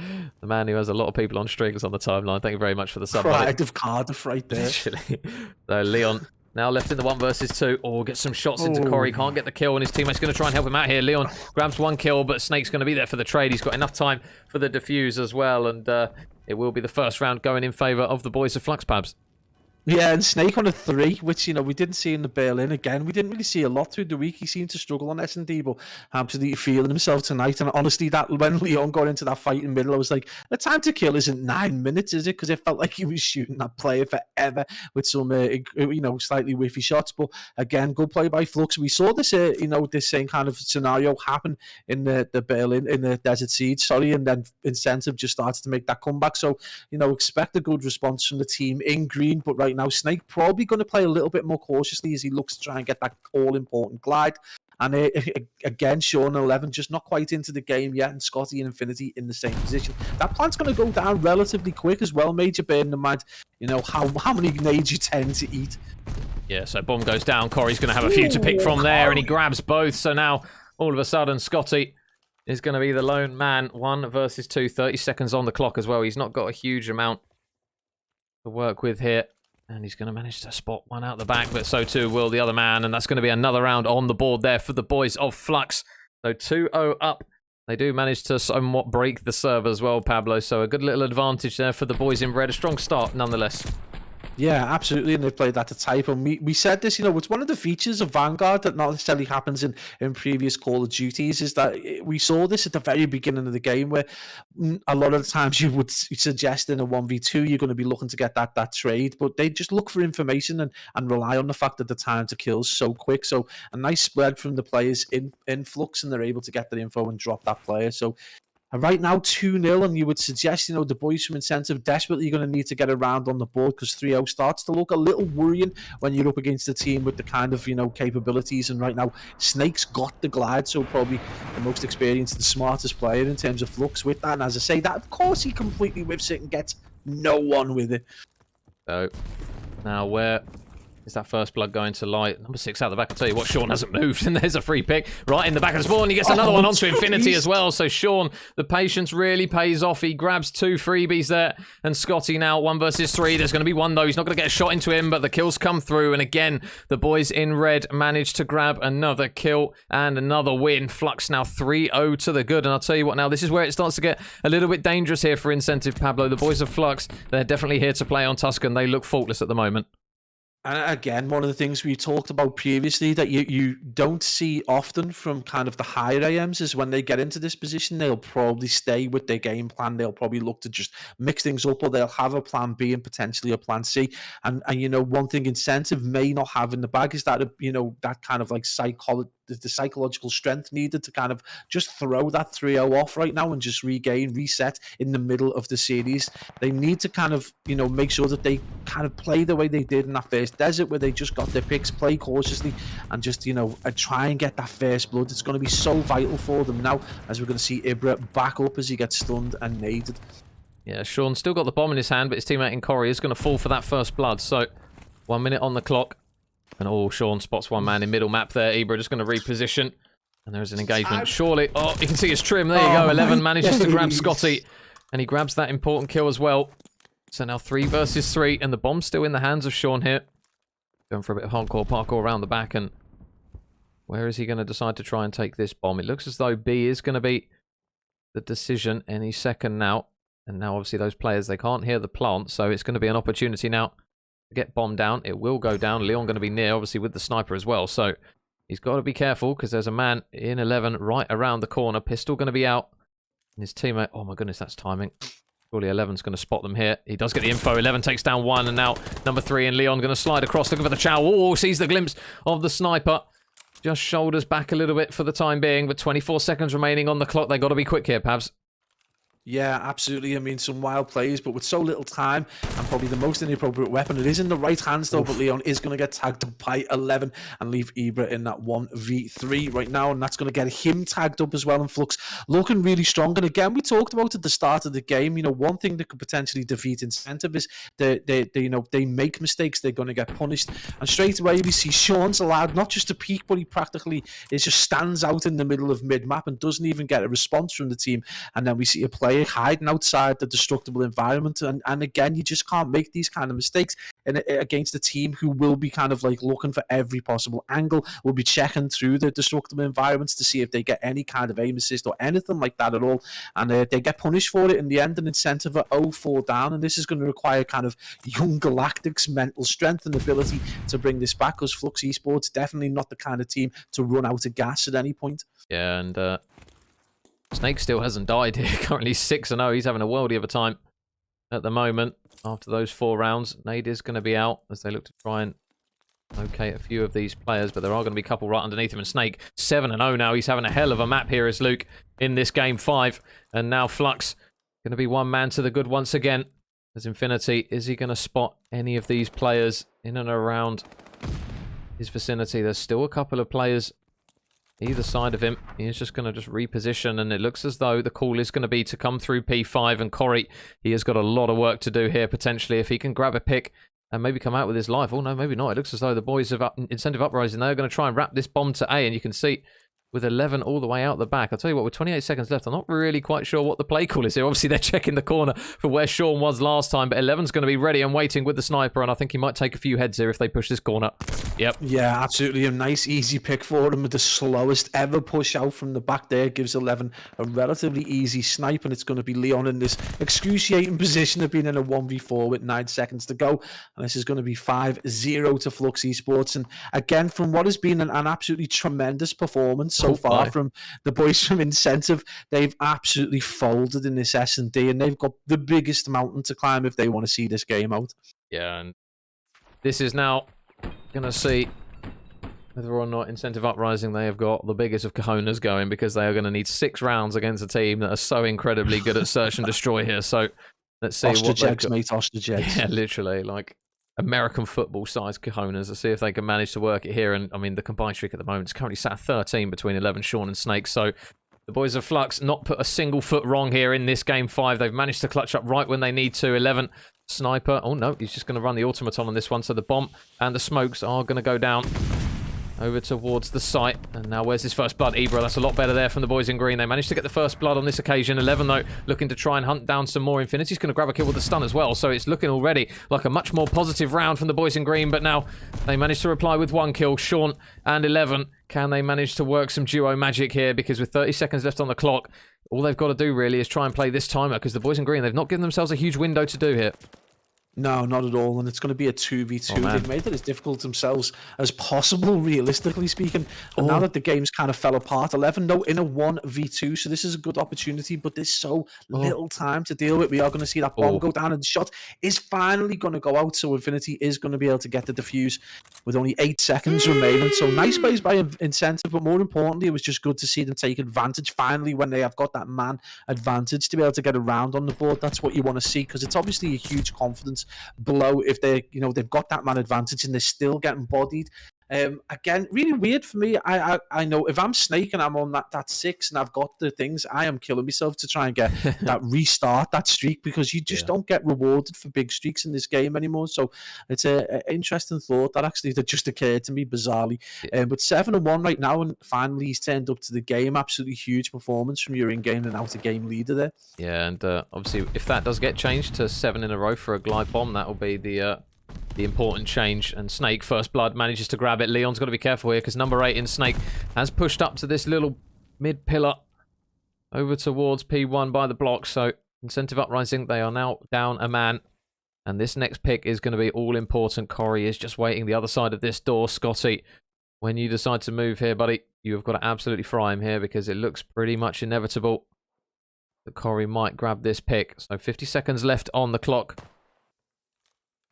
man who has a lot of people on strings on the timeline. Thank you very much for the sub, Pride of Cardiff right there. Literally. So Leon now left in the 1 versus 2. Oh, gets some shots into Corey. Can't get the kill, and his teammate's going to try and help him out here. Leon grabs 1 kill, but Snake's going to be there for the trade. He's got enough time for the defuse as well, and it will be the first round going in favour of the boys of Fluxx, Pabs. Yeah, and Snake on a 3, which, you know, we didn't see in the Berlin. Again, we didn't really see a lot through the week. He seemed to struggle on S&D, but absolutely feeling himself tonight. And honestly, that when Leon got into that fight in the middle, I was like, the time to kill isn't 9 minutes, is it? Because it felt like he was shooting that player forever with some, you know, slightly whiffy shots. But again, good play by Fluxx. We saw this, you know, this same kind of scenario happen in the Berlin, in the Desert Siege, and then Incentive just started to make that comeback. So, you know, expect a good response from the team in green, but right now Snake probably going to play a little bit more cautiously as he looks to try and get that all-important glide. And again, Sean and 11 just not quite into the game yet, and Scotty and Infinity in the same position. That plant's going to go down relatively quick as well, Major, bearing in mind, you know, how many nades you tend to eat. Yeah, so bomb goes down. Corey's going to have a few to pick from there, and he grabs both. So now, all of a sudden, Scotty is going to be the lone man. 1 versus 2, 30 seconds on the clock as well. He's not got a huge amount to work with here. And he's going to manage to spot one out the back, but so too will the other man. And that's going to be another round on the board there for the boys of Fluxx. So 2-0 up. They do manage to somewhat break the serve as well, Pablo. So a good little advantage there for the boys in red. A strong start nonetheless. Yeah, absolutely, and they played that to type. And we said this, you know, it's one of the features of Vanguard that not necessarily happens in previous Call of Duties, is that we saw this at the very beginning of the game, where a lot of the times you would suggest in a 1v2 you're going to be looking to get that trade, but they just look for information and rely on the fact that the time to kill is so quick. So a nice spread from the players in Fluxx, and they're able to get the info and drop that player. So right now, 2-0, and you would suggest, you know, the boys from Incentive desperately going to need to get a round on the board, because 3-0 starts to look a little worrying when you're up against a team with the kind of, you know, capabilities. And right now, Snake's got the glide, so probably the most experienced and smartest player in terms of Fluxx with that. And as I say, that, of course, he completely whiffs it and gets no one with it. So, now where is that first blood going to lie? Number 6 out the back. I'll tell you what, Sean hasn't moved, and there's a free pick right in the back of the spawn. He gets another one onto Infinity as well. So Sean, the patience really pays off. He grabs 2 freebies there, and Scotty now 1 versus 3. There's going to be one though. He's not going to get a shot into him, but the kills come through. And again, the boys in red manage to grab another kill and another win. Fluxx now 3-0 to the good. And I'll tell you what, now this is where it starts to get a little bit dangerous here for Incentive, Pablo. The boys of Fluxx, they're definitely here to play on Tuscan. They look faultless at the moment. And again, one of the things we talked about previously that you don't see often from kind of the higher AMs is when they get into this position, they'll probably stay with their game plan. They'll probably look to just mix things up, or they'll have a plan B and potentially a plan C. And you know, one thing Incentive may not have in the bag is that, you know, that kind of like the psychological strength needed to kind of just throw that 3-0 off right now and just reset in the middle of the series. They need to kind of, you know, make sure that they kind of play the way they did in that first desert, where they just got their picks, play cautiously, and just, you know, try and get that first blood. It's going to be so vital for them now, as we're going to see Ibra back up as he gets stunned and naded. Yeah, Sean still got the bomb in his hand, but his teammate in Corey is going to fall for that first blood. So 1 minute on the clock. And Sean spots one man in middle map there. Ibra just going to reposition. And there's an engagement. Surely. Oh, you can see his trim. There you go. 11 manages to grab Scotty. And he grabs that important kill as well. So now 3 versus 3. And the bomb's still in the hands of Sean here. Going for a bit of hardcore parkour around the back. And where is he going to decide to try and take this bomb? It looks as though B is going to be the decision any second now. And now obviously those players, they can't hear the plant. So it's going to be an opportunity now to get bomb down. It will go down. Leon going to be near, obviously, with the sniper as well. So he's got to be careful because there's a man in 11 right around the corner. Pistol going to be out. And his teammate, oh my goodness, that's timing. Surely 11's going to spot them here. He does get the info. 11 takes down 1. And now number 3 and Leon going to slide across, looking for the chow. Oh, sees the glimpse of the sniper. Just shoulders back a little bit for the time being. But 24 seconds remaining on the clock. They got to be quick here, Pabs. Yeah, absolutely. I mean, some wild plays, but with so little time and probably the most inappropriate weapon. It is in the right hands, though, but Leon is going to get tagged up by 11 and leave Ibra in that 1v3 right now, and that's going to get him tagged up as well. And Fluxx looking really strong. And again, we talked about at the start of the game, you know, one thing that could potentially defeat Incentive is they make mistakes, they're going to get punished. And straight away, we see Sean's allowed not just to peek, but he practically just stands out in the middle of mid-map and doesn't even get a response from the team. And then we see a player hiding outside the destructible environment, and again, you just can't make these kind of mistakes against a team who will be kind of like looking for every possible angle, will be checking through the destructible environments to see if they get any kind of aim assist or anything like that at all, and they get punished for it in the end. An Incentive are 0-4 down, and this is going to require kind of young Galactic's mental strength and ability to bring this back, because Fluxx Esports definitely not the kind of team to run out of gas at any point. Yeah, and Snake still hasn't died here. Currently 6-0. He's having a worldie of a time at the moment. After those 4 rounds, Nade is going to be out as they look to try and locate a few of these players, but there are going to be a couple right underneath him. And Snake 7-0 now. He's having a hell of a map here as Luke in this game 5. And now Fluxx going to be one man to the good once again. As Infinity, is he going to spot any of these players in and around his vicinity? There's still a couple of players either side of him. He's just going to just reposition, and it looks as though the call is going to be to come through P5. And Corey, he has got a lot of work to do here, potentially, if he can grab a pick and maybe come out with his life. Oh, no, maybe not. It looks as though the boys of Incentive Uprising, they're going to try and wrap this bomb to A, and you can see with 11 all the way out the back. I'll tell you what, with 28 seconds left, I'm not really quite sure what the play call is here. Obviously, they're checking the corner for where Sean was last time, but 11's going to be ready and waiting with the sniper, and I think he might take a few heads here if they push this corner. Yep. Yeah, absolutely. A nice, easy pick for him with the slowest ever push out from the back there. Gives 11 a relatively easy snipe, and it's going to be Leon in this excruciating position of being in a 1v4 with 9 seconds to go. And this is going to be 5-0 to Fluxx Esports. And again, from what has been an absolutely tremendous performance so far from the boys from Incentive, they've absolutely folded in this S&D, and they've got the biggest mountain to climb if they want to see this game out. Yeah, and this is now going to see whether or not Incentive Uprising, they have got the biggest of cojones going, because they are going to need 6 rounds against a team that are so incredibly good at search and destroy here. So let's see ostrich what eggs, mate, ostrich eggs. Yeah, literally, like American football size cojones. Let's see if they can manage to work it here. And I mean, the combined streak at the moment is currently sat at 13 between 11, Sean and Snake. So the boys of Fluxx not put a single foot wrong here in this game 5. They've managed to clutch up right when they need to. 11 sniper. Oh no, he's just going to run the automaton on this one. So the bomb and the smokes are going to go down over towards the site. And now where's his first blood? Ibra, that's a lot better there from the boys in green. They managed to get the first blood on this occasion. 11 though, looking to try and hunt down some more. Infinity's going to grab a kill with the stun as well. So it's looking already like a much more positive round from the boys in green. But now they managed to reply with 1 kill. Sean and 11. Can they manage to work some duo magic here? Because with 30 seconds left on the clock, all they've got to do really is try and play this timer, because the boys in green, they've not given themselves a huge window to do here. No, not at all. And it's going to be a 2v2. Oh, they've made it as difficult themselves as possible, realistically speaking. And now that the game's kind of fell apart, 11 no in a 1v2. So this is a good opportunity, but there's so little time to deal with. We are going to see that bomb go down, and the shot is finally going to go out. So Infinity is going to be able to get the defuse with only 8 seconds remaining. So nice plays by Incentive, but more importantly, it was just good to see them take advantage finally when they have got that man advantage to be able to get a round on the board. That's what you want to see, because it's obviously a huge confidence blow if they've got that man advantage and they're still getting bodied. Again, really weird for me. I know if I'm Snake and I'm on that 6 and I've got the things, I am killing myself to try and get that restart, that streak, because you just don't get rewarded for big streaks in this game anymore. So it's a interesting thought that just occurred to me bizarrely. But 7-1 right now, and finally he's turned up to the game. Absolutely huge performance from your in-game and out-of-game leader there. Yeah, and obviously if that does get changed to 7 in a row for a glide bomb, that will be the important change. And Snake, first blood, manages to grab it. Leon's got to be careful here because number 8 in Snake has pushed up to this little mid pillar over towards P1 by the block. So Incentive Uprising, they are now down a man. And this next pick is going to be all important. Corey is just waiting the other side of this door. Scotty, when you decide to move here, buddy, you have got to absolutely fry him here because it looks pretty much inevitable that Corey might grab this pick. So 50 seconds left on the clock.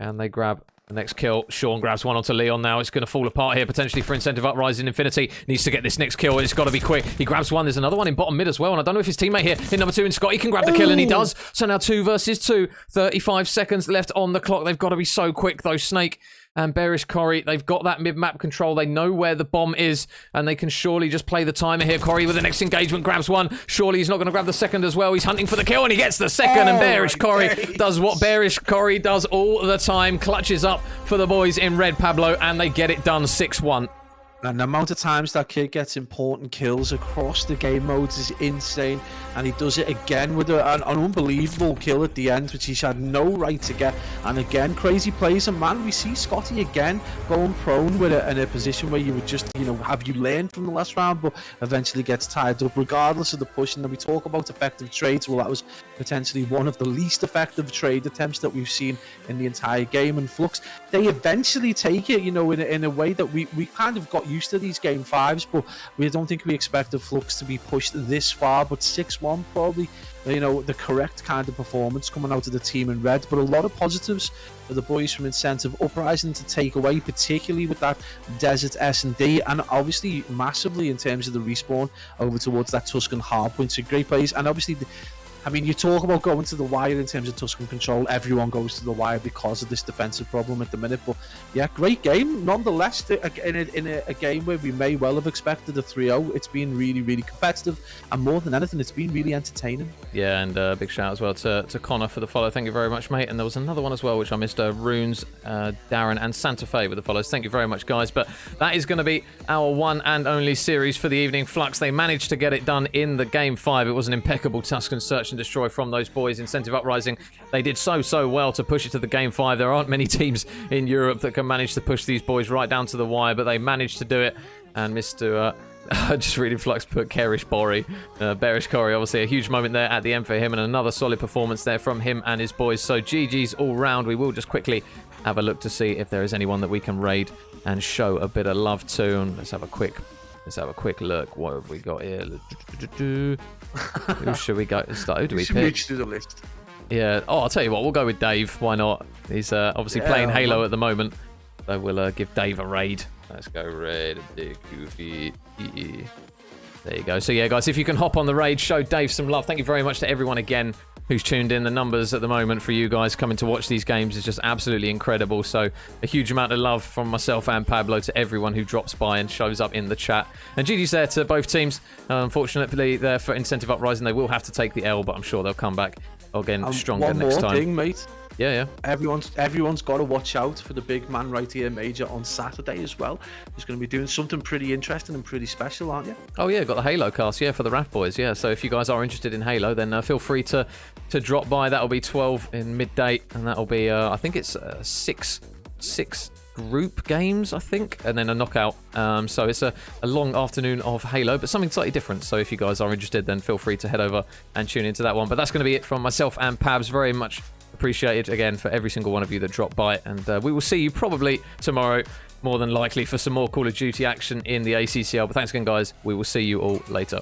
And they grab the next kill. Sean grabs one onto Leon now. It's going to fall apart here, potentially for Incentive Uprising. Infinity needs to get this next kill. It's got to be quick. He grabs one. There's another one in bottom mid as well. And I don't know if his teammate here in number 2 in Scott, he can grab the kill, and he does. So now 2 versus 2. 35 seconds left on the clock. They've got to be so quick, though. Snake and Bearish Corey, they've got that mid-map control. They know where the bomb is, and they can surely just play the timer here. Corey with the next engagement grabs one. Surely he's not going to grab the second as well. He's hunting for the kill, and he gets the second, and Bearish Corey does what Bearish Corey does all the time. Clutches up for the boys in red, Pablo, and they get it done 6-1. And the amount of times that kid gets important kills across the game modes is insane. And he does it again with an unbelievable kill at the end, which he's had no right to get. And again, crazy plays. And man, we see Scotty again going prone with in a position where you would just, have you learned from the last round, but eventually gets tied up regardless of the push. And then we talk about effective trades. Well, that was potentially one of the least effective trade attempts that we've seen in the entire game. And Fluxx, they eventually take it, in a way that we kind of got used to these game 5s, but we don't think we expected Fluxx to be pushed this far. But 6-1 probably, the correct kind of performance coming out of the team in red. But a lot of positives for the boys from Incentive Uprising to take away, particularly with that Desert S&D, and obviously massively in terms of the respawn over towards that Tuscan hardpoint. So great plays, and obviously you talk about going to the wire in terms of Tuscan control. Everyone goes to the wire because of this defensive problem at the minute. But yeah, great game. Nonetheless, in a game where we may well have expected a 3-0, it's been really, really competitive. And more than anything, it's been really entertaining. Yeah, and big shout as well to Connor for the follow. Thank you very much, mate. And there was another one as well, which I missed. Runes, Darren, and Santa Fe with the follows. Thank you very much, guys. But that is going to be our one and only series for the evening. Fluxx, they managed to get it done in the game 5. It was an impeccable Tuscan search and destroy from those boys. Incentive Uprising, they did so well to push it to the game 5. There aren't many teams in Europe that can manage to push these boys right down to the wire, but they managed to do it. And Mr. Just reading Fluxx put Kerish Bori, Bearish Corey, obviously a huge moment there at the end for him, and another solid performance there from him and his boys. So GG's all round. We will just quickly have a look to see if there is anyone that we can raid and show a bit of love to. And let's have a quick look. What have we got here? Who should we go? Who do we pick? Reach through the list. Yeah. Oh, I'll tell you what. We'll go with Dave. Why not? He's obviously playing Halo at the moment, so we'll give Dave a raid. Let's go raid. Big goofy. There you go. So yeah, guys, if you can hop on the raid, show Dave some love. Thank you very much to everyone again who's tuned in. The numbers at the moment for you guys coming to watch these games is just absolutely incredible. So a huge amount of love from myself and Pablo to everyone who drops by and shows up in the chat. And GG's there to both teams. Unfortunately, there for Incentive Uprising, they will have to take the L, but I'm sure they'll come back again stronger next time. One more thing, mate. Yeah. Everyone's got to watch out for the big man right here major on Saturday as well. He's going to be doing something pretty interesting and pretty special, aren't you? Oh yeah, got the Halo cast, for the RAF boys, So if you guys are interested in Halo, then feel free to drop by. That'll be 12 in midday, and that'll be I think it's six group games, I think, and then a knockout. So it's a long afternoon of Halo, but something slightly different. So if you guys are interested, then feel free to head over and tune into that one. But that's going to be it from myself and Pabs. Very much appreciated again for every single one of you that dropped by, and we will see you probably tomorrow, more than likely, for some more Call of Duty action in the ACCL. But thanks again, guys. We will see you all later.